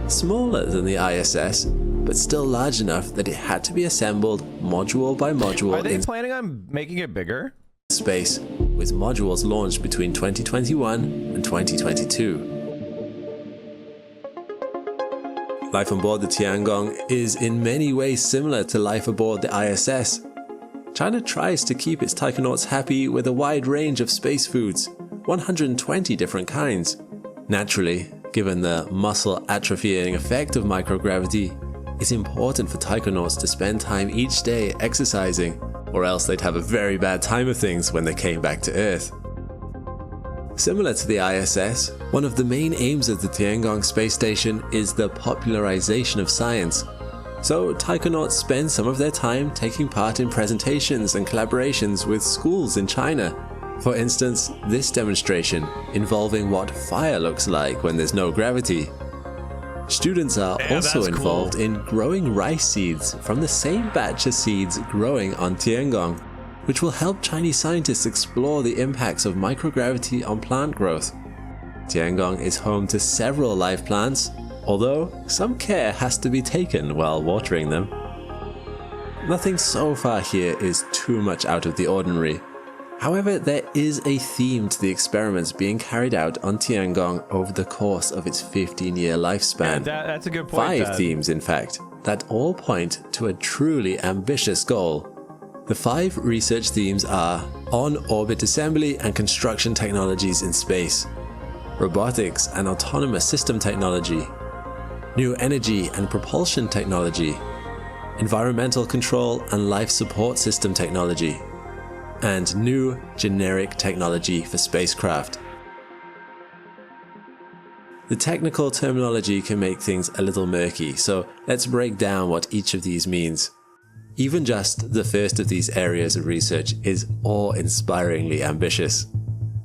Smaller than the ISS, but still large enough that it had to be assembled module by module. Are they planning on making it bigger? Space, with modules launched between 2021 and 2022. Life on board the Tiangong is in many ways similar to life aboard the ISS. China tries to keep its taikonauts happy with a wide range of space foods, 120 different kinds. Naturally, given the muscle atrophying effect of microgravity, it's important for taikonauts to spend time each day exercising, or else they'd have a very bad time of things when they came back to Earth. Similar to the ISS, one of the main aims of the Tiangong space station is the popularization of science. So taikonauts spend some of their time taking part in presentations and collaborations with schools in China. For instance, this demonstration involving what fire looks like when there's no gravity. Students are also involved in growing rice seeds from the same batch of seeds growing on Tiangong, which will help Chinese scientists explore the impacts of microgravity on plant growth. Tiangong is home to several live plants, although some care has to be taken while watering them. Nothing so far here is too much out of the ordinary. However, there is a theme to the experiments being carried out on Tiangong over the course of its 15-year lifespan. Yeah, that's a good point. 5 themes, in fact, that all point to a truly ambitious goal. The 5 research themes are on-orbit assembly and construction technologies in space, robotics and autonomous system technology, new energy and propulsion technology, environmental control and life support system technology, and new generic technology for spacecraft. The technical terminology can make things a little murky, so let's break down what each of these means. Even just the first of these areas of research is awe-inspiringly ambitious.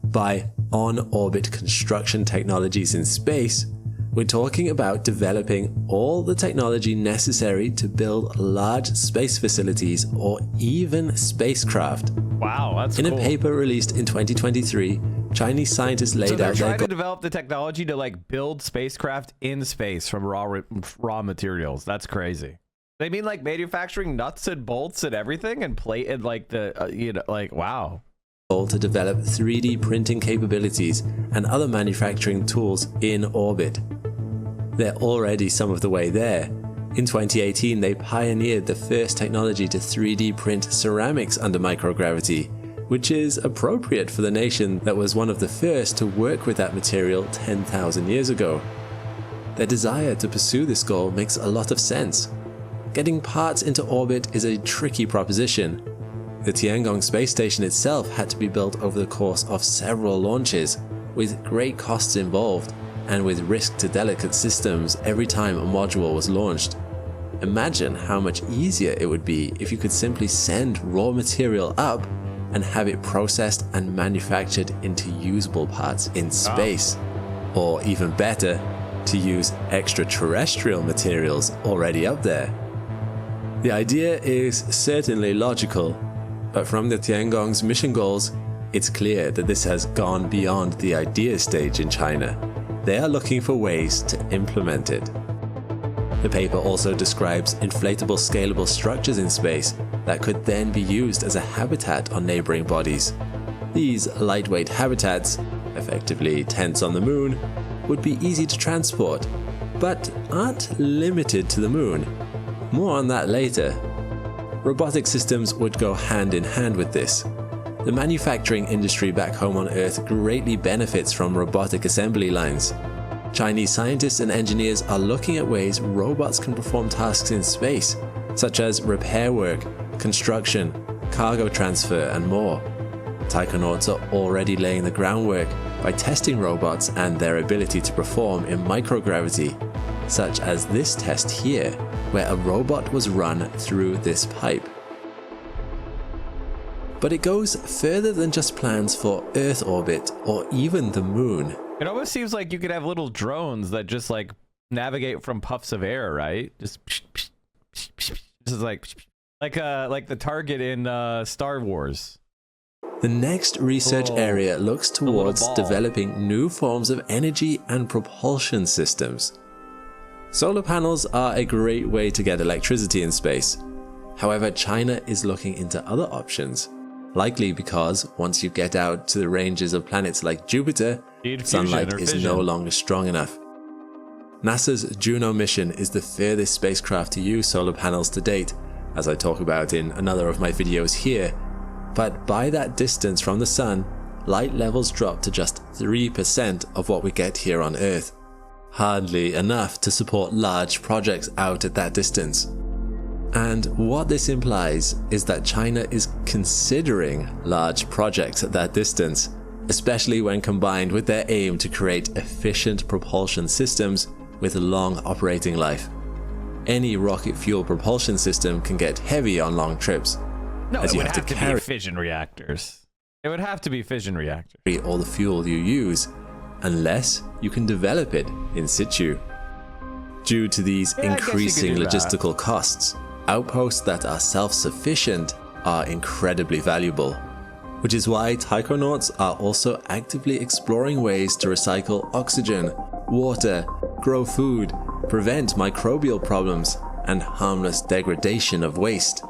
By on-orbit construction technologies in space, we're talking about developing all the technology necessary to build large space facilities or even spacecraft. Wow, that's cool. In a paper released in 2023, Chinese scientists laid out their they're trying to develop the technology to like build spacecraft in space from raw materials. That's crazy. They mean like manufacturing nuts and bolts and everything and plate and like the like wow. To develop 3D printing capabilities and other manufacturing tools in orbit. They're already some of the way there. In 2018, they pioneered the first technology to 3D print ceramics under microgravity, which is appropriate for the nation that was one of the first to work with that material 10,000 years ago. Their desire to pursue this goal makes a lot of sense. Getting parts into orbit is a tricky proposition. The Tiangong space station itself had to be built over the course of several launches, with great costs involved, and with risk to delicate systems every time a module was launched. Imagine how much easier it would be if you could simply send raw material up and have it processed and manufactured into usable parts in space. Or even better, to use extraterrestrial materials already up there. The idea is certainly logical, but from the Tiangong's mission goals, it's clear that this has gone beyond the idea stage in China. They are looking for ways to implement it. The paper also describes inflatable scalable structures in space that could then be used as a habitat on neighboring bodies. These lightweight habitats, effectively tents on the moon, would be easy to transport, but aren't limited to the moon. More on that later. Robotic systems would go hand in hand with this. The manufacturing industry back home on Earth greatly benefits from robotic assembly lines. Chinese scientists and engineers are looking at ways robots can perform tasks in space, such as repair work, construction, cargo transfer, and more. Taikonauts are already laying the groundwork by testing robots and their ability to perform in microgravity, such as this test here, where a robot was run through this pipe. But it goes further than just plans for Earth orbit or even the moon. It almost seems like you could have little drones that just like navigate from puffs of air, right? Just like the target in Star Wars. The next research area looks towards developing new forms of energy and propulsion systems. Solar panels are a great way to get electricity in space. However, China is looking into other options, likely because once you get out to the ranges of planets like Jupiter, sunlight is no longer strong enough. NASA's Juno mission is the furthest spacecraft to use solar panels to date, as I talk about in another of my videos here. But by that distance from the sun, light levels drop to just 3% of what we get here on Earth. hardly enough to support large projects out at that distance. And what this implies is that China is considering large projects at that distance, especially when combined with their aim to create efficient propulsion systems with long operating life. Any rocket fuel propulsion system can get heavy on long trips, No, as it you would have have to to carry be fission reactors. It would have to be fission reactors. all the fuel you use, unless you can develop it in situ. Due to these Yeah, I guess you could increasing do that. logistical costs, outposts that are self-sufficient are incredibly valuable, which is why taikonauts are also actively exploring ways to recycle oxygen, water, grow food, prevent microbial problems, and harmless degradation of waste.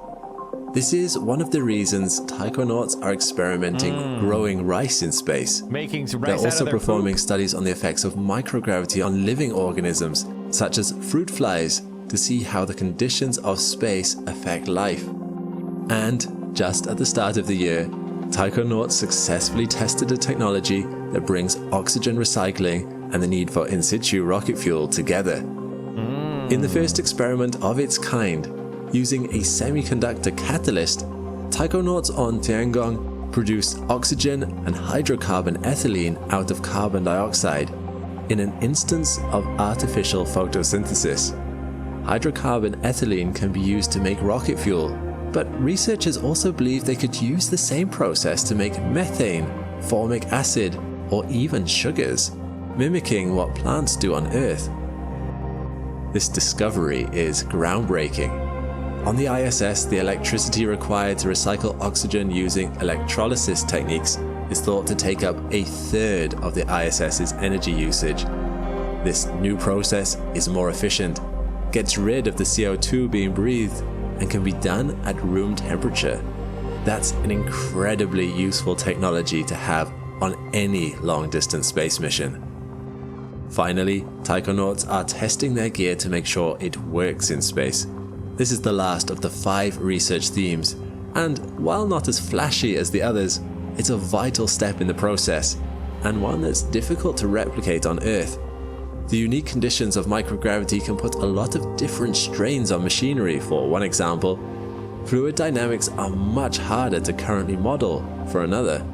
This is one of the reasons taikonauts are experimenting growing rice in space. Making rice They're out of also their performing poop. studies on the effects of microgravity on living organisms, such as fruit flies, to see how the conditions of space affect life. And just at the start of the year, taikonauts successfully tested a technology that brings oxygen recycling and the need for in situ rocket fuel together. In the first experiment of its kind, using a semiconductor catalyst, taikonauts on Tiangong produced oxygen and hydrocarbon ethylene out of carbon dioxide in an instance of artificial photosynthesis. Hydrocarbon ethylene can be used to make rocket fuel, but researchers also believe they could use the same process to make methane, formic acid, or even sugars, mimicking what plants do on Earth. This discovery is groundbreaking. On the ISS, the electricity required to recycle oxygen using electrolysis techniques is thought to take up a third of the ISS's energy usage. This new process is more efficient, gets rid of the CO2 being breathed, and can be done at room temperature. That's an incredibly useful technology to have on any long-distance space mission. Finally, taikonauts are testing their gear to make sure it works in space. This is the last of the 5 research themes, and while not as flashy as the others, it's a vital step in the process, and one that's difficult to replicate on Earth. The unique conditions of microgravity can put a lot of different strains on machinery. For one example, fluid dynamics are much harder to currently model, for another.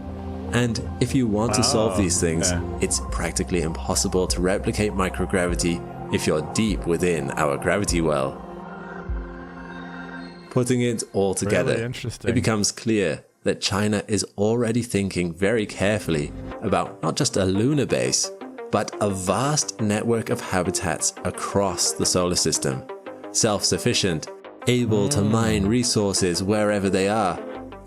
And if you want to solve these things, it's practically impossible to replicate microgravity if you're deep within our gravity well. Putting it all together, Really interesting. it becomes clear that China is already thinking very carefully about not just a lunar base, but a vast network of habitats across the solar system. Self-sufficient, able to mine resources wherever they are,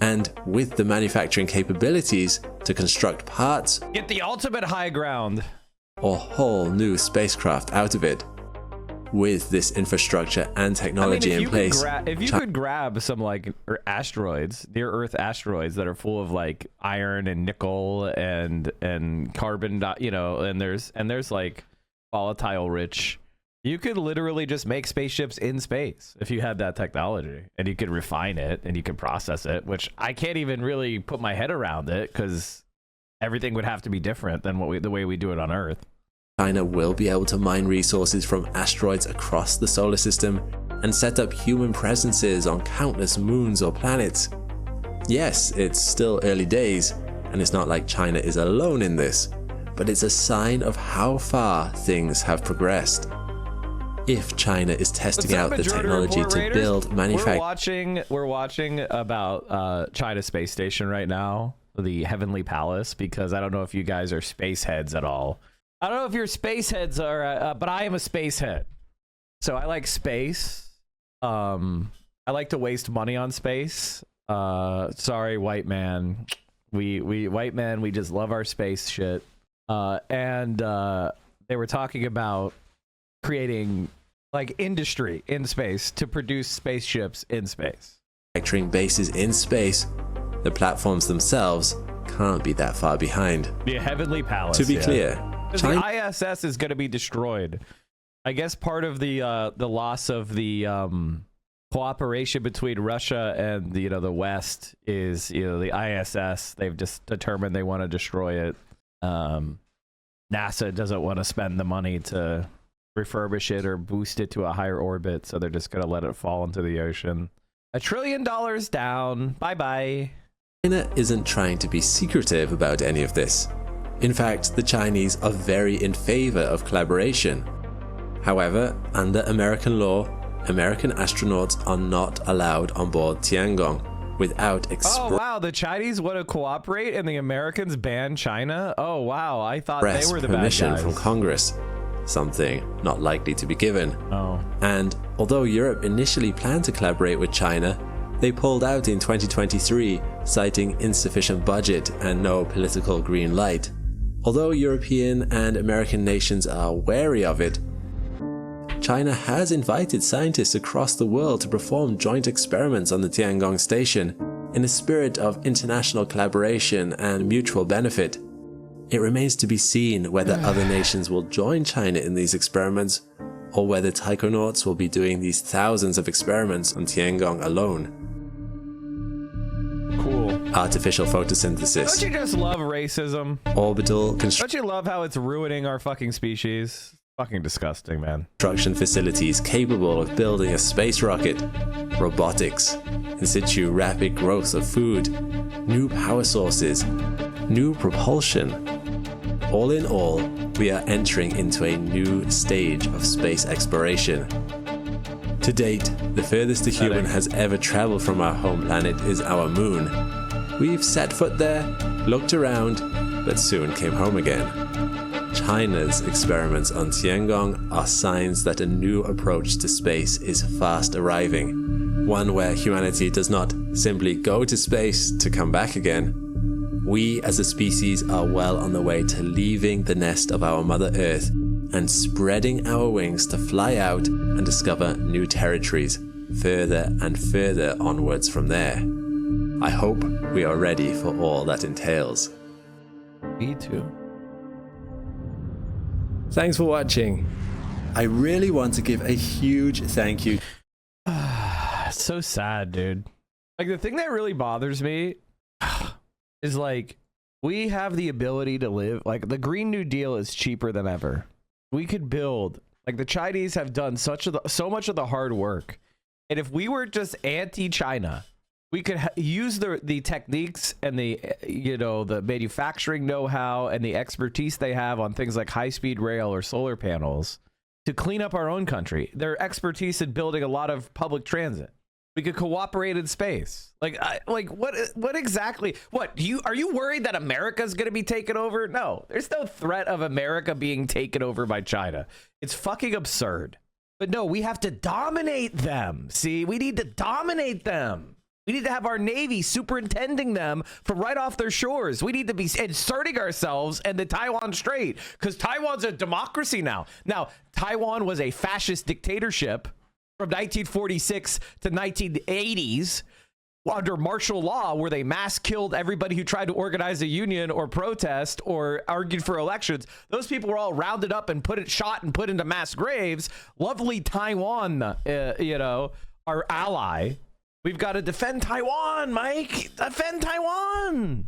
and with the manufacturing capabilities to construct parts Get the ultimate high ground. or whole new spacecraft out of it. With this infrastructure and technology in place, if you could grab some like asteroids, near Earth asteroids that are full of like iron and nickel and carbon, and there's like volatile rich, you could literally just make spaceships in space if you had that technology, and you could refine it and you could process it, which I can't even really put my head around it because everything would have to be different than the way we do it on Earth. China will be able to mine resources from asteroids across the solar system and set up human presences on countless moons or planets. Yes, it's still early days, and it's not like China is alone in this, but it's a sign of how far things have progressed. If China is testing out the technology to build, manufacture... We're watching about China's space station right now, the Heavenly Palace, because I don't know if you guys are space heads at all. I don't know if your space heads are, but I am a space head. So I like space. I like to waste money on space. Sorry, white man. We white men, we just love our space shit. And they were talking about creating like industry in space to produce spaceships in space. Manufacturing bases in space, the platforms themselves can't be that far behind. The Heavenly Palace. To be clear, the ISS is going to be destroyed. I guess part of the loss of the cooperation between Russia and the West is the ISS. They've just determined they want to destroy it. NASA doesn't want to spend the money to refurbish it or boost it to a higher orbit, so they're just going to let it fall into the ocean. $1 trillion down. Bye-bye. China isn't trying to be secretive about any of this. In fact, the Chinese are very in favor of collaboration. However, under American law, American astronauts are not allowed on board Tiangong without Oh wow, the Chinese want to cooperate and the Americans ban China? Oh wow, I thought they were the bad permission guys. from Congress, something not likely to be given. Oh. And although Europe initially planned to collaborate with China, they pulled out in 2023, citing insufficient budget and no political green light. Although European and American nations are wary of it, China has invited scientists across the world to perform joint experiments on the Tiangong station in a spirit of international collaboration and mutual benefit. It remains to be seen whether other nations will join China in these experiments, or whether taikonauts will be doing these thousands of experiments on Tiangong alone. Cool. Artificial photosynthesis. Don't you just love racism? Orbital Don't you love how it's ruining our fucking species? Fucking disgusting, man. construction facilities capable of building a space rocket, robotics, in situ rapid growth of food, new power sources, new propulsion. All in all, we are entering into a new stage of space exploration. To date, the furthest a human has ever traveled from our home planet is our moon. We've set foot there, looked around, but soon came home again. China's experiments on Tiangong are signs that a new approach to space is fast arriving, one where humanity does not simply go to space to come back again. We as a species are well on the way to leaving the nest of our Mother Earth and spreading our wings to fly out and discover new territories, further and further onwards from there. I hope we are ready for all that entails. Me too. Thanks for watching. I really want to give a huge thank you. So sad, dude. Like, the thing that really bothers me is, like, we have the ability to live. Like, the Green New Deal is cheaper than ever. We could build. Like, the Chinese have done so much of the hard work. And if we were just anti-China, we could use the techniques and the the manufacturing know-how and the expertise they have on things like high-speed rail or solar panels to clean up our own country. Their expertise in building a lot of public transit. We could cooperate in space. Like what exactly? What are you worried that America's going to be taken over? No, there's no threat of America being taken over by China. It's fucking absurd. But no, we have to dominate them. See, we need to dominate them. We need to have our Navy superintending them from right off their shores. We need to be inserting ourselves in the Taiwan Strait because Taiwan's a democracy now. Now, Taiwan was a fascist dictatorship from 1946 to 1980s under martial law, where they mass killed everybody who tried to organize a union or protest or argued for elections. Those people were all rounded up and shot and put into mass graves. Lovely Taiwan, our ally. We've got to defend Taiwan, Mike. Defend Taiwan.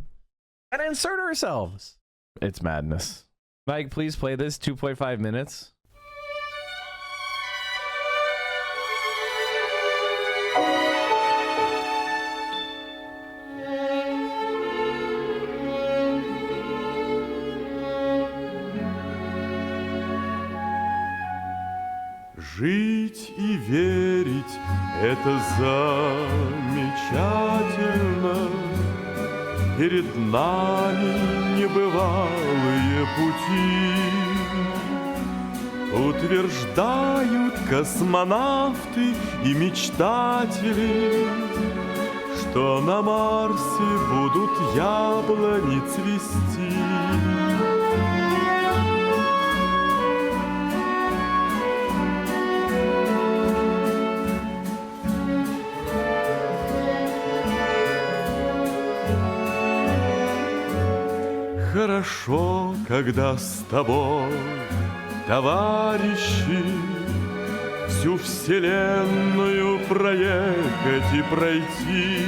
And insert ourselves. It's madness. Mike, please play this 2.5 minutes. Жить и верить — это замечательно. Перед нами небывалые пути. Утверждают космонавты и мечтатели, что на Марсе будут яблони цвести. Хорошо, когда с тобой, товарищи, всю вселенную проехать и пройти.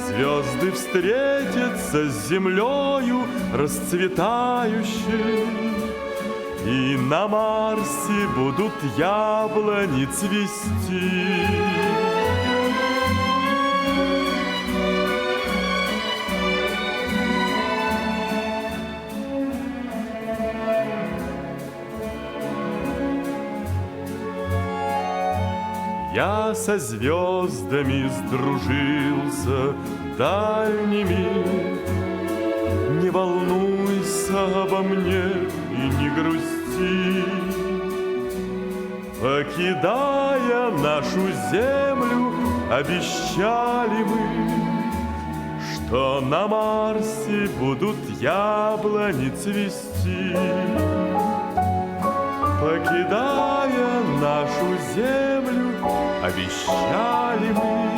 Звезды встретятся с землею расцветающей, И на Марсе будут яблони цвести. Я со звездами сдружился дальними. Не волнуйся обо мне и не грусти. Покидая нашу землю, обещали мы, что на Марсе будут яблони цвести. Покидая нашу землю, обещали мы,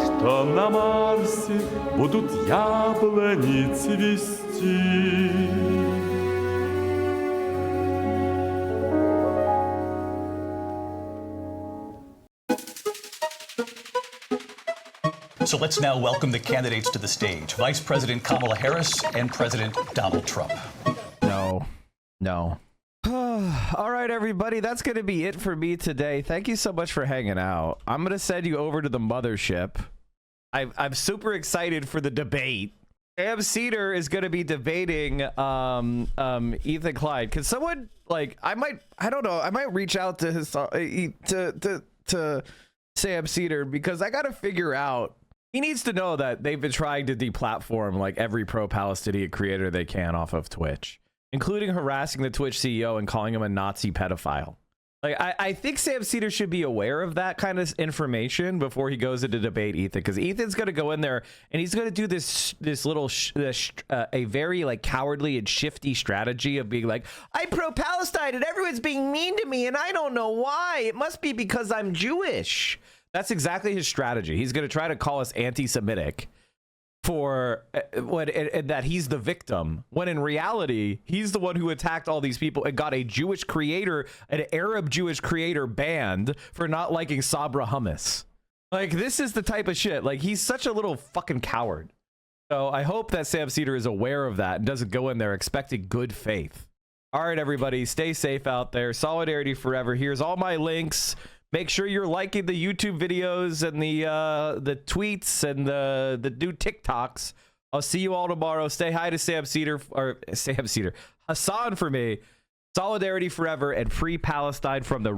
что на Марсе будут яблони цвести. So let's now welcome the candidates to the stage. Vice President Kamala Harris and President Donald Trump. No. All right, everybody, that's going to be it for me today. Thank you so much for hanging out. I'm going to send you over to the mothership. I'm super excited for the debate. Sam Cedar is going to be debating Ethan Klein. Can someone, like, I don't know, I might reach out to his to Sam Cedar, because I got to figure out, he needs to know that they've been trying to deplatform like every pro-Palestinian creator they can off of Twitch, including harassing the Twitch CEO and calling him a Nazi pedophile. Like, I think Sam Cedar should be aware of that kind of information before he goes into debate Ethan, because Ethan's going to go in there and he's going to do this little a very like cowardly and shifty strategy of being like, I'm pro-Palestine and everyone's being mean to me and I don't know why. It must be because I'm Jewish. That's exactly his strategy. He's going to try to call us anti-Semitic for and that he's the victim, when in reality he's the one who attacked all these people and got a Jewish creator, an Arab Jewish creator, banned for not liking Sabra hummus. Like, this is the type of shit. Like, he's such a little fucking coward. So I hope that Sam Cedar is aware of that and doesn't go in there expecting good faith. All right, everybody, stay safe out there. Solidarity forever. Here's all my links. Make sure you're liking the YouTube videos and the tweets and the new TikToks. I'll see you all tomorrow. Stay hi to Sam Cedar, or Sam Cedar, Hassan for me. Solidarity forever and free Palestine from the